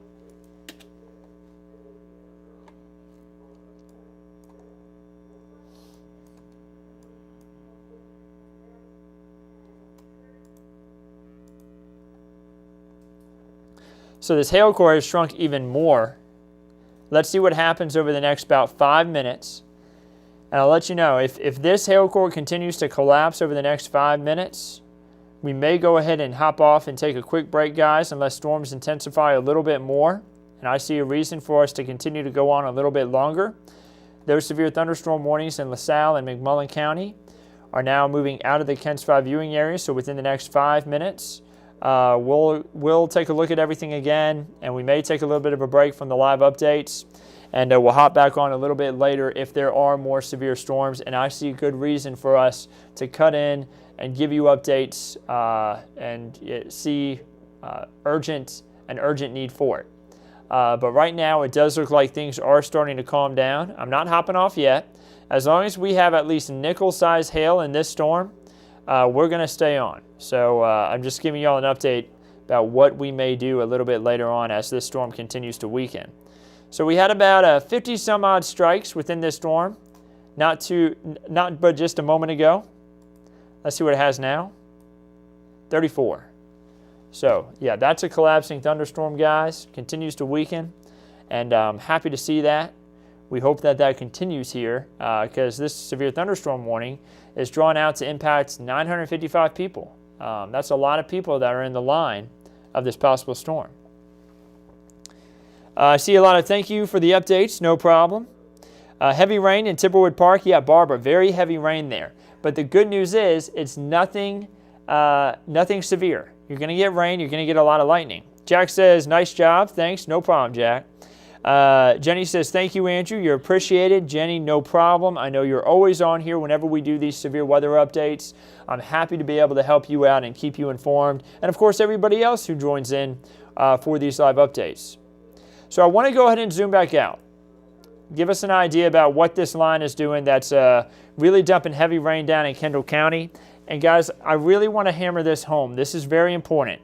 So this hail core has shrunk even more. Let's see what happens over the next about 5 minutes. And I'll let you know, if this hail core continues to collapse over the next 5 minutes, we may go ahead and hop off and take a quick break, guys, unless storms intensify a little bit more. And I see a reason for us to continue to go on a little bit longer. Those severe thunderstorm warnings in LaSalle and McMullen County are now moving out of the Kent 5 viewing area, so within the next 5 minutes, we'll take a look at everything again, and we may take a little bit of a break from the live updates, and we'll hop back on a little bit later if there are more severe storms, and I see a good reason for us to cut in and give you updates and see an urgent need for it. But right now it does look like things are starting to calm down. I'm not hopping off yet. As long as we have at least nickel-sized hail in this storm, we're going to stay on. So I'm just giving y'all an update about what we may do a little bit later on as this storm continues to weaken. So we had about 50 some odd strikes within this storm, not but just a moment ago. Let's see what it has now. 34. So yeah, that's a collapsing thunderstorm, guys. Continues to weaken, and I'm happy to see that. We hope that that continues here because this severe thunderstorm warning is drawn out to impact 955 people. That's a lot of people that are in the line of this possible storm. I see a lot of thank you for the updates, no problem. Heavy rain in Timberwood Park. Yeah, Barbara, very heavy rain there. But the good news is it's nothing severe. You're going to get rain. You're going to get a lot of lightning. Jack says, nice job. Thanks. No problem, Jack. Jenny says, thank you, Andrew. You're appreciated. Jenny, no problem. I know you're always on here whenever we do these severe weather updates. I'm happy to be able to help you out and keep you informed. And, of course, everybody else who joins in for these live updates. So I want to go ahead and zoom back out. Give us an idea about what this line is doing that's really dumping heavy rain down in Kendall County. And, guys, I really want to hammer this home. This is very important.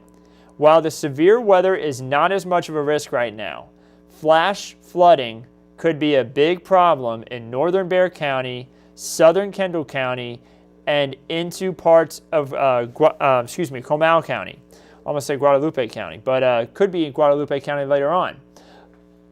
While the severe weather is not as much of a risk right now, flash flooding could be a big problem in northern Bexar County, southern Kendall County, and into parts of Comal County. Almost say Guadalupe County, but could be in Guadalupe County later on.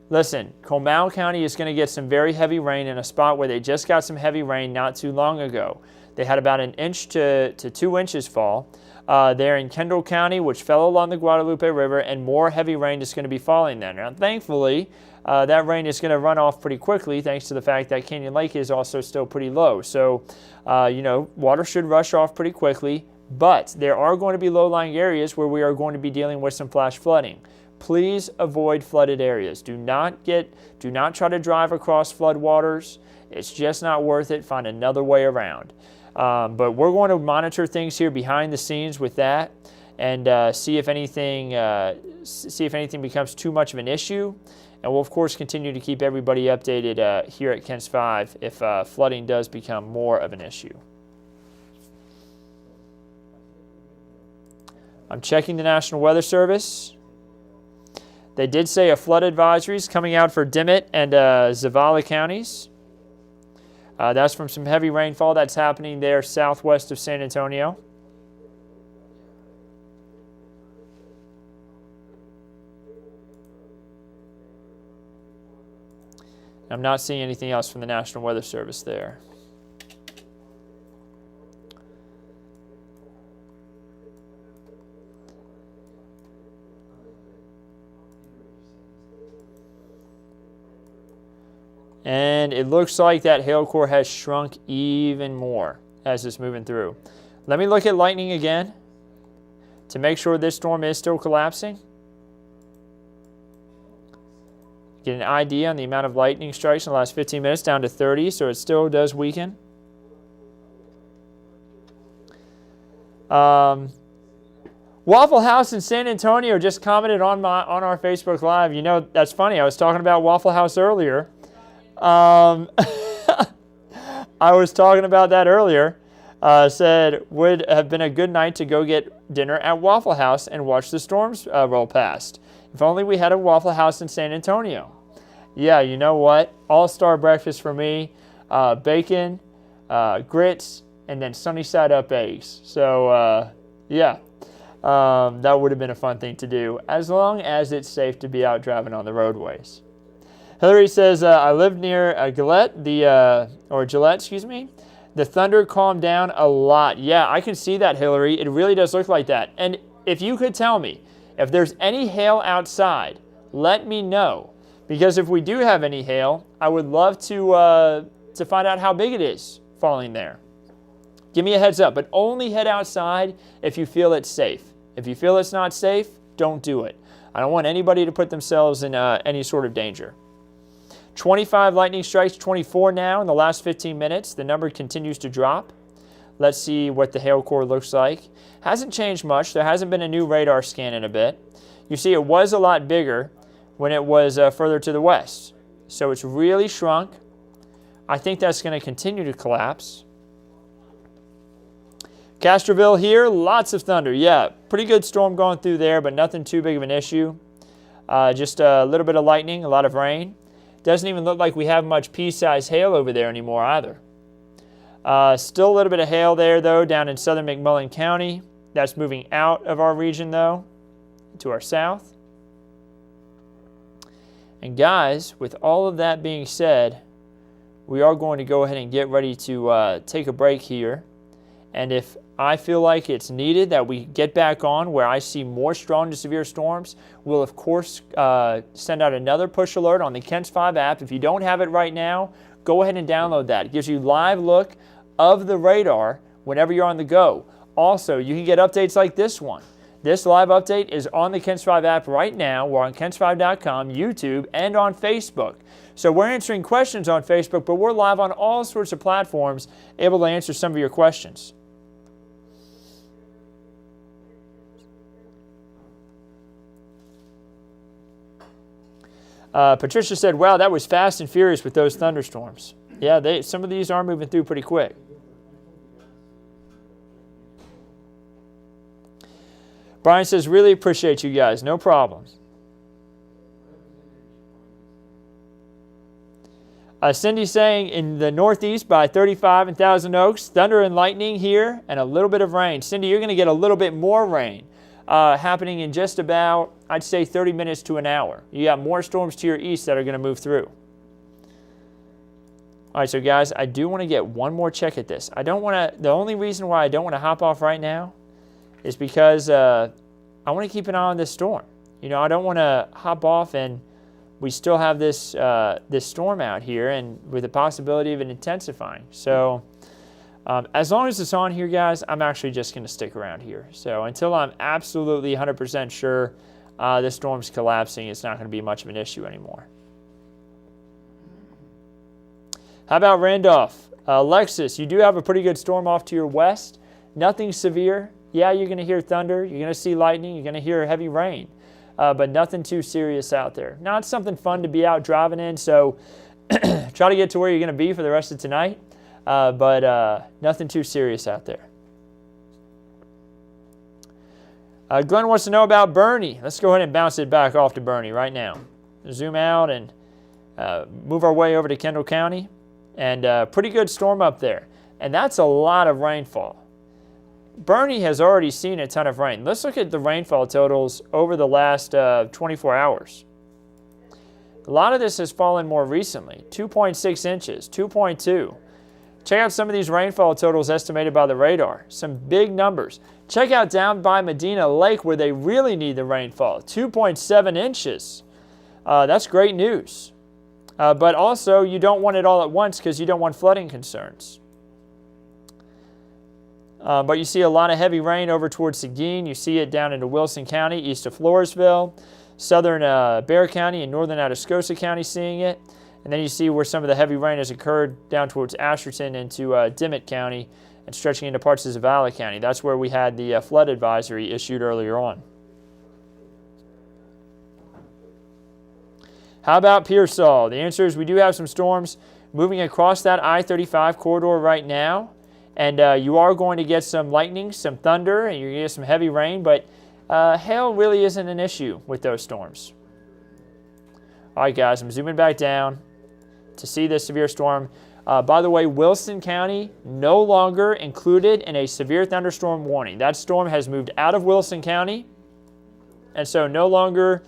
Listen, Comal County is going to get some very heavy rain in a spot where they just got some heavy rain not too long ago. They had about 1 inch to 2 inches fall. There in Kendall County, which fell along the Guadalupe River, and more heavy rain is going to be falling there. Now, thankfully, that rain is going to run off pretty quickly thanks to the fact that Canyon Lake is also still pretty low. So, water should rush off pretry quickly, but there are going to be low-lying areas where we are going to be dealing with some flash flooding. Please avoid flooded areas. Do not try to drive across flood waters. It's just not worth it. Find another way around. But we're going to monitor things here behind the scenes with that and see if anything becomes too much of an issue. And we'll, of course, continue to keep everybody updated here at KENS 5 if flooding does become more of an issue. I'm checking the National Weather Service. They did say a flood advisory is coming out for Dimmitt and Zavala counties. That's from some heavy rainfall that's happening there southwest of San Antonio. I'm not seeing anything else from the National Weather Service there. And it looks like that hail core has shrunk even more as it's moving through. Let me look at lightning again to make sure this storm is still collapsing. Get an idea on the amount of lightning strikes in the last 15 minutes, down to 30, so it still does weaken. Waffle House in San Antonio just commented on our Facebook Live. You know, that's funny. I was talking about Waffle House earlier. I was talking about that earlier. Said would have been a good night to go get dinner at Waffle House and watch the storms roll past. If only we had a Waffle House in San Antonio. Yeah, you know what? All-star breakfast for me. Bacon, grits, and then sunny side up eggs. So, yeah. That would have been a fun thing to do, as long as it's safe to be out driving on the roadways. Hillary says, I live near Gillette, excuse me. The thunder calmed down a lot. Yeah, I can see that, Hillary. It really does look like that. And if you could tell me, if there's any hail outside, let me know. Because if we do have any hail, I would love to find out how big it is falling there. Give me a heads up, but only head outside if you feel it's safe. If you feel it's not safe, don't do it. I don't want anybody to put themselves in any sort of danger. 25 lightning strikes, 24 now in the last 15 minutes. The number continues to drop. Let's see what the hail core looks like. Hasn't changed much. There hasn't been a new radar scan in a bit. You see it was a lot bigger when it was further to the west. So it's really shrunk. I think that's going to continue to collapse. Castroville here, lots of thunder. Yeah, pretty good storm going through there, but nothing too big of an issue. Just a little bit of lightning, a lot of rain. Doesn't even look like we have much pea-sized hail over there anymore either. Still a little bit of hail there, though, down in southern McMullen County. That's moving out of our region, though, to our south. And guys, with all of that being said, we are going to go ahead and get ready to take a break here. And if I feel like it's needed that we get back on where I see more strong to severe storms, we'll of course send out another push alert on the KENS 5 app. If you don't have it right now, go ahead and download that. It gives you live look of the radar whenever you're on the go. Also, you can get updates like this one. This live update is on the KENS 5 app right now. We're on KENS5.com, YouTube, and on Facebook. So we're answering questions on Facebook, but we're live on all sorts of platforms, able to answer some of your questions. Patricia said, wow, that was fast and furious with those thunderstorms. Yeah, some of these are moving through pretty quick. Brian says, really appreciate you guys. No problem. Cindy saying, in the northeast by 35 in Thousand Oaks, thunder and lightning here and a little bit of rain. Cindy, you're going to get a little bit more rain happening in just about, I'd say, 30 minutes to an hour. You got more storms to your east that are going to move through. All right, so guys, I do want to get one more check at this. The only reason why I don't want to hop off right now is because I want to keep an eye on this storm. You know, I don't want to hop off and we still have this this storm out here, and with the possibility of it intensifying. So as long as it's on here, guys, I'm actually just going to stick around here. So until I'm absolutely 100% sure this storm's collapsing, it's not going to be much of an issue anymore. How about Randolph? Alexis, you do have a pretty good storm off to your west. Nothing severe. Yeah, you're going to hear thunder. You're going to see lightning. You're going to hear heavy rain. But nothing too serious out there. Not something fun to be out driving in, so try to get to where you're going to be for the rest of tonight. But nothing too serious out there. Glenn wants to know about Bernie. Let's go ahead and bounce it back off to Bernie right now. Zoom out and move our way over to Kendall County. And pretty good storm up there. And that's a lot of rainfall. Bernie has already seen a ton of rain. Let's look at the rainfall totals over the last 24 hours. A lot of this has fallen more recently. 2.6 inches, 2.2. Check out some of these rainfall totals estimated by the radar. Some big numbers. Check out down by Medina Lake where they really need the rainfall. 2.7 inches. That's great news. But also, you don't want it all at once because you don't want flooding concerns. But you see a lot of heavy rain over towards Seguin. You see it down into Wilson County, east of Floresville, southern Bexar County, and northern Atascosa County seeing it. And then you see where some of the heavy rain has occurred down towards Asherton into Dimmitt County and stretching into parts of Zavala County. That's where we had the flood advisory issued earlier on. How about Pearsall? The answer is we do have some storms moving across that I-35 corridor right now. And you are going to get some lightning, some thunder, and you're going to get some heavy rain. But hail really isn't an issue with those storms. All right, guys, I'm zooming back down to see this severe storm. By the way, Wilson County no longer included in a severe thunderstorm warning. That storm has moved out of Wilson County, and so no longer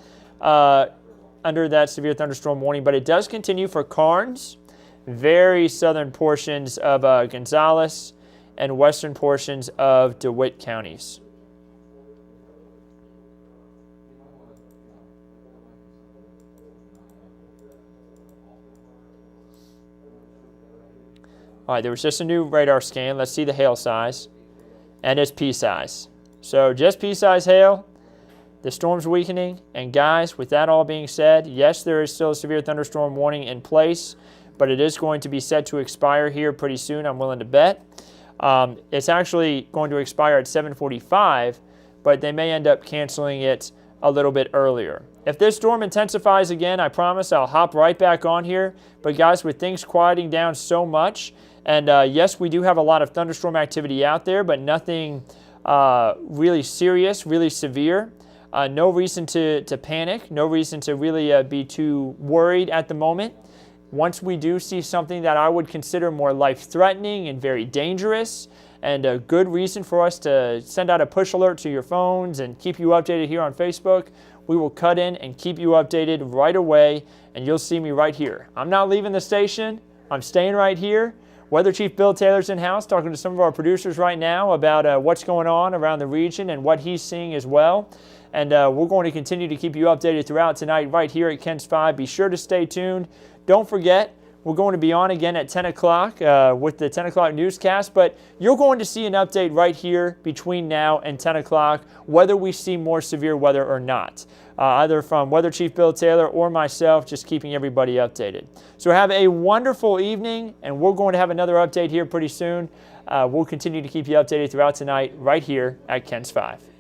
under that severe thunderstorm warning, but it does continue for Karnes, very southern portions of Gonzales, and western portions of DeWitt counties. All right, there was just a new radar scan. Let's see the hail size, and it's pea size. So just pea size hail. The storm's weakening, and guys, with that all being said, yes, there is still a severe thunderstorm warning in place, but it is going to be set to expire here pretty soon, I'm willing to bet. It's actually going to expire at 7:45, but they may end up canceling it a little bit earlier. If this storm intensifies again, I promise I'll hop right back on here. But guys, with things quieting down so much, and yes, we do have a lot of thunderstorm activity out there, but nothing really serious, really severe. No reason to panic, no reason to really be too worried at the moment. Once we do see something that I would consider more life-threatening and very dangerous, and a good reason for us to send out a push alert to your phones and keep you updated here on Facebook, we will cut in and keep you updated right away, and you'll see me right here. I'm not leaving the station. I'm staying right here. Weather Chief Bill Taylor's in-house talking to some of our producers right now about what's going on around the region and what he's seeing as well. And we're going to continue to keep you updated throughout tonight right here at KENS 5. Be sure to stay tuned. Don't forget, we're going to be on again at 10 o'clock with the 10 o'clock newscast, but you're going to see an update right here between now and 10 o'clock, whether we see more severe weather or not. Either from Weather Chief Bill Taylor or myself, just keeping everybody updated. So have a wonderful evening, and we're going to have another update here pretty soon. We'll continue to keep you updated throughout tonight right here at KENS 5.